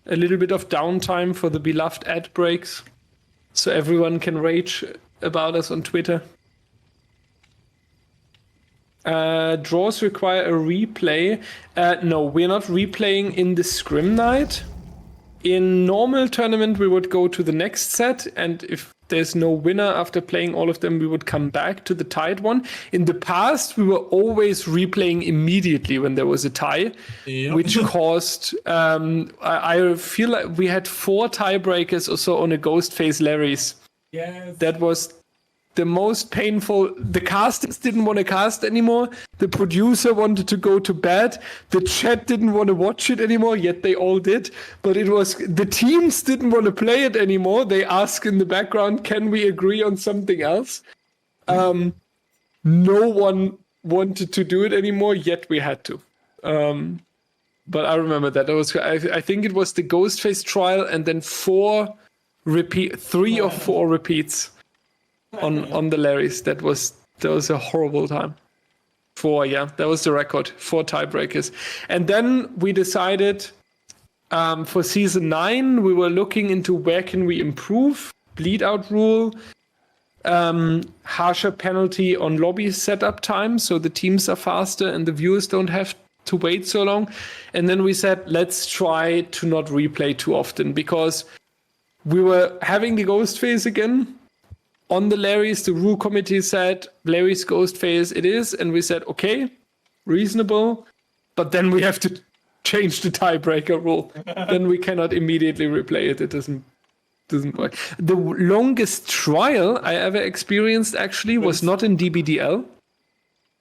A little bit of downtime for the beloved ad breaks, so everyone can rage about us on Twitter. Draws require a replay. No, we're not replaying in the Scrim Night. In normal tournament, we would go to the next set, and if there's no winner after playing all of them, we would come back to the tied one. In the past, we were always replaying immediately when there was a tie, yep. Which caused, I feel like we had 4 tiebreakers or so on a Ghostface Larry's. Yes. That was the most painful. The casters didn't want to cast anymore. The producer wanted to go to bed. The chat didn't want to watch it anymore, yet they all did. But it was, the teams didn't want to play it anymore. They asked in the background, can we agree on something else? No one wanted to do it anymore, yet we had to. But I remember that. I think it was the Ghostface trial, and then 3 or 4 repeats on the Larrys. That was a horrible time. 4, yeah, that was the record. 4 tiebreakers. And then we decided for season 9, we were looking into where can we improve. Bleed out rule, harsher penalty on lobby setup time, so the teams are faster and the viewers don't have to wait so long. And then we said, let's try to not replay too often, because we were having the ghost phase again. On the Larrys, the rule committee said, Larry's ghost phase it is. And we said, okay, reasonable. But then we have to change the tiebreaker rule. Then we cannot immediately replay it. It doesn't work. The longest trial I ever experienced actually was not in DBDL.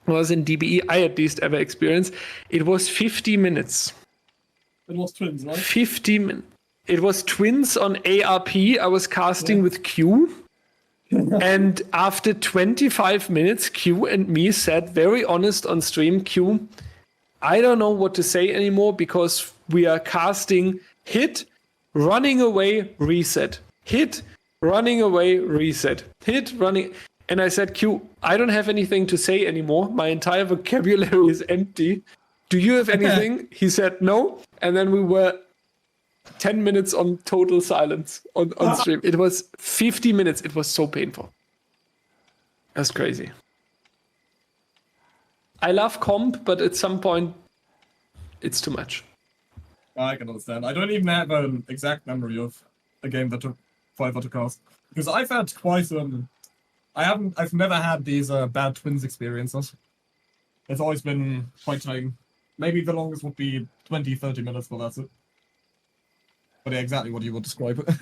It was in DBE, I at least ever experienced. It was 50 minutes. It was twins, right? 50 minutes. It was twins on ARP. I was casting with Q. And after 25 minutes, Q and me said, very honest on stream, Q, I don't know what to say anymore, because we are casting hit, running away, reset. Hit, running away, reset. Hit, running. And I said, Q, I don't have anything to say anymore. My entire vocabulary is empty. Do you have anything? He said no. And then we were 10 minutes on total silence on stream. It was 50 minutes. It was so painful. That's crazy. I love comp, but at some point, it's too much. I can understand. I don't even have an exact memory of a game that took forever to cast. Because I've had quite I've never had these bad twins experiences. It's always been quite time. Maybe the longest would be 20, 30 minutes, but that's it. But yeah, exactly what you would describe it.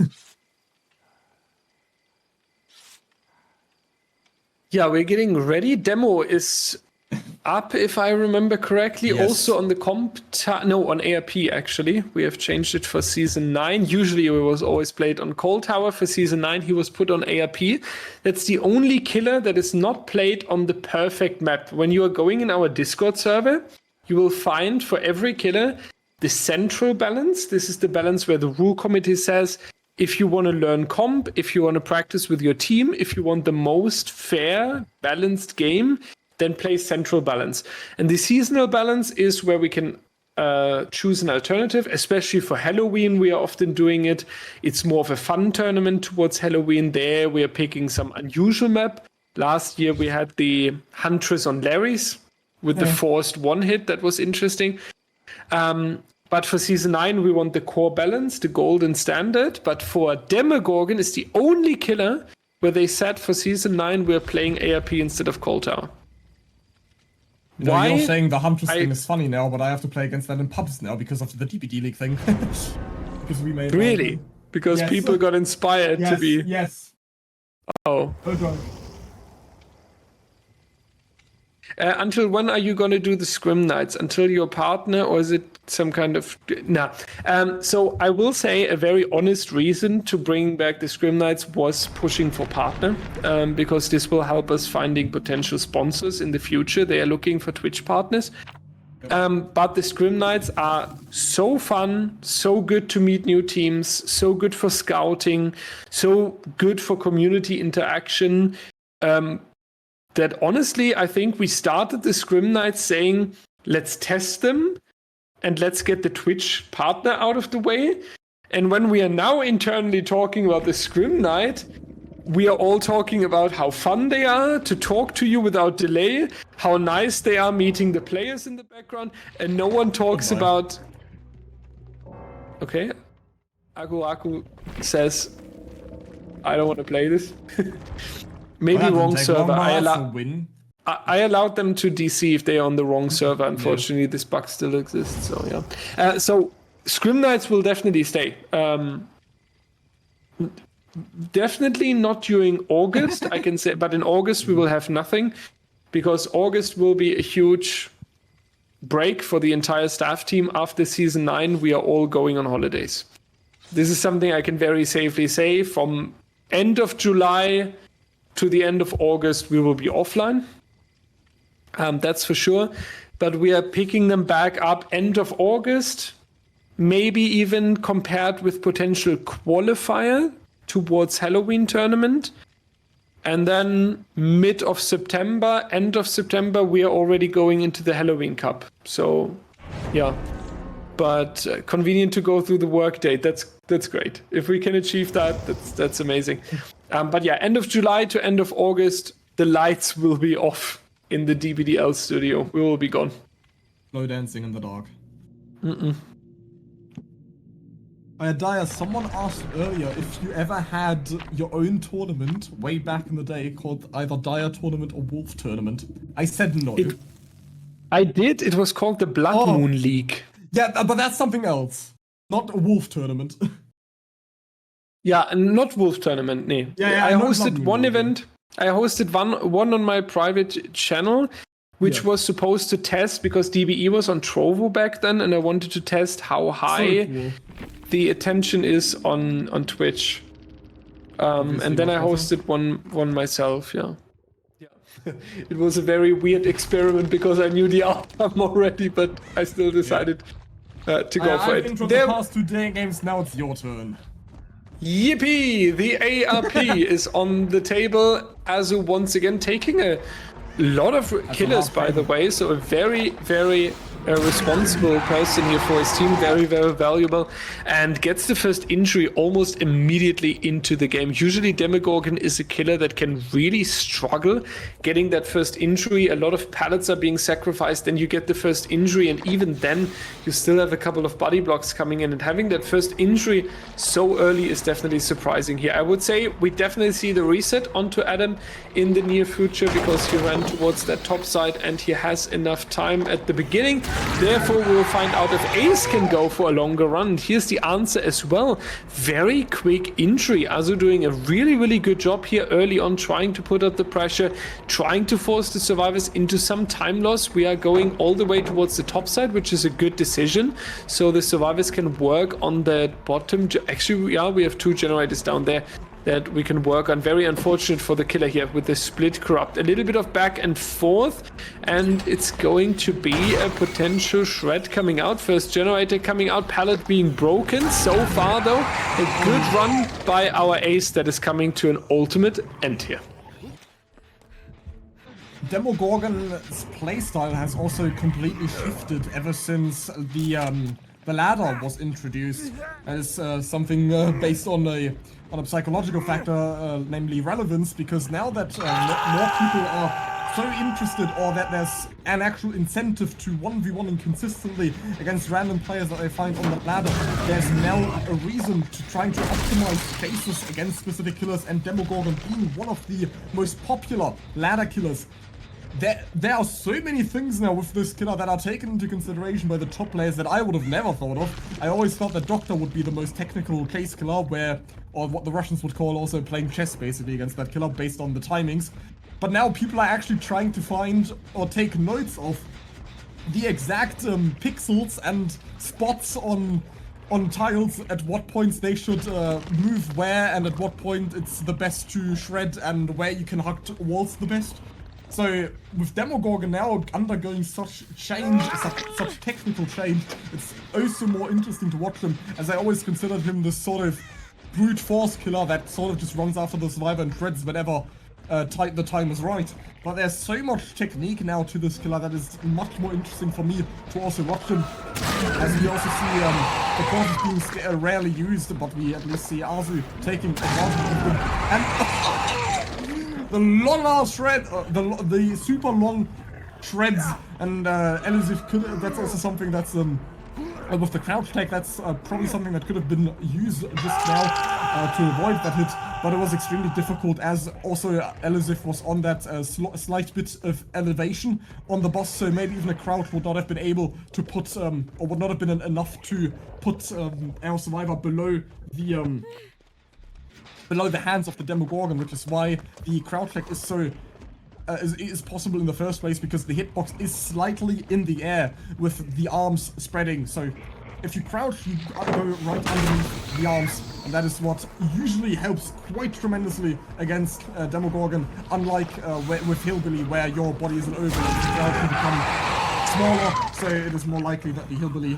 Yeah, we're getting ready. Demo is up, if I remember correctly. Yes. Also on the on ARP actually. We have changed it for Season 9. Usually it was always played on Cold Tower. For Season 9 he was put on ARP. That's the only killer that is not played on the perfect map. When you are going in our Discord server, you will find for every killer the central balance. This is the balance where the rule committee says, if you want to learn comp, if you want to practice with your team, if you want the most fair, balanced game, then play central balance. And the seasonal balance is where we can choose an alternative, especially for Halloween. We are often doing it. It's more of a fun tournament towards Halloween. There we are picking some unusual map. Last year we had the Huntress on Larry's with the forced one hit. That was interesting. But for Season 9, we want the core balance, the golden standard. But for Demogorgon, is the only killer where they said for Season 9, we're playing ARP instead of Cold Tower. No, Why? you're saying the Huntress thing is funny now, but I have to play against that in pubs now because of the DBD League thing. Because we made Really? Because Yes. people got inspired to be... Yes. Oh. Okay. Until when are you going to do the Scrim Nights? Until your partner, or is it some kind of... Nah. So I will say a very honest reason to bring back the Scrim Nights was pushing for partner, because this will help us finding potential sponsors in the future. They are looking for Twitch partners. But the Scrim Nights are so fun, so good to meet new teams, so good for scouting, so good for community interaction. That honestly, I think we started the Scrim Nights saying, let's test them and let's get the Twitch partner out of the way. And when we are now internally talking about the Scrim Night, we are all talking about how fun they are to talk to you without delay, how nice they are meeting the players in the background, and no one talks about... Okay. Aku says, I don't want to play this. Maybe wrong server. I allowed them to DC if they are on the wrong server. Unfortunately, this bug still exists. So yeah. So Scrim Nights will definitely stay. Definitely not during August, I can say. But in August we will have nothing, because August will be a huge break for the entire staff team. After Season 9, we are all going on holidays. This is something I can very safely say. From end of July to the end of August, we will be offline. That's for sure. But we are picking them back up end of August, maybe even compared with potential qualifier towards Halloween tournament. And then mid of September, end of September, we are already going into the Halloween Cup. So, yeah. But convenient to go through the work date. That's great. If we can achieve that, that's amazing. But yeah, end of July to end of August, the lights will be off in the DBDL studio. We will be gone. No dancing in the dark. Dyer, someone asked earlier if you ever had your own tournament way back in the day called either Dyer Tournament or Wolf Tournament. I said no. I did. It was called the Blood Moon League. Yeah, but that's something else. Not a Wolf Tournament. Yeah, not Wolf Tournament, nee. Yeah, I hosted one event. I hosted one on my private channel, which was supposed to test, because DBE was on Trovo back then, and I wanted to test how high the attention is on Twitch. And then I hosted one myself, yeah. It was a very weird experiment because I knew the outcome already, but I still decided to go for it. From the past 2 day games, now it's your turn. Yippee! The ARP is on the table. Azu once again taking a lot of killers, by the way. So a very, very responsible person here for his team, very, very valuable, and gets the first injury almost immediately into the game. Usually Demogorgon is a killer that can really struggle getting that first injury. A lot of pallets are being sacrificed, then you get the first injury, and even then you still have a couple of body blocks coming in, and having that first injury so early is definitely surprising here. I would say we definitely see the reset onto Adam in the near future, because he ran towards that top side and he has enough time at the beginning. Therefore, we will find out if Ace can go for a longer run. Here's the answer as well. Very quick injury. Azu doing a really, really good job here early on, trying to put up the pressure, trying to force the survivors into some time loss. We are going all the way towards the top side, which is a good decision. So the survivors can work on the bottom. Actually, yeah, we have 2 generators down there that we can work on. Very unfortunate for the killer here with the split corrupt. A little bit of back and forth, and it's going to be a potential shred coming out. First generator coming out, pallet being broken. So far though, a good run by our Ace that is coming to an ultimate end here. Demogorgon's playstyle has also completely shifted ever since the ladder was introduced as something based on a psychological factor, namely relevance, because now that more people are so interested, or that there's an actual incentive to 1v1ing consistently against random players that they find on the ladder, there's now a reason to trying to optimize faces against specific killers, and Demogorgon being one of the most popular ladder killers. There are so many things now with this killer that are taken into consideration by the top players that I would have never thought of. I always thought that Doctor would be the most technical case killer, or what the Russians would call also playing chess basically against that killer based on the timings. But now people are actually trying to find or take notes of the exact pixels and spots on tiles, at what points they should move where, and at what point it's the best to shred, and where you can hug walls the best. So with Demogorgon now undergoing such change, such technical change, it's also more interesting to watch him, as I always considered him this sort of brute force killer that sort of just runs after the survivor and shreds whenever the time is right. But there's so much technique now to this killer that is much more interesting for me to also watch him. As we also see the courses being rarely used, but we at least see Azu taking advantage of them. And the long ass shred, the super long shreds, and Elisif could. That's also something that's with the crouch tech. That's probably something that could have been used just now to avoid that hit, but it was extremely difficult, as also Elisif was on that slight bit of elevation on the boss, so maybe even a crouch would not have been able to put, or would not have been enough to put our survivor below the hands of the Demogorgon, which is why the crouch tech is so is possible in the first place, because the hitbox is slightly in the air with the arms spreading. So if you crouch, you go right underneath the arms, and that is what usually helps quite tremendously against Demogorgon, unlike with Hillbilly, where your body isn't over and the crowd can become smaller, so it is more likely that the Hillbilly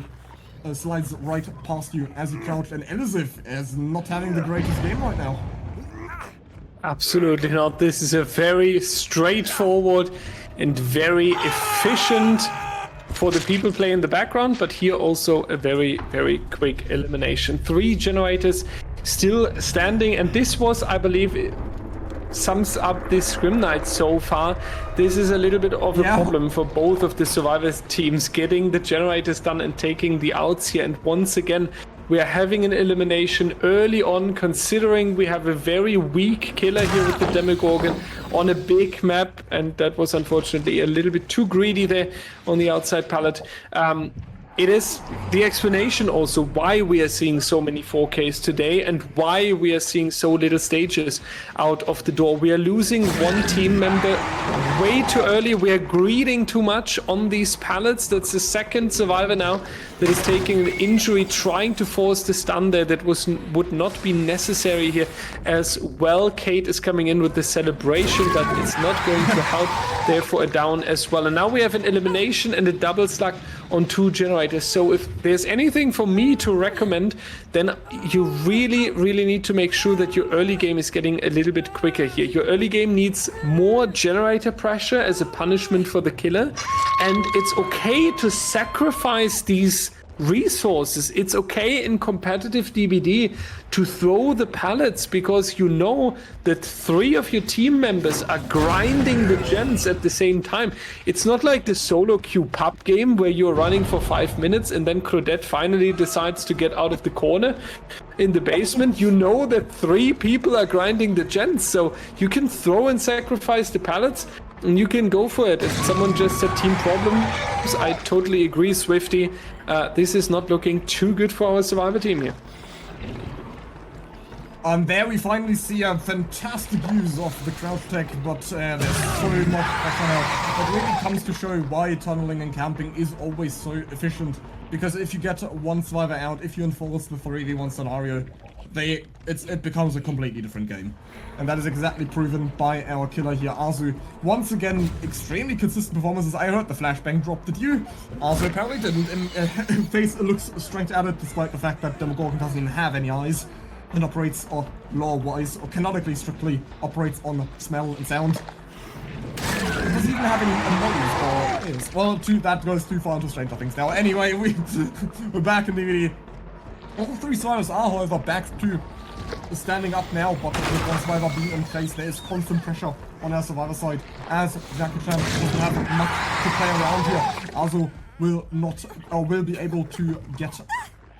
slides right past you as you crouch, and Elisif is not having the greatest game right now. Absolutely not. This is a very straightforward and very efficient for the people playing in the background, but here also a very, very quick elimination. 3 generators still standing, and this was, I believe, sums up this Scrim Night so far. This is a little bit of a problem for both of the survivors teams, getting the generators done and taking the outs here. And once again, we are having an elimination early on, considering we have a very weak killer here with the Demogorgon on a big map, and that was unfortunately a little bit too greedy there on the outside pallet. It is the explanation also why we are seeing so many 4Ks today and why we are seeing so little stages out of the door. We are losing one team member way too early. We are greeding too much on these pallets. That's the second survivor now that is taking an injury, trying to force the stun there that would not be necessary here as well. Kate is coming in with the celebration, but it's not going to help. Therefore a down as well. And now we have an elimination and a double slug on 2 generators. So if there's anything for me to recommend, then you really, really need to make sure that your early game is getting a little bit quicker here. Your early game needs more generator pressure as a punishment for the killer. And it's okay to sacrifice these resources. It's okay in competitive DBD to throw the pallets because you know that 3 of your team members are grinding the gens at the same time. It's not like the solo queue pub game where you're running for 5 minutes and then Claudette finally decides to get out of the corner in the basement. You know that 3 people are grinding the gens, so you can throw and sacrifice the pallets and you can go for it. If someone just said team problems, I totally agree, Swifty. This is not looking too good for our survivor team here. There we finally see a fantastic use of the crouch tech, but there's so much pressure now. That really comes to show why tunneling and camping is always so efficient. Because if you get one survivor out, if you enforce the 3v1 scenario, it becomes a completely different game. And that is exactly proven by our killer here, Azu. Once again, extremely consistent performances. I heard the flashbang drop, did you? Azu apparently didn't, and face looks straight at it, despite the fact that Demogorgon doesn't even have any eyes. And operates, or law-wise, or canonically strictly, operates on smell and sound. It doesn't even have any nose, or is. Well, that goes too far into Stranger Things now. Anyway, we're back in DBD. All 3 survivors are, however, back to standing up now, but with one survivor being in place, there is constant pressure on our survivor side, as Jackie Chan doesn't have much to play around here. Azu will not, or will be able to get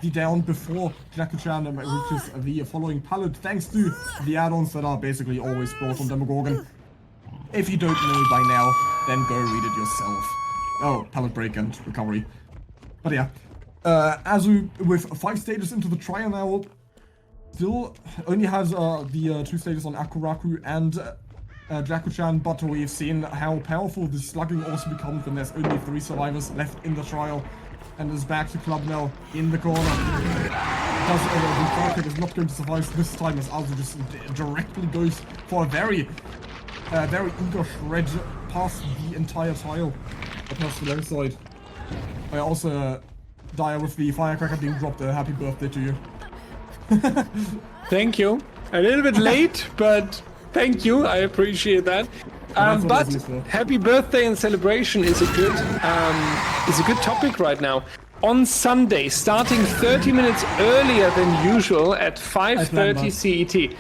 the down before Jackie Chan reaches the following pallet, thanks to the add-ons that are basically always brought on Demogorgon. If you don't know by now, then go read it yourself. Oh, pallet break and recovery. But yeah, Azu with 5 stages into the trial now, still only has the 2 stages on Akuraku and Jackie-chan, but we've seen how powerful the slugging also becomes when there's only 3 survivors left in the trial. And is back to club now in the corner. The target is not going to suffice this time as Azu just directly goes for a very eager shred past the entire tile. Past the low side. I also Dyer with the firecracker being dropped. Happy birthday to you. Thank you. A little bit late, but thank you. I appreciate that. But happy birthday and celebration is a good topic right now. On Sunday, starting 30 minutes earlier than usual at 5:30 CET.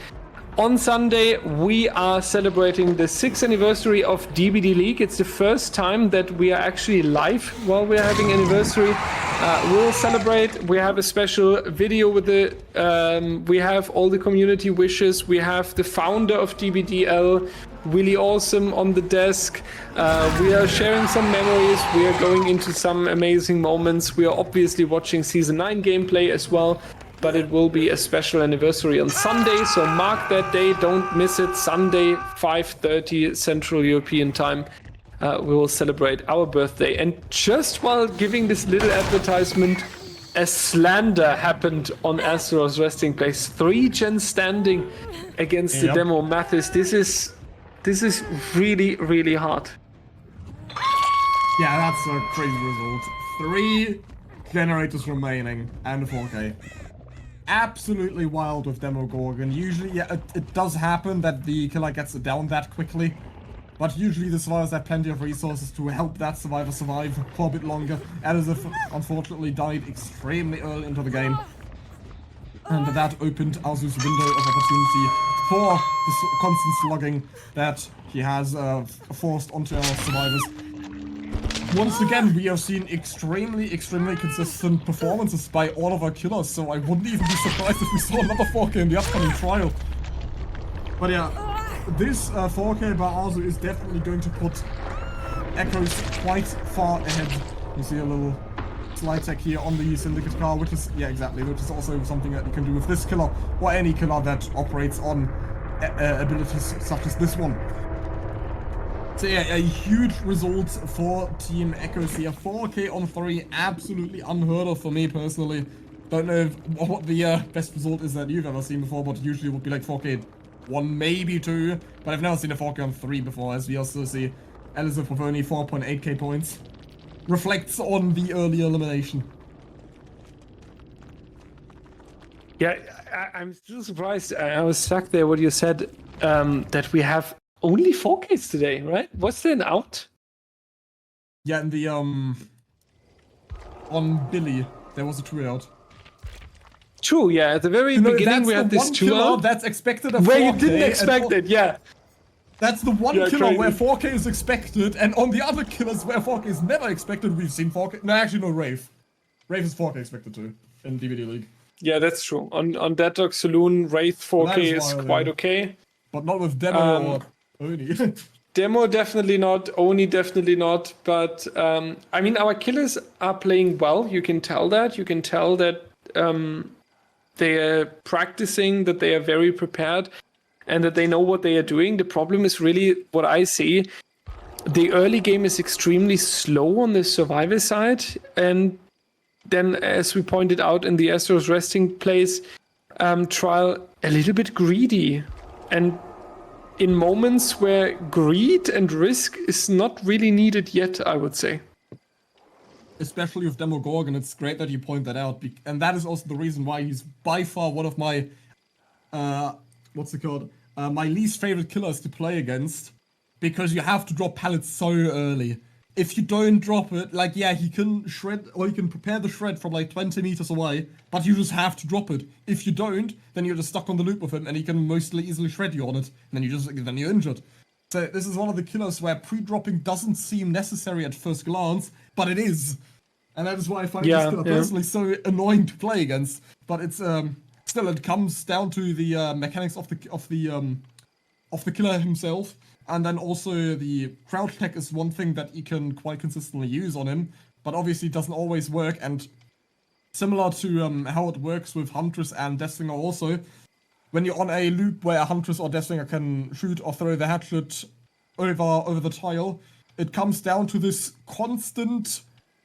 On Sunday, we are celebrating the 6th anniversary of DBDLeague. It's the first time that we are actually live while we're having anniversary. We'll celebrate. We have a special video with the, we have all the community wishes. We have the founder of DBDL, really awesome, on the desk. We are sharing some memories. We are going into some amazing moments. We are obviously watching Season 9 gameplay as well. But it will be a special anniversary on Sunday, so mark that day, don't miss it. Sunday, 5:30 Central European Time, we will celebrate our birthday. And just while giving this little advertisement, a slander happened on Azeroth's resting place. 3 gens standing against the demo Mathis. This is really, really hard. Yeah, that's a crazy result. 3 generators remaining and 4K. Absolutely wild with Demogorgon. Usually, yeah, it does happen that the killer gets down that quickly, but usually the survivors have plenty of resources to help that survivor survive for a bit longer. Elizabeth unfortunately died extremely early into the game, and that opened Azu's window of opportunity for the constant slugging that he has forced onto our survivors. Once again, we have seen extremely consistent performances by all of our killers, so I wouldn't even be surprised if we saw another 4K in the upcoming trial. But yeah, this 4K by Azu is definitely going to put Echoes quite far ahead. You see a little slide tech here on the Syndicate car, which is, yeah, exactly, which is also something that you can do with this killer, or any killer that operates on abilities such as this one. So yeah, a huge result for Team Echoes here. 4K on 3, absolutely unheard of for me personally. Don't know what the best result is that you've ever seen before, but usually it would be like 4K 1, maybe 2. But I've never seen a 4K on 3 before, as we also see Elizabeth with only 4.8k points. reflects on the early elimination. Yeah, I'm still surprised. I was stuck there what you said, that we have only 4 kills today, right? Was there an out? Yeah, in the, on Billy, there was a 2 out. True, yeah. At the very beginning, we had this 2 out. That's expected at where 4K, you didn't expect it, yeah. That's the one killer crazy. where 4K is expected, and on the other killers where 4K is never expected, we've seen 4K. No, actually, no, Wraith. Wraith is 4K expected too in DBDLeague. Yeah, that's true. On Dead Dog Saloon, Wraith 4K is quite okay. But not with Demo or Oni. Demo definitely not, Oni definitely not, but I mean, our killers are playing well. You can tell that. You can tell that they are practicing, that they are very prepared, and that they know what they are doing. The problem is really what I see. The early game is extremely slow on the survivor side, and then, as we pointed out in the Astros resting place trial, a little bit greedy. And in moments where greed and risk is not really needed yet, I would say. Especially with Demogorgon, it's great that you point that out. And that is also the reason why he's by far one of my, what's it called? My least favorite killers to play against. Because you have to drop pallets so early. If you don't drop it, like, yeah, he can shred, or he can prepare the shred from like 20 meters away, but you just have to drop it. If you don't, then you're just stuck on the loop with him, and he can mostly easily shred you on it, and then you're injured. So this is one of the killers where pre-dropping doesn't seem necessary at first glance, but it is. And that is why I find this killer personally so annoying to play against. But it's still, it comes down to the mechanics of the killer himself. And then also the crouch tech is one thing that you can quite consistently use on him, but obviously it doesn't always work. And similar to how it works with Huntress and Deathslinger also, when you're on a loop where Huntress or Deathslinger can shoot or throw the hatchet over the tile, it comes down to this constant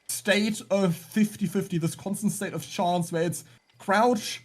state of 50-50, this constant state of chance where it's crouch,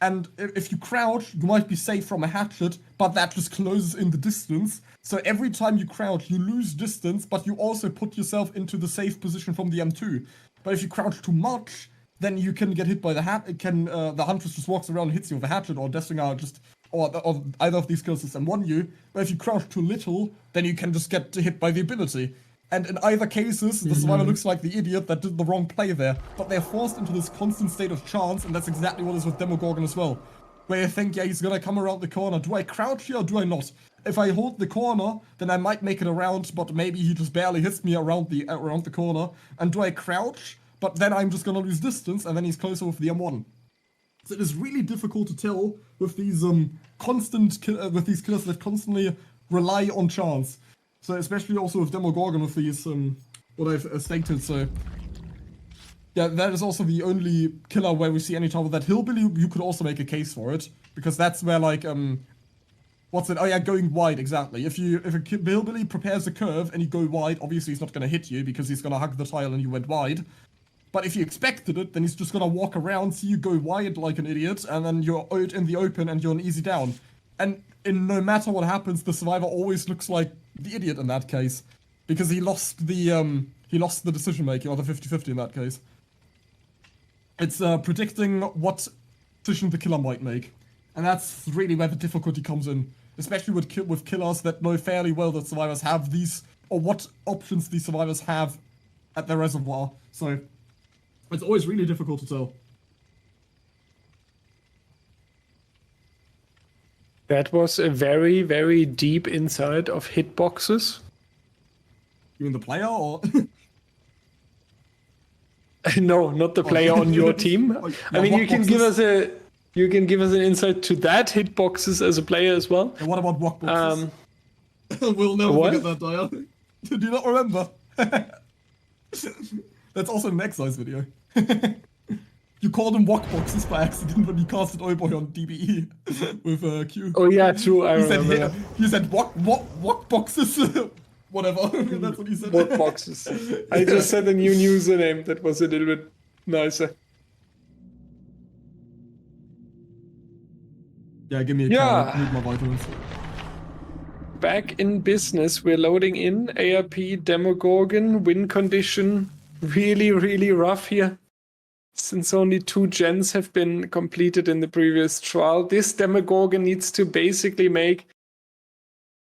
and if you crouch, you might be safe from a hatchet, but that just closes in the distance. So every time you crouch, you lose distance, but you also put yourself into the safe position from the M2. But if you crouch too much, then you can get hit by the the Huntress just walks around and hits you with a hatchet, or Deathslinger or either of these kills just M1 you. But if you crouch too little, then you can just get hit by the ability. And in either cases, the survivor looks like the idiot that did the wrong play there. But they're forced into this constant state of chance, and that's exactly what is with Demogorgon as well. Where you think, yeah, he's gonna come around the corner. Do I crouch here or do I not? If I hold the corner, then I might make it around, but maybe he just barely hits me around the corner. And do I crouch? But then I'm just gonna lose distance, and then he's closer with the M1. So it is really difficult to tell with these with these killers that constantly rely on chance. So especially also with Demogorgon with these, what I've stated, so... Yeah, that is also the only killer where we see any trouble. That Hillbilly, you could also make a case for it. Because that's where, like, what's it? Oh yeah, going wide, exactly. If a Hillbilly prepares a curve and you go wide, obviously he's not going to hit you because he's going to hug the tile and you went wide. But if you expected it, then he's just going to walk around, see you go wide like an idiot, and then you're out in the open and you're an easy down. And no matter what happens, the survivor always looks like the idiot in that case. Because he lost the decision making, or the 50-50 in that case. It's predicting what decision the killer might make. And that's really where the difficulty comes in. Especially with killers that know fairly well that survivors have these, or what options these survivors have at their reservoir. So, it's always really difficult to tell. That was a very, very deep insight of hitboxes. You mean the player, or...? No, not the player on your team. I mean, you can give us an insight to that hitboxes as a player as well. And what about walk boxes? We'll never forget that, Daya. Do you not remember? That's also an Excise video. You called them walk boxes by accident when you casted Oboy on DBE with Q. Oh yeah, true. I remember. You said walk boxes. Whatever. That's what you said. Walk boxes. I just said a new username that was a little bit nicer. Yeah, give me a card. I need my vitamins. Back in business, we're loading in ARP, Demogorgon, win condition. really, really rough here. Since only 2 gens have been completed in the previous trial, this Demogorgon needs to basically make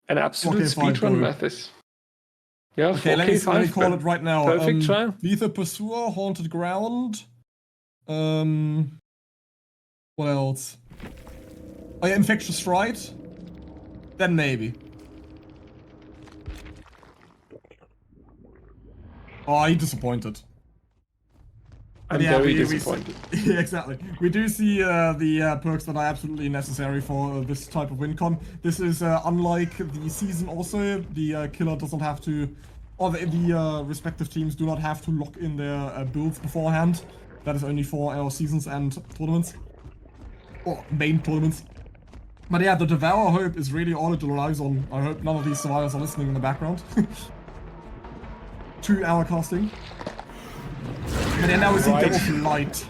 an absolute speedrun method. Yeah, okay, 4K5. let me call it right now. Perfect trial. Lethal Pursuer, Haunted Ground. What else? Oh yeah, Infectious Fright. Then maybe. Oh, you disappointed. I'm very disappointed. Yeah, exactly. We do see the perks that are absolutely necessary for this type of win con. This is unlike the season also. The killer doesn't have to, or the respective teams do not have to lock in their builds beforehand. That is only for our seasons and tournaments. Or main tournaments. But yeah, the Devour Hope is really all it relies on. I hope none of these survivors are listening in the background. 2-hour casting. But yeah, now we see Devil's Light.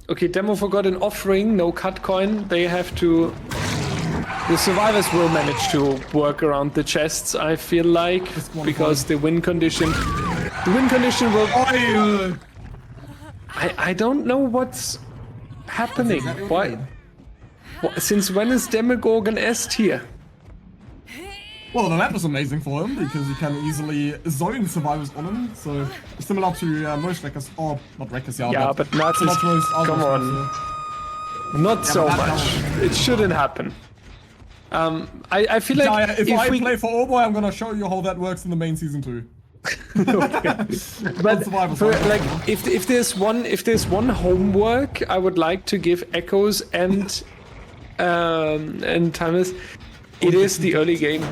Okay, Demo forgot an offering, no cut coin. They have to... The survivors will manage to work around the chests, I feel like, because the win condition... The win condition will... I don't know what's happening. Why? Since when is Demogorgon S tier? Well, the map is amazing for him because you can easily zone survivors on him. So similar to most wreckers, or not wreckers, yeah, but not most come on, not so much. It shouldn't happen. I feel like if I play for Oboy, I'm gonna show you how that works in the main season too. But for, like, if there's one homework I would like to give Echoes and Timeless, it is the early game.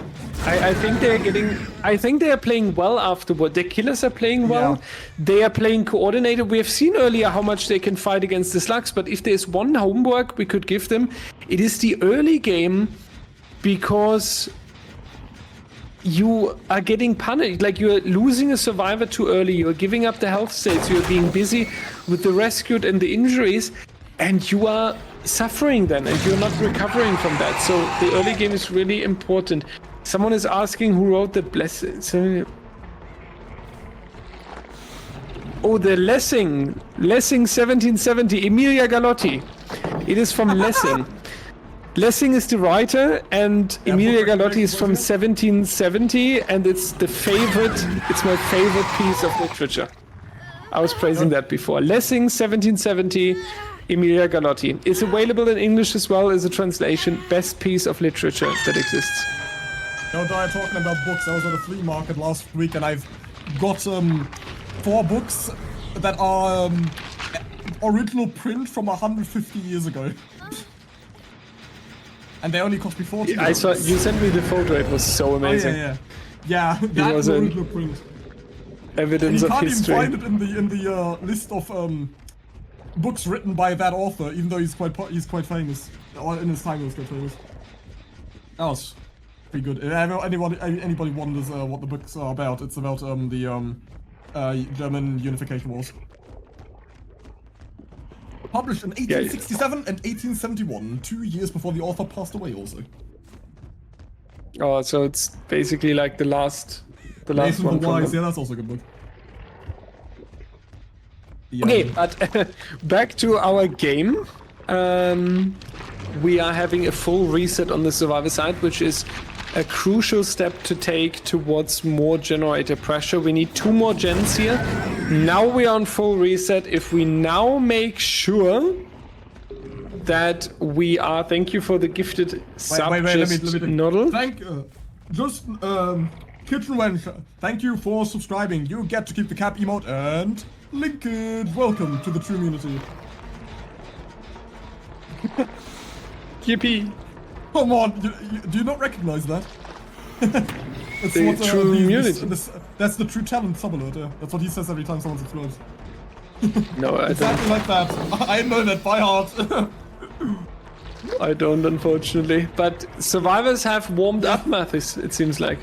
I think they're getting. I think they are playing well afterward. Their killers are playing well. Yeah. They are playing coordinated. We have seen earlier how much they can fight against the slugs. But if there's one homework we could give them, it is the early game, because you are getting punished. Like, you're losing a survivor too early. You're giving up the health states. You're being busy with the rescued and the injuries, and you are suffering then, and you're not recovering from that. So the early game is really important. Someone is asking who wrote the blessing. Oh, the Lessing 1770, Emilia Galotti. It is from Lessing. Lessing is the writer, and Emilia Galotti is from 1770, and it's my favorite piece of literature. I was praising that before. Lessing 1770, Emilia Galotti. It's available in English as well as a translation. Best piece of literature that exists. No, talking about books, I was at a flea market last week and I've got 4 books that are original print from 150 years ago. And they only cost me 40. I saw, you sent me the photo, it was so amazing. Oh, yeah, that was original print. Evidence of history. You can't even find it in the list of books written by that author, even though he's quite famous. Or in his time he was quite famous. That was pretty good. If anybody wonders what the books are about, it's about the German Unification Wars. Published in 1867 and 1871, 2 years before the author passed away also. Oh, so it's basically like the last Mason one. Yeah, that's also a good book. Okay, but back to our game. We are having a full reset on the survivor side, which is a crucial step to take towards more generator pressure. We need 2 more gens here. Now we are on full reset. If we now make sure that we are... Thank you for the gifted sub. Wait, let me Noodle. Kitchen Wench, thank you for subscribing. You get to keep the cap emote and Linked. Welcome to the true community. Yippee. Come on, do you not recognize that? That's the true community. That's the true talent sub-alert, yeah. That's what he says every time someone subscribes. No, I exactly don't. Like that. I know that by heart. I don't, unfortunately. But survivors have warmed up, Mathis, it seems like.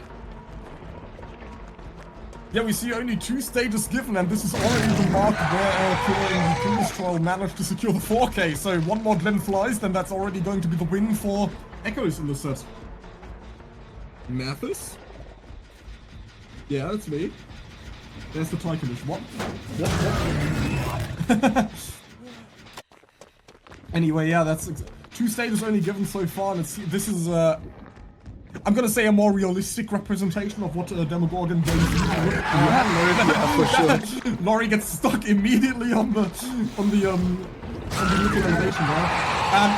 Yeah, we see only 2 stages given, and this is already the mark where Killer in the previous trial managed to secure the 4K. So 1 more Glen flies, then that's already going to be the win for Echoes in the set. Mathis? Yeah, that's me. There's the try condition. What? Anyway, yeah, that's 2 stages only given so far, and this is I'm gonna say a more realistic representation of what Demogorgon does. For sure. Laurie gets stuck immediately on the little elevation there, and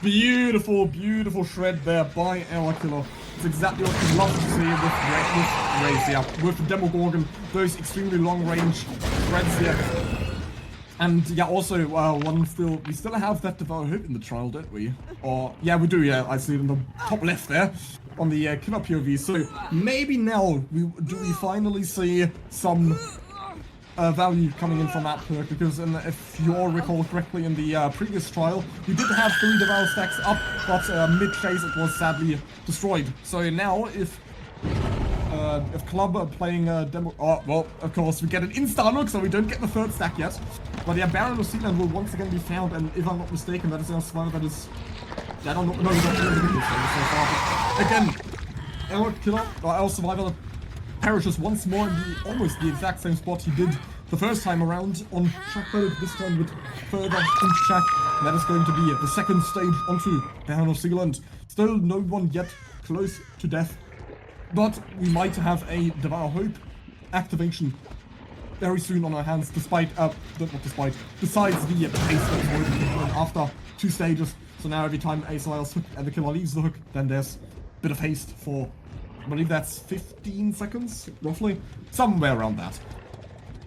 beautiful shred there by our killer. It's exactly what we love to see with Wraith, yeah, with Demogorgon, those extremely long range shreds here. And yeah, also we still have that Devour Hope in the trial, don't we? Or yeah, we do. Yeah, I see it in the top left there on the killer POV. So maybe now we finally see some value coming in from that perk, because if you all recall correctly, in the previous trial, we did have 3 Devour stacks up, but mid-chase it was sadly destroyed. So now if Club are playing Demo... Oh, well, of course, we get an insta-look, so we don't get the 3rd stack yet. But yeah, Baron of Sealand will once again be found, and if I'm not mistaken, that is our survivor that is... I don't know, no, he's not in the video so far, but again, our killer, or our survivor, perishes once more in almost the exact same spot he did the first time around on track mode, this time with further into track. And that is going to be the 2nd stage onto Baron of Sealand. Still no one yet close to death, but we might have a Devour Hope activation very soon on our hands, besides the pace that is going after 2 stages. So now every time a Solar's hook and the killer leaves the hook, then there's a bit of haste for, I believe that's 15 seconds, roughly. Somewhere around that.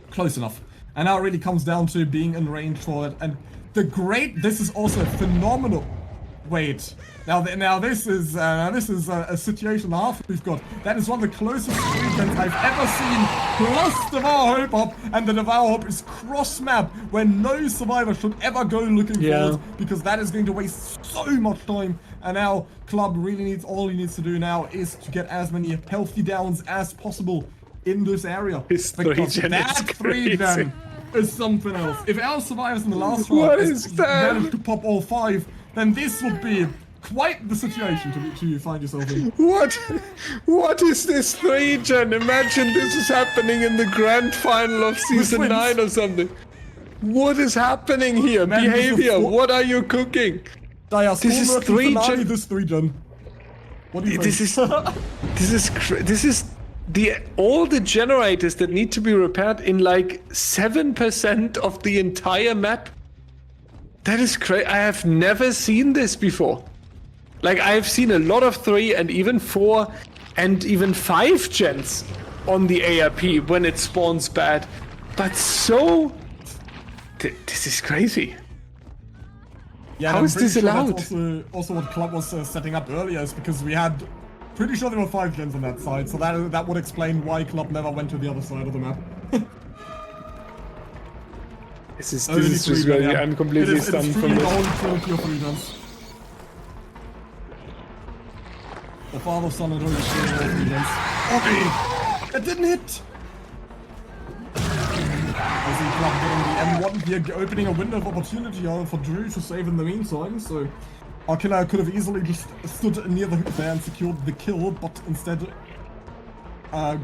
Close enough. And now it really comes down to being in range for it. And this is also phenomenal. Wait. Now this is a situation half we've got. That is one of the closest regions I've ever seen. Plus Devour Hope up, and the Devour Hope is cross map, where no survivor should ever go looking for it, because that is going to waste so much time. And now Club really needs, all he needs to do now is to get as many healthy downs as possible in this area. His because that 3-gen is something else. If our survivors in the last round managed to pop all 5, then this would be quite the situation to find yourself in. What is this 3-gen? Imagine this is happening in the grand final of season 9 or something. What is happening here? Man, behavior, what are you cooking? This is 3-gen. This 3-gen. What do you think? This is all the generators that need to be repaired in like 7% of the entire map. That is crazy. I have never seen this before. Like, I've seen a lot of 3 and even 4 and even 5 gens on the ARP when it spawns bad. But so... this is crazy. Yeah, how is this allowed? That's also what Club was setting up earlier, is because we had... Pretty sure there were 5 gens on that side, so that would explain why Club never went to the other side of the map. This is just really, I'm completely stunned from this. The father, son, and only 3 gens. Okay! That didn't hit! I see Club getting the M1 here, opening a window of opportunity for Drew to save in the meantime, so... Our killer could have easily just stood near the hook there and secured the kill, but instead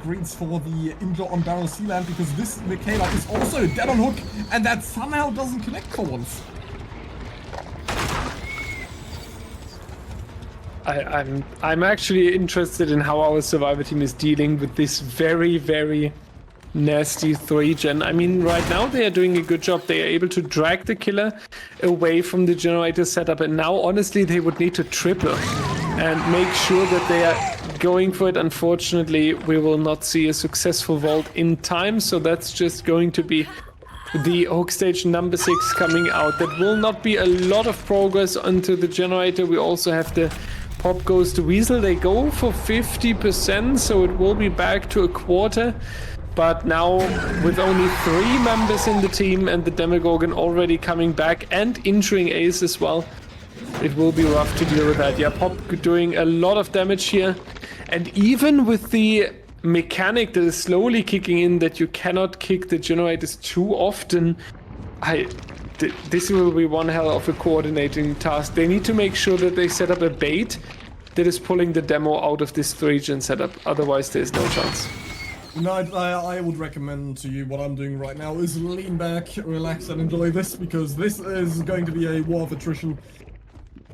greets for the injure on Baron Sealand, because this Michaela is also dead on hook, and that somehow doesn't connect for once. I'm actually interested in how our survivor team is dealing with this very, very nasty 3-gen. I mean, right now they are doing a good job. They are able to drag the killer away from the generator setup, and now honestly they would need to triple and make sure that they are going for it. Unfortunately, we will not see a successful vault in time, so that's just going to be the hook stage number 6 coming out. That will not be a lot of progress onto the generator. We also have the pop goes to Weasel. They go for 50%, so it will be back to a quarter. But now, with only 3 members in the team and the Demogorgon already coming back and injuring Ace as well, it will be rough to deal with that. Yeah, Pop doing a lot of damage here. And even with the mechanic that is slowly kicking in, that you cannot kick the generators too often, this will be one hell of a coordinating task. They need to make sure that they set up a bait that is pulling the demo out of this 3-gen setup. Otherwise, there's no chance. No, I would recommend to you what I'm doing right now is lean back, relax, and enjoy this, because this is going to be a war of attrition.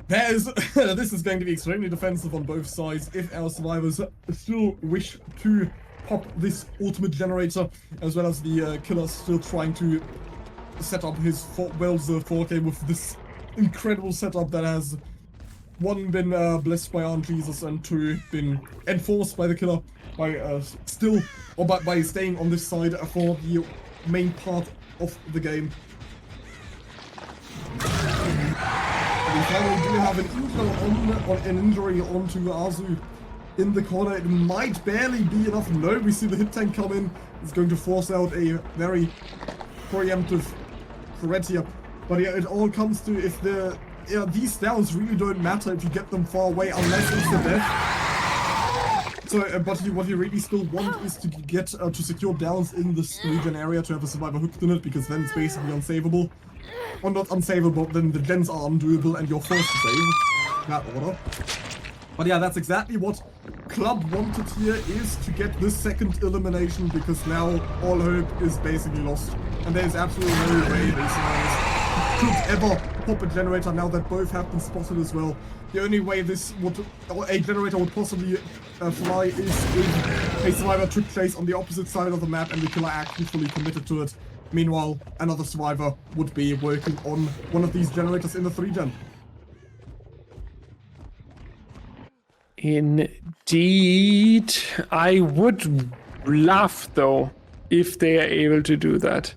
This is going to be extremely defensive on both sides if our survivors still wish to pop this ultimate generator, as well as the killer still trying to set up his well-deserved 4K with this incredible setup that has, one, been blessed by Aunt Jesus, and two, been enforced by the killer by by staying on this side for the main part of the game. We finally do have an injury onto Azu in the corner. It might barely be enough. No, we see the hit tank come in. It's going to force out a very preemptive threat here. But yeah, it all comes to if these downs really don't matter if you get them far away, unless it's the death. So, but what you really still want is to get to secure downs in this regen area to have a survivor hooked in it, because then it's basically unsavable. Or not unsavable, then the gens are undoable and you're forced to save. That order. But yeah, that's exactly what Club wanted here, is to get this second elimination, because now all hope is basically lost. And there's absolutely no way these guys could ever pop a generator now that both have been spotted as well. The only way a generator would possibly fly is if a survivor took place on the opposite side of the map and the killer actually fully committed to it. Meanwhile, another survivor would be working on one of these generators in the 3-gen. Indeed. I would love, though, if they are able to do that.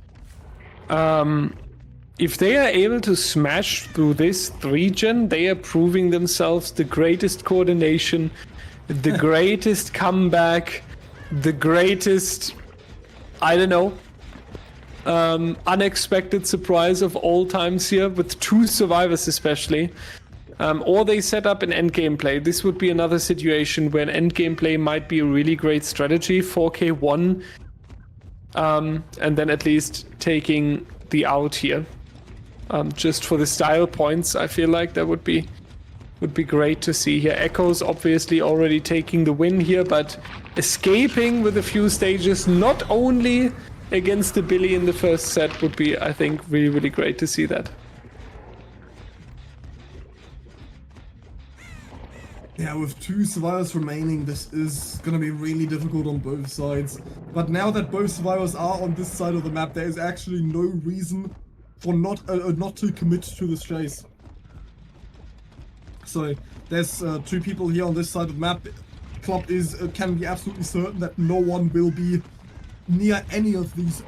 If they are able to smash through this 3-gen, they are proving themselves the greatest coordination, the greatest comeback, the greatest, I don't know, unexpected surprise of all times here, with 2 survivors especially. Or they set up an endgame play. This would be another situation where an endgame play might be a really great strategy. 4K1, and then at least taking the out here. Just for the style points, I feel like that would be great to see here. Echo's obviously already taking the win here, but escaping with a few stages, not only against the Billy in the first set, would be, I think, really, really great to see that. Yeah, with 2 survivors remaining, this is gonna be really difficult on both sides. But now that both survivors are on this side of the map, there is actually no reason for not to commit to this chase. So there's 2 people here on this side of the map. Club can be absolutely certain that no one will be near any of these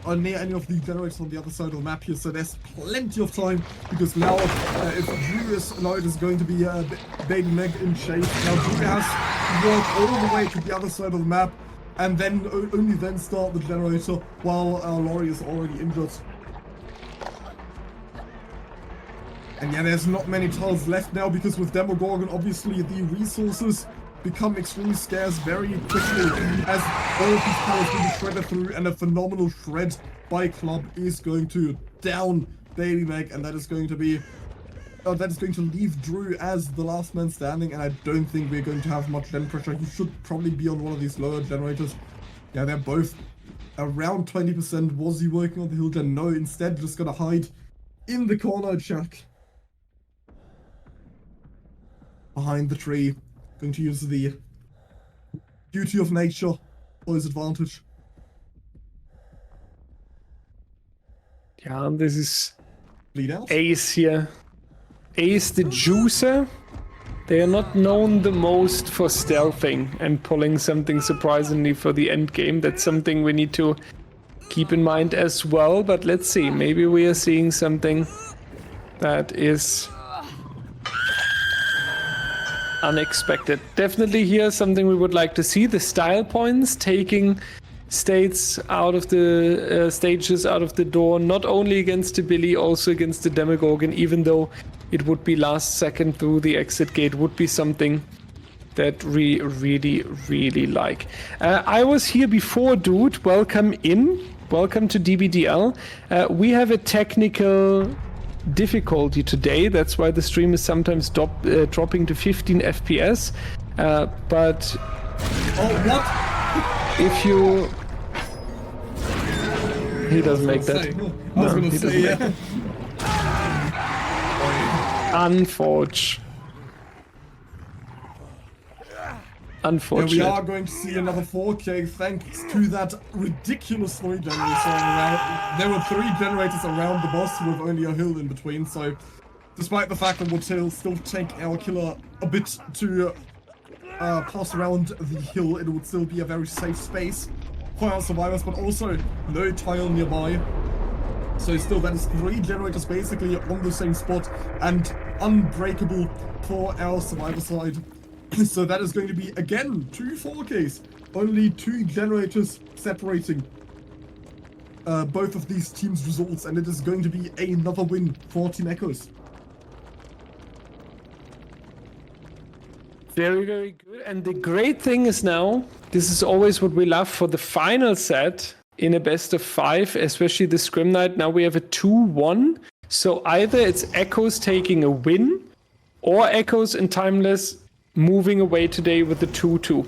generators on the other side of the map here. So there's plenty of time, because now if Drew is going to be Baby Meg in chase. Now Drew has to walk all the way to the other side of the map and then only then start the generator, while Laurie is already injured. And yeah, there's not many tiles left now, because with Demogorgon, obviously the resources become extremely scarce very quickly, as all of these tiles will be shredded through, and a phenomenal shred by Club is going to down Baby Meg, and that is going to leave Drew as the last man standing, and I don't think we're going to have much gen pressure. He should probably be on one of these lower generators. Yeah, they're both around 20%. Was he working on the hill gen? No, instead just gonna hide in the corner, check. Behind the tree, going to use the beauty of nature for his advantage. Yeah, this is Bleed out. Ace here. Ace the Juicer. They are not known the most for stealthing and pulling something surprisingly for the end game. That's something we need to keep in mind as well. But let's see, maybe we are seeing something that is unexpected. Definitely here something we would like to see. The style points, taking stages out of the door, not only against the Billy, also against the Demogorgon, even though it would be last second through the exit gate, would be something that we really, really like. I was here before, dude. Welcome in. Welcome to DBDL. We have a technical difficulty today. That's why the stream is sometimes dropping to 15 FPS. But oh, what? if you He doesn't make that. I was No, gonna he say, doesn't make yeah. Unfortunate. Yeah, we are going to see another 4K thanks to that ridiculous story gen we saw around. There were 3 generators around the boss with only a hill in between, so despite the fact that we'll still take our killer a bit to pass around the hill, it would still be a very safe space for our survivors, but also no tile nearby. So still, that is 3 generators basically on the same spot and unbreakable for our survivor side. So that is going to be, again, 2 4Ks. Only 2 generators separating both of these teams' results, and it is going to be another win for Team Echoes. Very, very good. And the great thing is now, this is always what we love for the final set in a best of 5, especially the Scrim Night. Now we have a 2-1. So either it's Echoes taking a win, or Echoes and Timeless moving away today with the 2-2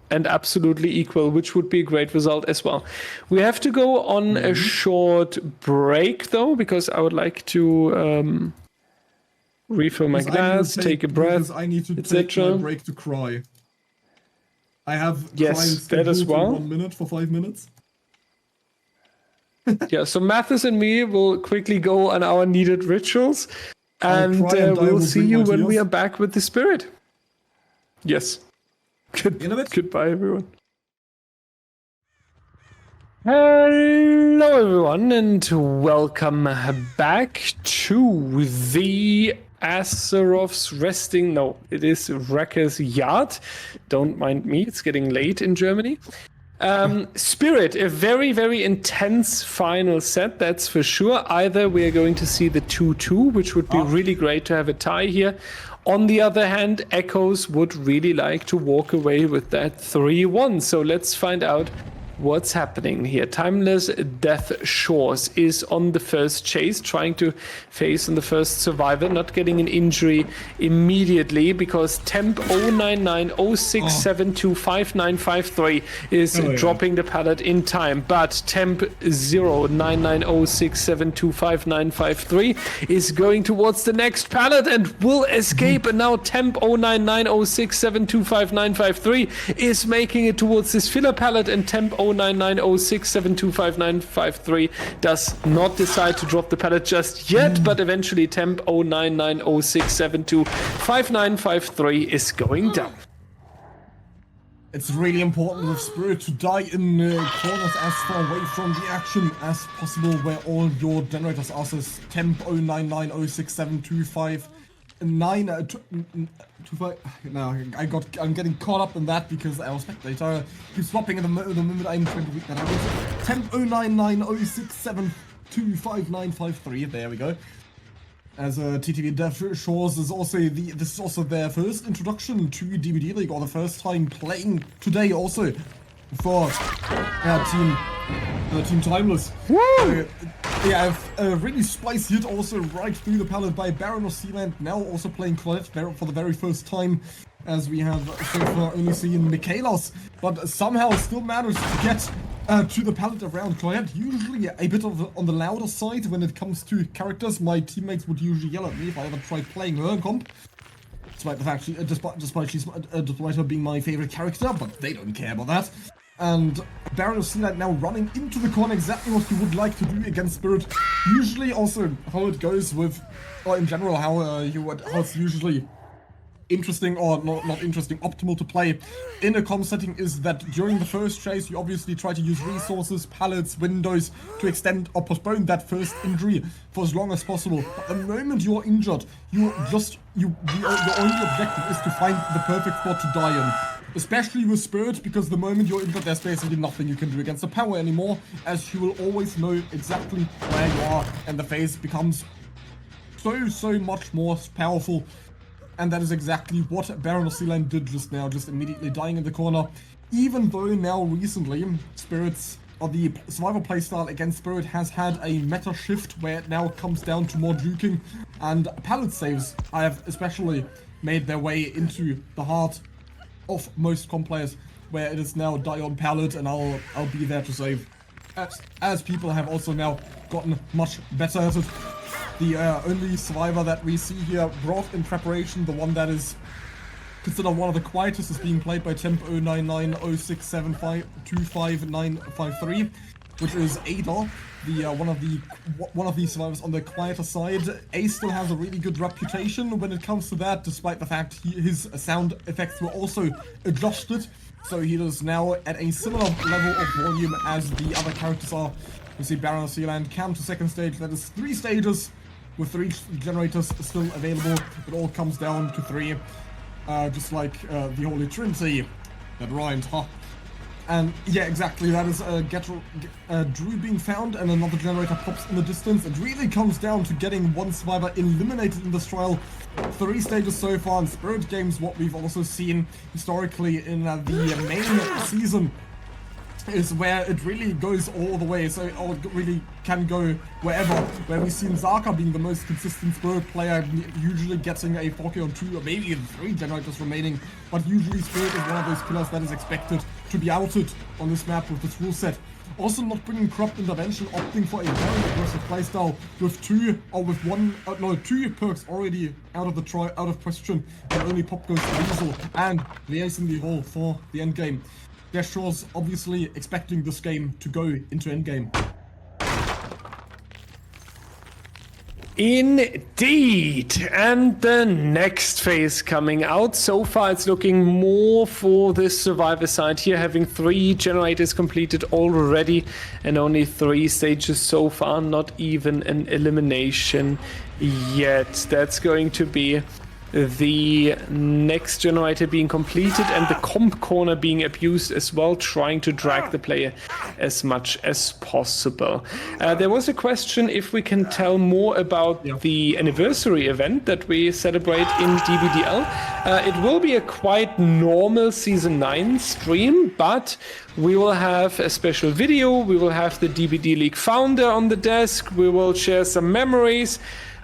and absolutely equal, which would be a great result as well. We have to go on a short break though, because I would like to refill my glass, take a breath, I need to take my break to cry. I have yes, that as well. 1 minute for 5 minutes. Yeah, so Mathis and me will quickly go on our needed rituals, and we'll see you when we are back with the Spirit. Yes. Goodbye, everyone. Hello, everyone, and welcome back to the Azeroth's resting. No, it is Wrecker's Yard. Don't mind me, it's getting late in Germany. Spirit, a very, very intense final set, that's for sure. Either we are going to see the 2-2, which would be really great to have a tie here. On the other hand, Echoes would really like to walk away with that 3-1. So let's find out what's happening here. Timeless Death Shores is on the first chase, trying to face on the first survivor, not getting an injury immediately because Temp 09906725953 is dropping the pallet in time. But Temp 09906725953 is going towards the next pallet and will escape. And now Temp 09906725953 is making it towards this filler pallet, and Temp 09906725953 does not decide to drop the pallet just yet, but eventually Temp 09906725953 is going down. It's really important with Spirit to die in corners as far away from the action as possible, where all your generators are. So Temp 099067259. Now I'm getting caught up in that because our spectator keeps swapping in the moment I'm trying to read that out. Temp 09906725953. There we go. As TTV Death Shores is also this is also their first introduction to DBDLeague, or the first time playing today also for Team Timeless. Woo! Yeah, a really spicy hit also right through the pallet by Baron of Sealand, now also playing Colette for the very first time, as we have so far only seen Michaelos, but somehow still managed to get to the pallet around Colette. Usually a bit on the louder side when it comes to characters. My teammates would usually yell at me if I ever tried playing her in comp, despite the fact despite her being my favorite character, but they don't care about that. And Baron of Sealand now running into the corner, exactly what you would like to do against Spirit. Usually also how it goes with, or in general, how it's usually interesting or not interesting, optimal to play in a comp setting is that during the first chase you obviously try to use resources, pallets, windows to extend or postpone that first injury for as long as possible. But the moment you're injured, your only objective is to find the perfect spot to die in. Especially with Spirit, because the moment you're injured, there's basically nothing you can do against the power anymore, as she will always know exactly where you are, and the phase becomes so much more powerful. And that is exactly what Baron of Sealand did just now, just immediately dying in the corner. Even though now recently, Spirits, or the survival playstyle against Spirit has had a meta shift where it now comes down to more juking, and pallet saves have especially made their way into the heart of most comp players, where it is now die on pallet and I'll be there to save. as people have also now gotten much better at it. The only survivor that we see here brought in preparation, the one that is considered one of the quietest, is being played by Temp 0990675255953, which is Ada, the one of the survivors on the quieter side. Ace still has a really good reputation when it comes to that, despite the fact his sound effects were also adjusted, so he is now at a similar level of volume as the other characters are. We see Baron of Sealand camp to second stage. That is 3 stages with 3 generators still available. It all comes down to 3, just like the Holy Trinity. That rhymed, huh? And yeah, exactly, that is Drew being found, and another generator pops in the distance. It really comes down to getting one survivor eliminated in this trial. 3 stages so far in Spirit games, what we've also seen historically in the main season, is where it really goes all the way, so it really can go wherever, where we've seen Zaka being the most consistent Spirit player, usually getting a 4K on 2 or maybe even 3 generators remaining, but usually Spirit is one of those killers that is expected to be outed on this map with this rule set. Also not bringing Corrupt Intervention, opting for a very aggressive playstyle with 2 perks already out of question, and only pop goes to Weasel and liaising the hole for the endgame. Gestro's obviously expecting this game to go into endgame. Indeed, and the next phase coming out. So far it's looking more for the survivor side here, having 3 generators completed already and only 3 stages so far, not even an elimination yet. That's going to be the next generator being completed and the comp corner being abused as well, trying to drag the player as much as possible. There was a question if we can tell more about the anniversary event that we celebrate in DBDL. It will be a quite normal Season 9 stream, but we will have a special video, we will have the DBDLeague founder on the desk, we will share some memories.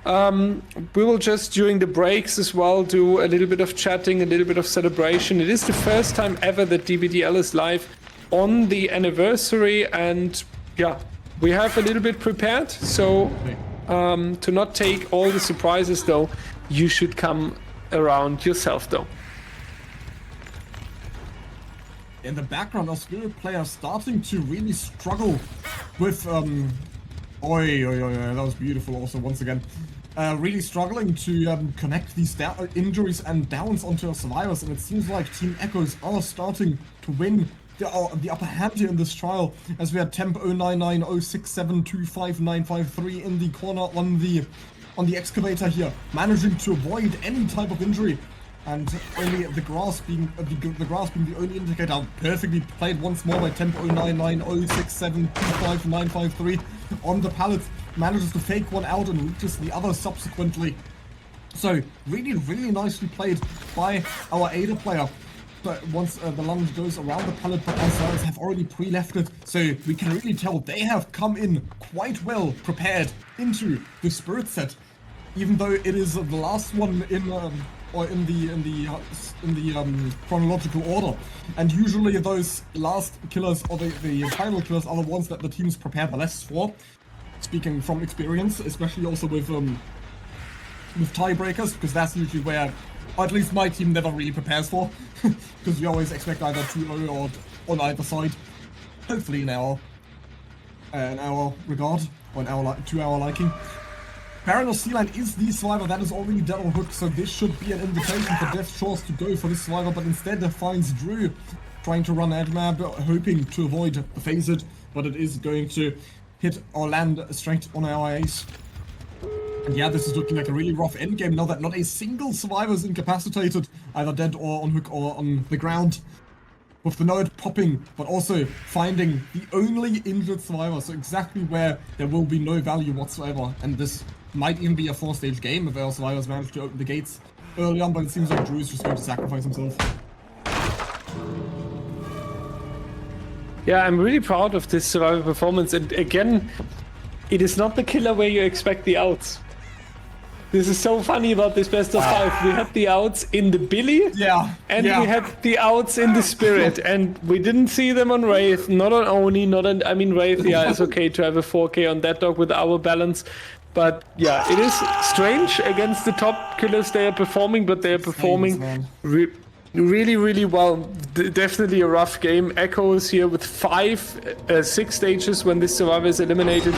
We will just, during the breaks as well, do a little bit of chatting, a little bit of celebration. It is the first time ever that DBDL is live on the anniversary, and yeah, we have a little bit prepared. So to not take all the surprises though, you should come around yourself though. In the background, our Spirit players starting to really struggle with that was beautiful also once again. Really struggling to connect these injuries and downs onto our survivors, and it seems like Team Echoes are starting to win the upper hand here in this trial, as we had Temp 09906725953 in the corner on the excavator here, managing to avoid any type of injury. And only the grass being the only indicator. Perfectly played once more by Temp 09906725953 on the pallet. Manages to fake one out and reaches the other subsequently. So really, really nicely played by our Ada player. But once the lunge goes around the pallet, but our Cyrus have already pre-left it, so we can really tell they have come in quite well prepared into the Spirit set, even though it is the last one in the chronological order, and usually those last killers or the final killers are the ones that the teams prepare the less for. Speaking from experience, especially also with tiebreakers, because that's usually where, or at least my team never really prepares for, because we always expect either 2-0 or on either side. Hopefully in our regard, or to our liking. Baron of Sealand is the survivor that is already dead on hook, so this should be an invitation for Death Shores to go for this survivor, but instead it finds Drew trying to run Admab, hoping to avoid the phase it, but it is going to hit or land straight on our ace. And yeah, this is looking like a really rough endgame now that not a single survivor is incapacitated, either dead or on hook or on the ground. With the node popping, but also finding the only injured survivor, so exactly where there will be no value whatsoever. And this might even be a 4-stage game if our survivors manage to open the gates early on, but it seems like Drew is just going to sacrifice himself. Yeah, I'm really proud of this survivor performance, and again, it is not the killer where you expect the outs. This is so funny about this best of 5. We had the outs in the Billy, and we had the outs in the Spirit, and we didn't see them on Wraith, not on Oni, not on. I mean, Wraith, it's okay to have a 4K on that dog with our balance, but yeah, it is strange against the top killers they are performing, but they are performing really, really well. Definitely a rough game. Echo is here with 6 stages when this survivor is eliminated.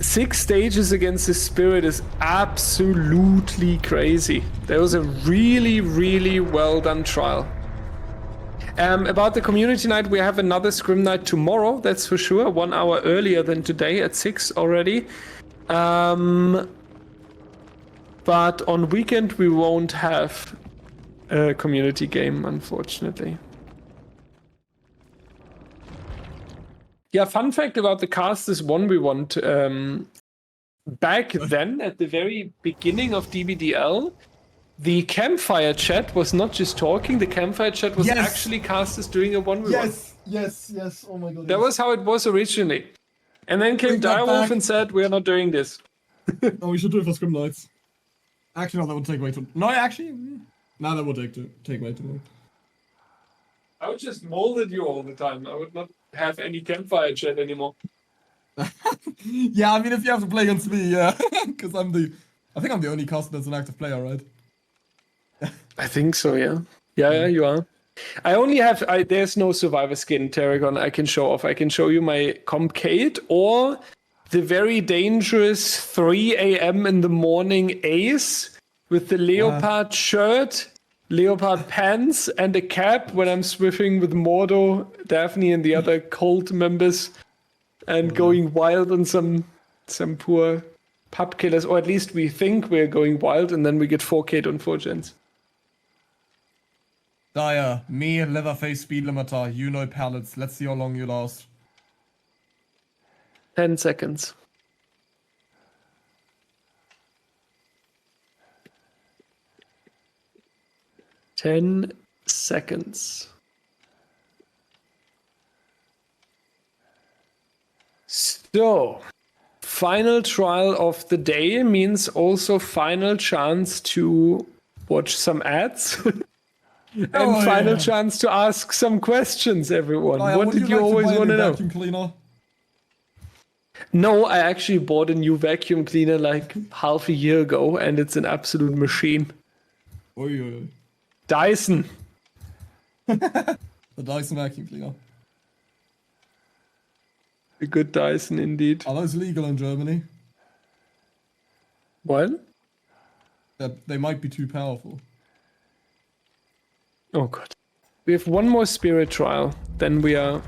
6 stages against the Spirit is absolutely crazy. That was a really, really well done trial. About the community night, we have another scrim night tomorrow, that's for sure. 1 hour earlier than today at 6 already. But on weekend, we won't have a community game, unfortunately. Yeah, fun fact about the cast is 1v1. Back then, at the very beginning of DBDL, the campfire chat was not just talking, the campfire chat was actually casters doing a 1v1. Yes. Oh my god. That was how it was originally. And then came Direwolf and said, we are not doing this. No, we should do it for Scrim Nights. Actually, no, that would take way too... No, actually... No, that would take way too long. I would just molded you all the time. I would not have any campfire chat anymore. Yeah, I mean, if you have to play against me, yeah. Because I think I'm the only caster that's an active player, right? I think so, yeah. Yeah, you are. I only have... there's no survivor skin, Terragon, I can show off. I can show you my Comcade or the very dangerous 3 a.m. in the morning Ace with the leopard shirt, leopard pants, and a cap when I'm swimming with Mordo, Daphne, and the other cult members and going wild on some poor pub killers. Or at least we think we're going wild, and then we get 4K'd on 4gens. Dire, me, Leatherface, Speed Limiter, you know pallets. Let's see how long you last. 10 seconds. Ten seconds. So, final trial of the day means also final chance to watch some ads. And final chance to ask some questions, everyone. What did you always want to know? Vacuum cleaner? No, I actually bought a new vacuum cleaner like half a year ago, and it's an absolute machine. Oi. Dyson. The Dyson vacuum cleaner. A good Dyson indeed. Are those legal in Germany? What? They might be too powerful. Oh god. We have one more Spirit trial, then we are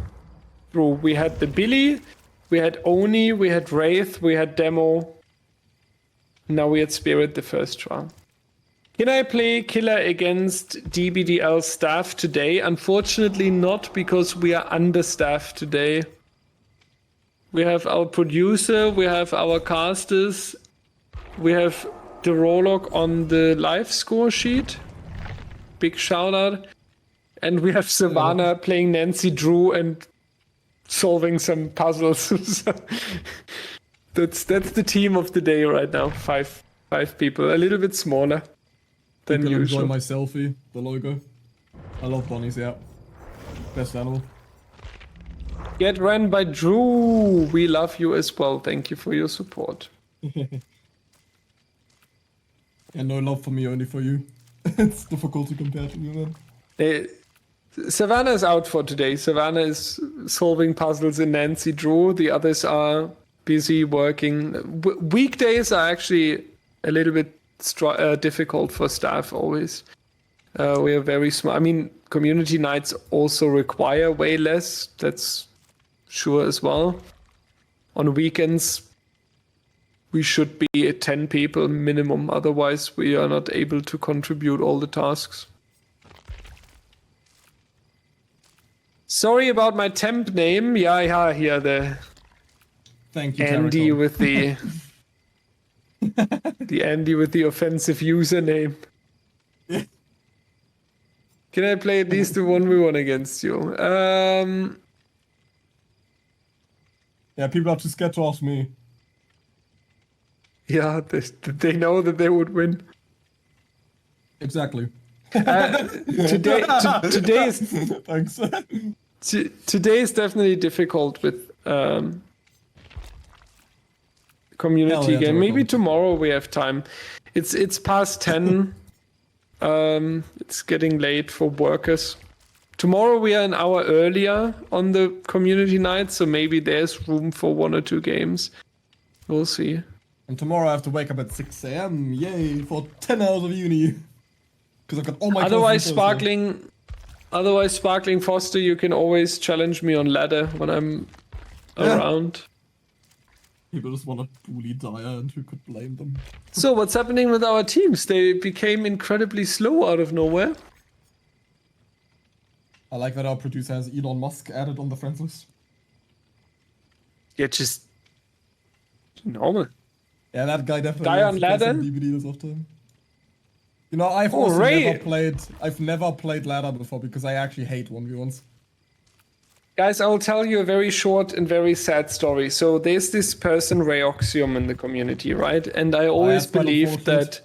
through. We had the Billy, we had Oni, we had Wraith, we had Demo. Now we had Spirit, the first trial. Can I play killer against DBDL staff today? Unfortunately not, because we are understaffed today. We have our producer, we have our casters, we have the Rollock on the live score sheet. Big shout out. And we have Savannah playing Nancy Drew and solving some puzzles. That's the team of the day right now. Five people, a little bit smaller than People usual. enjoy my selfie, the logo. I love bunnies, yeah. Best animal. Get ran by Drew. We love you as well. Thank you for your support. And no love for me, only for you. It's difficult to compare to you, man. Savannah is out for today. Savannah is solving puzzles in Nancy Drew. The others are busy working. Weekdays are actually a little bit difficult for staff always. We are very small. I mean, community nights also require way less. That's sure as well. On weekends, we should be at 10 people minimum. Otherwise, we are not able to contribute all the tasks. Sorry about my temp name. Yeah, here the Thank you, Andy Terracon. with the the Andy with the offensive username. Yeah. Can I play at least the 1v1 against you? Yeah, people are too scared to ask me. Yeah, they know that they would win. Exactly. Today is Thanks. today is definitely difficult with community yeah, game. Maybe Demogorgon. tomorrow we have time. It's past 10. It's getting late for workers. Tomorrow we are an hour earlier on the community night, so maybe there's room for 1 or 2 games. We'll see. And tomorrow I have to wake up at 6 a.m. Yay, for 10 hours of uni. Because I've got all my Otherwise, classes Sparkling Foster, you can always challenge me on ladder when I'm around. People just want to bully Dire, and who could blame them? So what's happening with our teams? They became incredibly slow out of nowhere. I like that our producer has Elon Musk added on the friends list. Yeah, just normal. Yeah, that guy definitely Die on plays ladder? some DBD this often. You know, I've never played ladder before because I actually hate 1v1s. Guys, I will tell you a very short and very sad story. So there's this person, Rayoxium, in the community, right? And I always believed that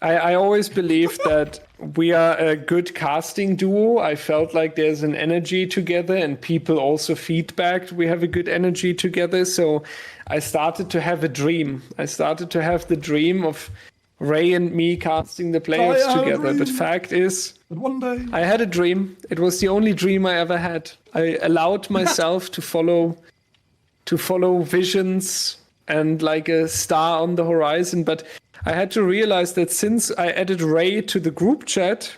I always believed that we are a good casting duo. I felt like there's an energy together, and people also feedbacked we have a good energy together. So I started to have a dream. I started to have the dream of Ray and me casting the players together. But fact is, But one day, I had a dream. It was the only dream I ever had. I allowed myself to follow visions and like a star on the horizon. But I had to realize that since I added Ray to the group chat,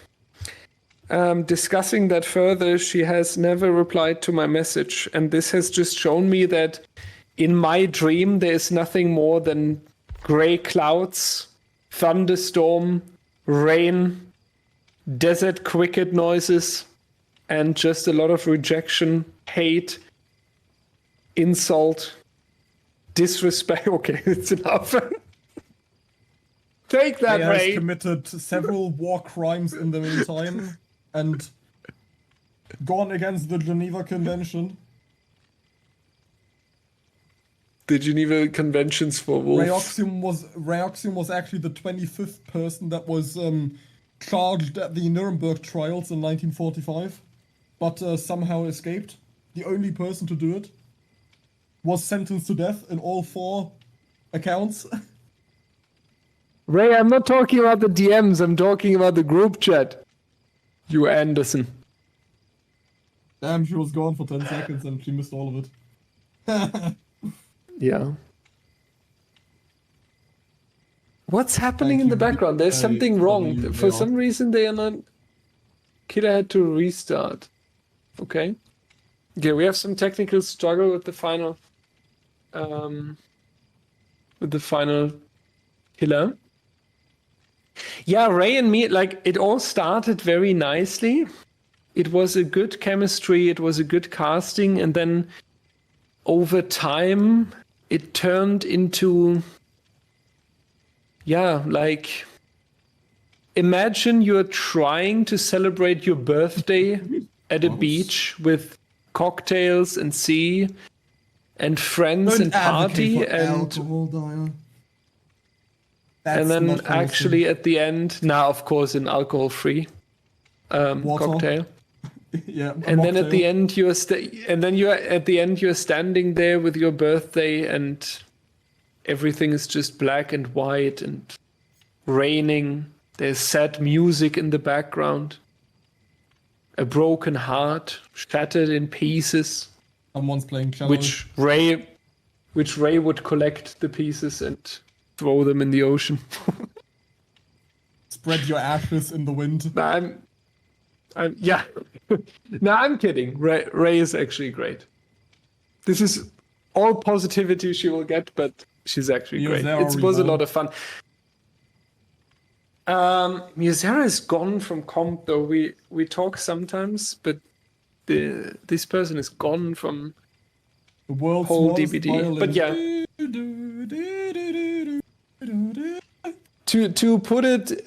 discussing that further, she has never replied to my message. And this has just shown me that in my dream, there is nothing more than gray clouds, thunderstorm, rain, desert cricket noises, and just a lot of rejection, hate, insult, disrespect. Okay, it's enough. Take that, Ray has Ray. committed several war crimes in the meantime and gone against the Geneva Convention. The Geneva Conventions for Wolves. Rayoxium was actually the 25th person that was charged at the Nuremberg trials in 1945, but somehow escaped. The only person to do it was sentenced to death in all 4 accounts. Ray, I'm not talking about the DMs, I'm talking about the group chat. You Anderson. Damn, she was gone for 10 seconds and she missed all of it. Yeah. What's happening in the background? There's something wrong. For some reason they are not... Killer had to restart. Okay. Okay, we have some technical struggle with the final... killer. Yeah, Ray and me, like, it all started very nicely. It was a good chemistry, it was a good casting, and then over time, it turned into... Yeah, like... Imagine you're trying to celebrate your birthday at a beach with cocktails and sea and friends and party and... And then actually at the end, now of course an alcohol-free cocktail. Yeah. And then at the end you're you're standing there with your birthday and everything is just black and white and raining. There's sad music in the background. A broken heart, shattered in pieces. Someone's playing cello. Which Ray would collect the pieces and throw them in the ocean. Spread your ashes in the wind. I'm yeah. No, I'm kidding. Ray is actually great. This is all positivity she will get, but she's actually great. It was a lot of fun. Musera is gone from comp though. We talk sometimes, but this person is gone from the world's whole DBD. Violin. But yeah. To put it,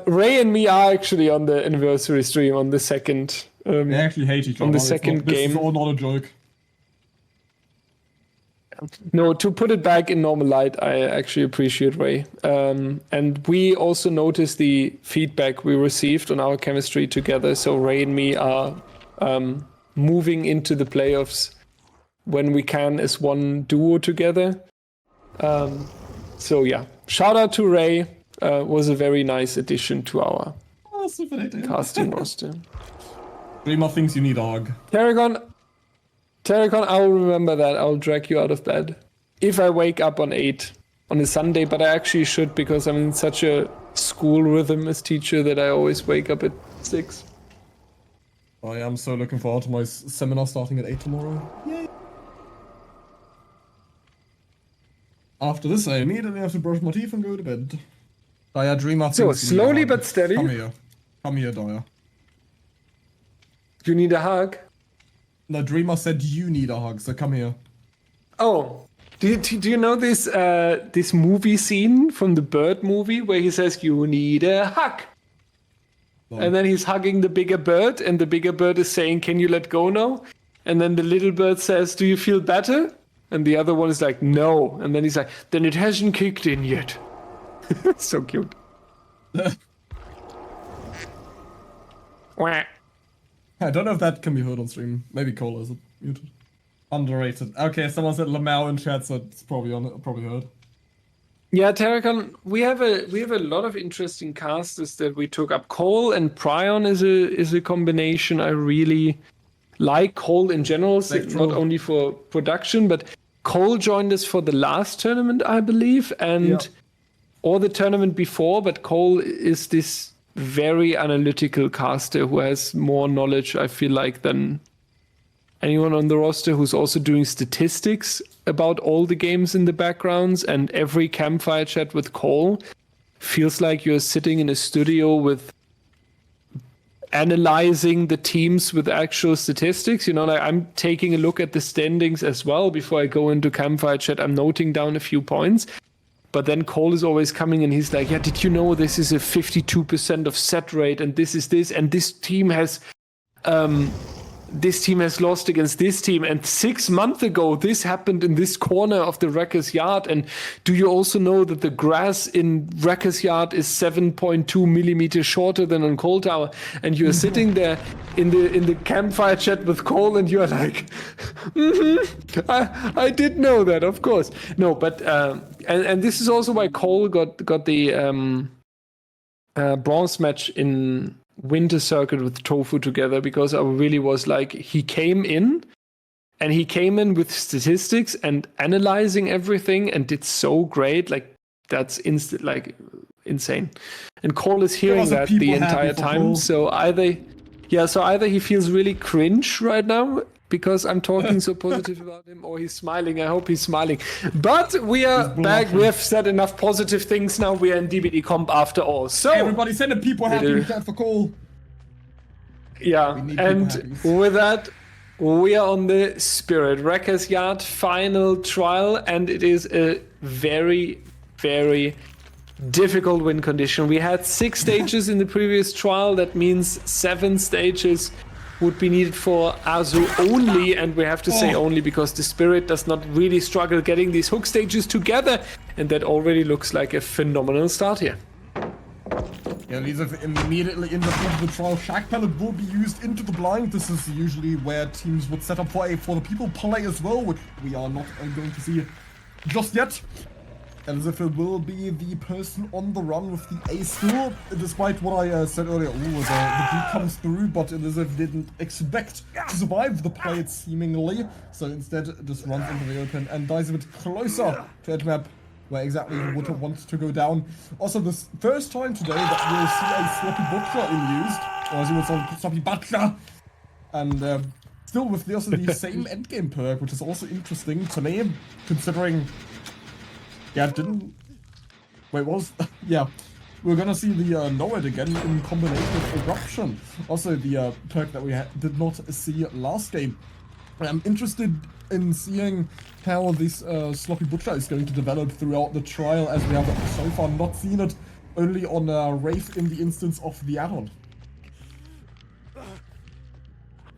Ray and me are actually on the anniversary stream on the second. They actually hate each other. On the second game. This is all not a joke. No, to put it back in normal light, I actually appreciate Ray. And we also noticed the feedback we received on our chemistry together. So Ray and me are moving into the playoffs when we can as one duo together. So yeah, shout out to Ray. Was a very nice addition to our casting roster. 3 more things you need, Og. Tarragon, I'll remember that. I'll drag you out of bed. If I wake up on 8 on a Sunday, but I actually should because I'm in such a school rhythm as teacher that I always wake up at 6. I am so looking forward to my seminar starting at 8 tomorrow. Yay! After this, I immediately have to brush my teeth and go to bed. Daya, dreamer. So, slowly but steady. Come here. Come here, Daya. You need a hug? The dreamer said you need a hug, so come here. Oh, do you know this this movie scene from the Bird movie where he says you need a hug? No. And then he's hugging the bigger bird, and the bigger bird is saying, "Can you let go now?" And then the little bird says, "Do you feel better?" And the other one is like, "No." And then he's like, "Then it hasn't kicked in yet." So cute. I don't know if that can be heard on stream. Maybe Cola is it muted. Underrated. Okay, someone said Lamau in chat, so it's probably heard. Yeah, Terracon, we have a lot of interesting casters that we took up. Cole and Prion is a combination I really like. Cole in general, not only for production, but Cole joined us for the last tournament, I believe, and or the tournament before. But Cole is this very analytical caster who has more knowledge, I feel like, than anyone on the roster, who's also doing statistics about all the games in the backgrounds. And every campfire chat with Cole feels like you're sitting in a studio with analyzing the teams with actual statistics. You know, like I'm taking a look at the standings as well before I go into campfire chat. I'm noting down a few points. But then Cole is always coming and he's like, yeah, did you know this is a 52% of set rate and this is this, and this team has lost against this team, and 6 months ago this happened in this corner of the Wrecker's Yard, and do you also know that the grass in Wrecker's Yard is 7.2 millimeters shorter than on Coal Tower? And you're sitting there in the campfire chat with Cole and you're like, I did know that, of course. No, but and this is also why Cole got the bronze match in Winter Circuit with Tofu together, because I really was like, he came in with statistics and analyzing everything and did so great. Like that's insane. And Cole is hearing that the entire time. So either he feels really cringe right now because I'm talking so positive about him, or he's smiling. I hope he's smiling. But we are back. We have said enough positive things now. We are in DBD Comp after all. So everybody send the people happy chat for Cole. Yeah, and with that, we are on the Spirit Wrecker's Yard final trial, and it is a very, very difficult win condition. We had 6 stages in the previous trial. That means 7 stages would be needed for Azu only, and we have to say only because the Spirit does not really struggle getting these hook stages together, and that already looks like a phenomenal start here. Yeah, these are immediately in the front of the trial. Shack Pellet will be used into the blind. This is usually where teams would set up for the people play as well, which we are not going to see just yet. Endeavour will be the person on the run with the ace still, despite what I said earlier. The beat comes through, but Endeavour didn't expect to survive the play, seemingly. So instead, just runs into the open and dies a bit closer to edge map, where exactly he would have wanted to go down. Also, this first time today that we'll see a Sloppy Butcher in used, or as you would say, Sloppy Butcher, and still with the same endgame perk, which is also interesting to me, considering. Yeah, we're gonna see the Nomad again in combination with Eruption. Also, the perk that we did not see last game. I'm interested in seeing how this Sloppy Butcher is going to develop throughout the trial, as we have so far not seen it, only on Wraith in the instance of the add-on.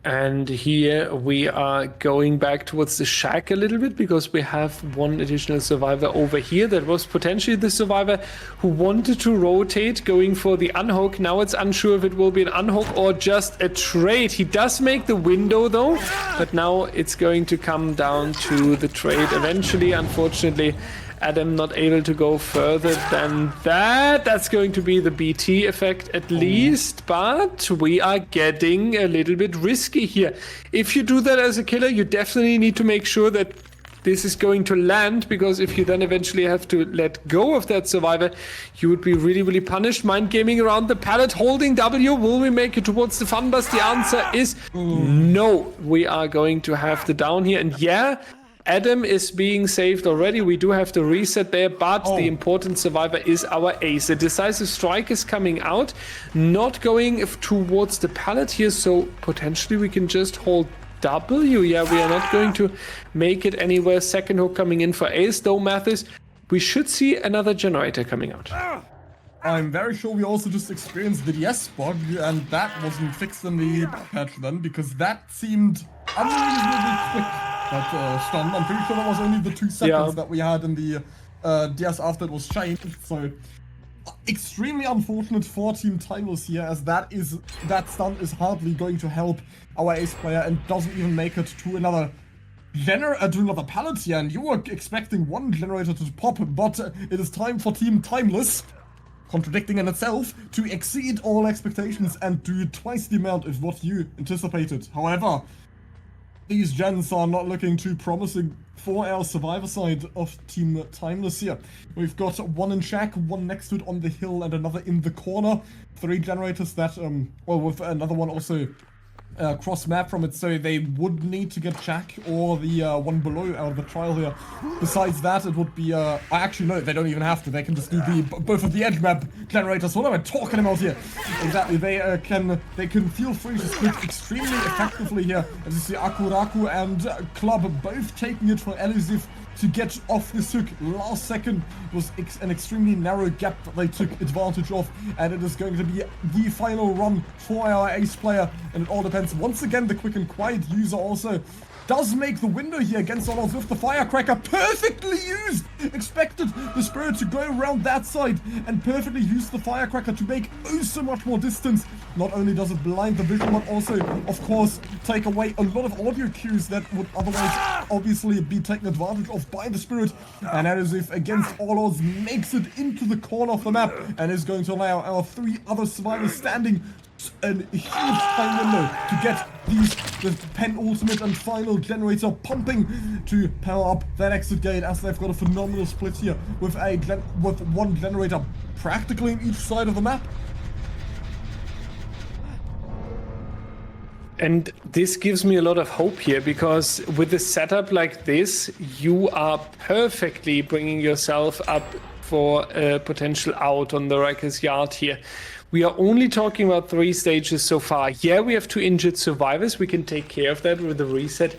And here we are going back towards the shack a little bit because we have one additional survivor over here. That was potentially the survivor who wanted to rotate, going for the unhook. Now it's unsure if it will be an unhook or just a trade. He does make the window though, but now it's going to come down to the trade eventually. Unfortunately, Adam not able to go further than that. That's going to be the BT effect at least, but we are getting a little bit risky here. If you do that as a killer, you definitely need to make sure that this is going to land, because if you then eventually have to let go of that survivor, you would be really, really punished. Mind gaming around the pallet, holding W. Will we make it towards the fun bus? The answer is no. We are going to have the down here, and yeah, Adam is being saved already. We do have the reset there, but the important survivor is our ace. The decisive strike is coming out, not going towards the pallet here, so potentially we can just hold W. Yeah, we are not going to make it anywhere. Second hook coming in for ace, though, Mathis. We should see another generator coming out. I'm very sure we also just experienced the DS bug, and that wasn't fixed in the patch then, because that seemed unreasonably quick. That stun. I'm pretty sure that was only the 2 seconds that we had in the DS after it was changed. So extremely unfortunate for Team Timeless here, as that stun is hardly going to help our ace player and doesn't even make it to another pallet here. And you were expecting one generator to pop, but it is time for Team Timeless, contradicting in itself, to exceed all expectations and do twice the amount of what you anticipated. However, these gens are not looking too promising for our survivor side of Team Timeless here. We've got one in shack, one next to it on the hill, and another in the corner. 3 generators that, with another one also cross map from it, so they would need to get shack or the one below out of the trial here. Besides that, it would be, actually no, they don't even have to. They can just do both of the edge map generators. What am I talking about here? Exactly, they can feel free to split extremely effectively here. As you see, Akuraku and Club both taking it for Elusif to get off this hook. Last second was an extremely narrow gap that they took advantage of, and it is going to be the final run for our ace player, and it all depends. Once again, the quick and quiet user also does make the window here against Onos with the firecracker. Perfectly used! Expected the Spirit to go around that side and perfectly use the firecracker to make so much more distance. Not only does it blind the vision, but also, of course, take away a lot of audio cues that would otherwise obviously be taken advantage of by the Spirit. And as if against all odds makes it into the corner of the map and is going to allow our 3 other survivors standing a huge time window to get the penultimate and final generator pumping to power up that exit gate, as they've got a phenomenal split here with one generator practically in each side of the map. And this gives me a lot of hope here, because with a setup like this, you are perfectly bringing yourself up for a potential out on the Wrecker's Yard here. We are only talking about 3 stages so far. Yeah, we have 2 injured survivors. We can take care of that with the reset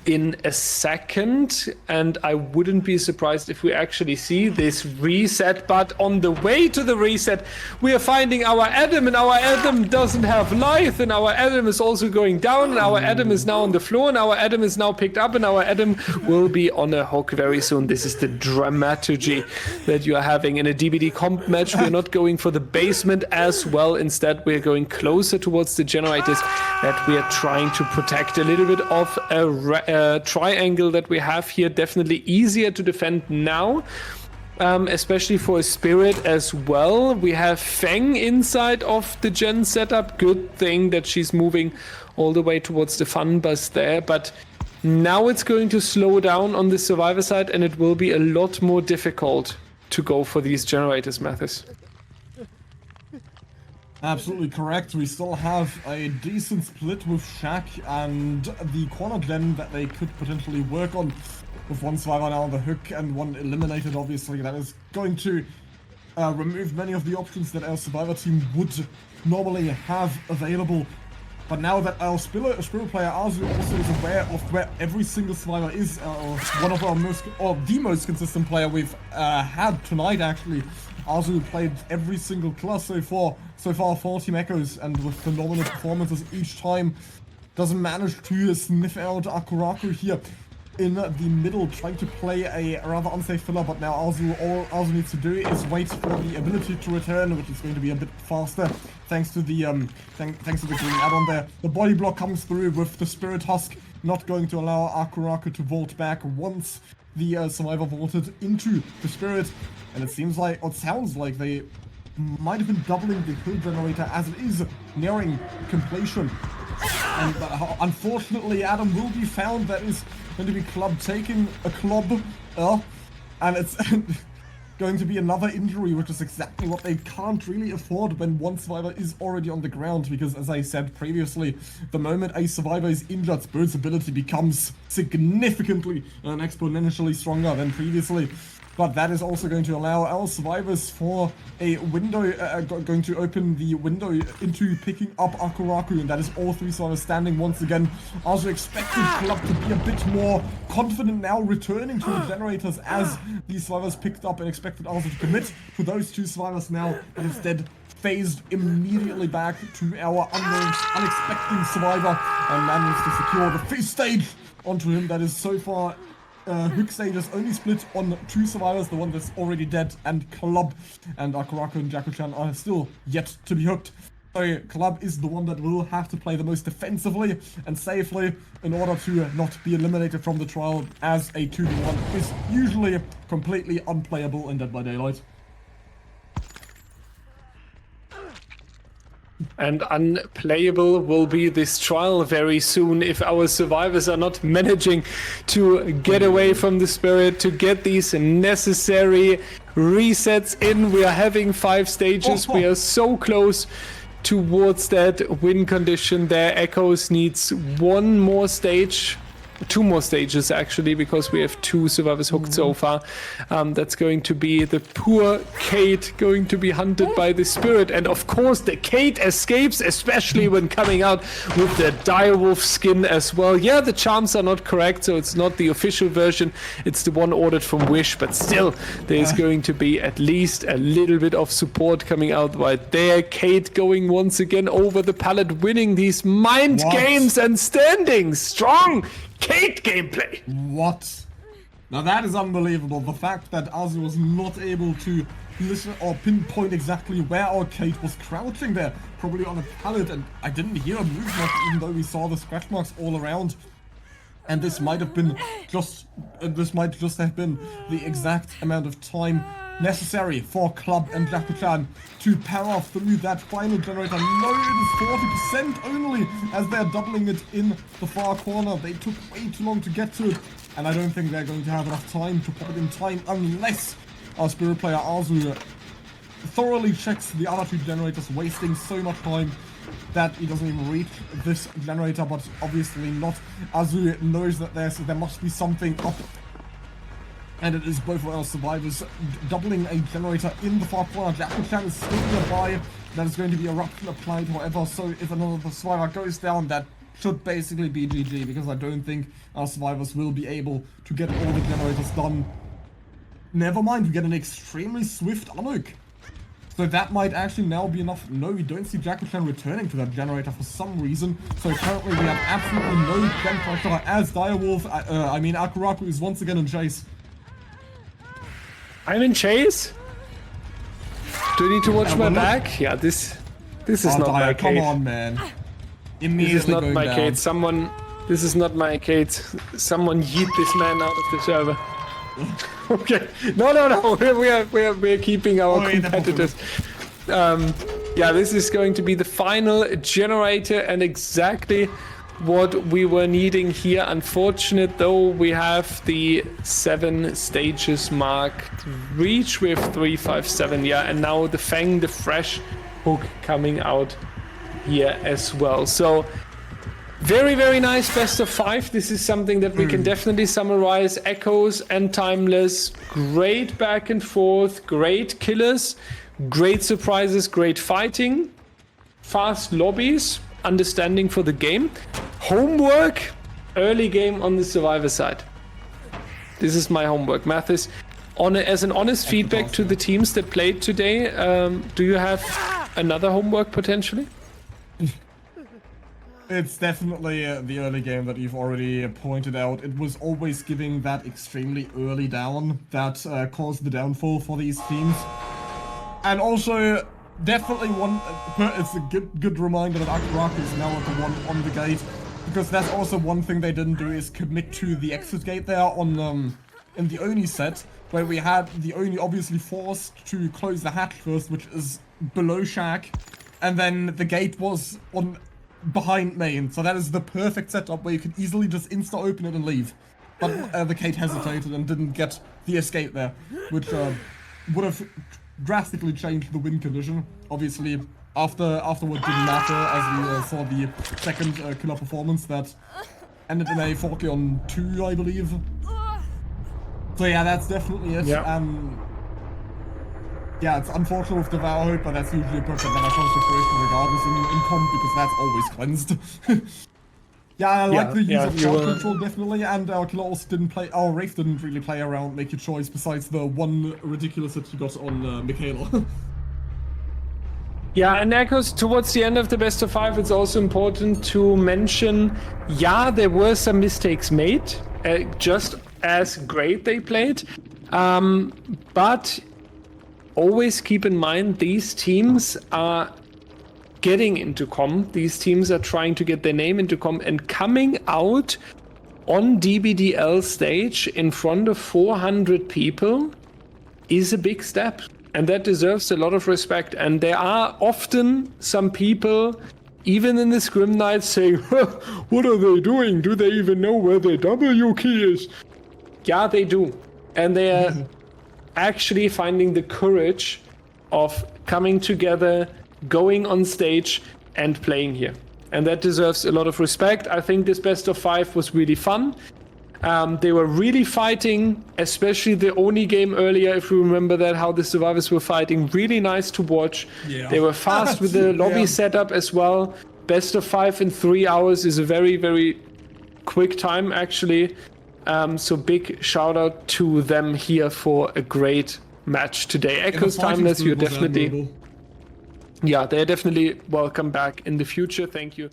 in a second, and I wouldn't be surprised if we actually see this reset. But on the way to the reset, we are finding our Adam, and our Adam doesn't have life, and our Adam is also going down, and our Adam is now on the floor, and our Adam is now picked up, and our Adam will be on a hook very soon. This is the dramaturgy that you are having in a DBD comp match. We're not going for the basement as well. Instead, we're going closer towards the generators that we are trying to protect. A little bit of a triangle that we have here, definitely easier to defend now, especially for a Spirit as well. We have Feng inside of the gen setup. Good thing that she's moving all the way towards the fun bus there, but now it's going to slow down on the survivor side, and it will be a lot more difficult to go for these generators, Mathis. Absolutely correct. We still have a decent split with Shaq and the corner gen that they could potentially work on, with one survivor now on the hook and one eliminated. Obviously, that is going to remove many of the options that our survivor team would normally have available. But now that our Spirit player Arzu also is aware of where every single survivor is, one of our the most consistent player we've had tonight, actually. Arzu played every single class so far for Team Echoes, and with phenomenal performances each time. doesn't manage to sniff out Akuraku here in the middle, trying to play a rather unsafe filler, but now all Arzu needs to do is wait for the ability to return, which is going to be a bit faster thanks to the thanks to the green add-on there. The body block comes through with the Spirit Husk, not going to allow Akuraku to vault back once the Survivor vaulted into the Spirit, and it seems like, or it sounds like they might have been doubling the kill generator as it is nearing completion. And unfortunately, Adam will be found. That is going to be Club taking a club, and it's going to be another injury, which is exactly what they can't really afford when one survivor is already on the ground, because as I said previously, the moment a survivor is injured, Spirit's ability becomes significantly and exponentially stronger than previously. But that is also going to allow our survivors for a window, going to open the window into picking up Akuraku, and that is all three survivors standing once again. Also expected Club to be a bit more confident now, returning to the generators as these survivors picked up, and expected also to commit to those two survivors now, but instead phased immediately back to our unexpected survivor and managed to secure the fifth stage onto him. That is so far hook stages only split on two survivors, the one that's already dead, and Club and Akuraku and Jaku-chan are still yet to be hooked. So Club is the one that will have to play the most defensively and safely in order to not be eliminated from the trial, as a 2v1 is usually completely unplayable in Dead by Daylight. And unplayable will be this trial very soon if our survivors are not managing to get away from the Spirit, to get these necessary resets in. We are having 5 stages. We are so close towards that win condition there. Echoes needs 1 more stage. 2 more stages actually, because we have 2 survivors hooked so far. That's going to be the poor Kate going to be hunted by the Spirit, and of course the Kate escapes, especially when coming out with the direwolf skin as well. Yeah, the charms are not correct, so it's not the official version, it's the one ordered from Wish, but still there's going to be at least a little bit of support coming out right there. Kate going once again over the pallet, winning these mind games and standing strong. Kate gameplay! What? Now that is unbelievable. The fact that Arzu was not able to listen or pinpoint exactly where our Kate was crouching there, probably on a pallet, and I didn't hear a movement even though we saw the scratch marks all around. And this might have been just, this might just have been the exact amount of time necessary for Club and Jaku-chan to power through that final generator. No, it is 40% only, as they're doubling it in the far corner. They took way too long to get to it, and I don't think they're going to have enough time to put it in time unless our Spirit player Arzu thoroughly checks the other 2 generators, wasting so much time that he doesn't even reach this generator. But obviously not. Arzu knows that there must be something up, and it is both of our survivors doubling a generator in the far corner. Jaku-chan is still nearby. That is going to be eruption applied, however, so if another survivor goes down, that should basically be GG, because I don't think our survivors will be able to get all the generators done. Never mind, we get an extremely swift unhook. So that might actually now be enough. No, we don't see Jaku-chan returning to that generator for some reason. So currently we have absolutely no gen pressure as Direwolf, Akuraku is once again in chase. I'm in chase? Do I need to watch my back? Yeah, this is not my Kate. Come on, man. This is not my Kate. This is not my Kate. Someone yeet this man out of the server. Okay. No. We're keeping our competitors. Yeah, this is going to be the final generator, and exactly what we were needing here. Unfortunate though, we have the 7 stages mark reach with 357. Yeah, and now the Fang, the fresh hook coming out here as well. So very, very nice best of 5. This is something that we can definitely summarize. Echoes and Timeless, great back and forth, great killers, great surprises, great fighting, fast lobbies, understanding for the game, homework, early game on the survivor side. This is my homework. Mathis, as an honest feedback to the teams that played today, do you have another homework potentially? It's definitely the early game that you've already pointed out. It was always giving that extremely early down that caused the downfall for these teams. And also, definitely it's a good reminder that Akarak is now the one on the gate, because that's also one thing they didn't do is commit to the exit gate there on in the Oni set, where we had the Oni obviously forced to close the hatch first, which is below Shack, and then the gate was on behind main, so that is the perfect setup where you could easily just insta-open it and leave. But the gate hesitated and didn't get the escape there, which would have drastically changed the win condition. Obviously, afterward didn't matter, as we saw the second killer performance that ended in a 40-on-2, I believe. So yeah, that's definitely it. Yeah. Yeah, it's unfortunate with Devour Hope, but that's usually a perfect natural situation regardless in comp, because that's always cleansed. Yeah, I like the use of crowd control, definitely, and our killer also didn't play, our Wraith didn't really play around, make a choice, besides the one ridiculous that he got on Michaela. Yeah, and Echoes, towards the end of the best of 5, it's also important to mention, yeah, there were some mistakes made, just as great they played, but always keep in mind these teams are getting into comp. These teams are trying to get their name into comp, and coming out on DBDL stage in front of 400 people is a big step, and that deserves a lot of respect. And there are often some people, even in the Scrim Nights, saying, what are they doing? Do they even know where their W key is? Yeah, they do. And they are actually finding the courage of coming together, going on stage and playing here. And that deserves a lot of respect. I think this best of 5 was really fun. They were really fighting, especially the Oni game earlier, if you remember that, how the survivors were fighting. Really nice to watch. Yeah. They were fast with the lobby setup as well. Best of 5 in 3 hours is a very, very quick time, actually. So big shout out to them here for a great match today. Echoes Timeless, you're definitely... Yeah, they're definitely welcome back in the future. Thank you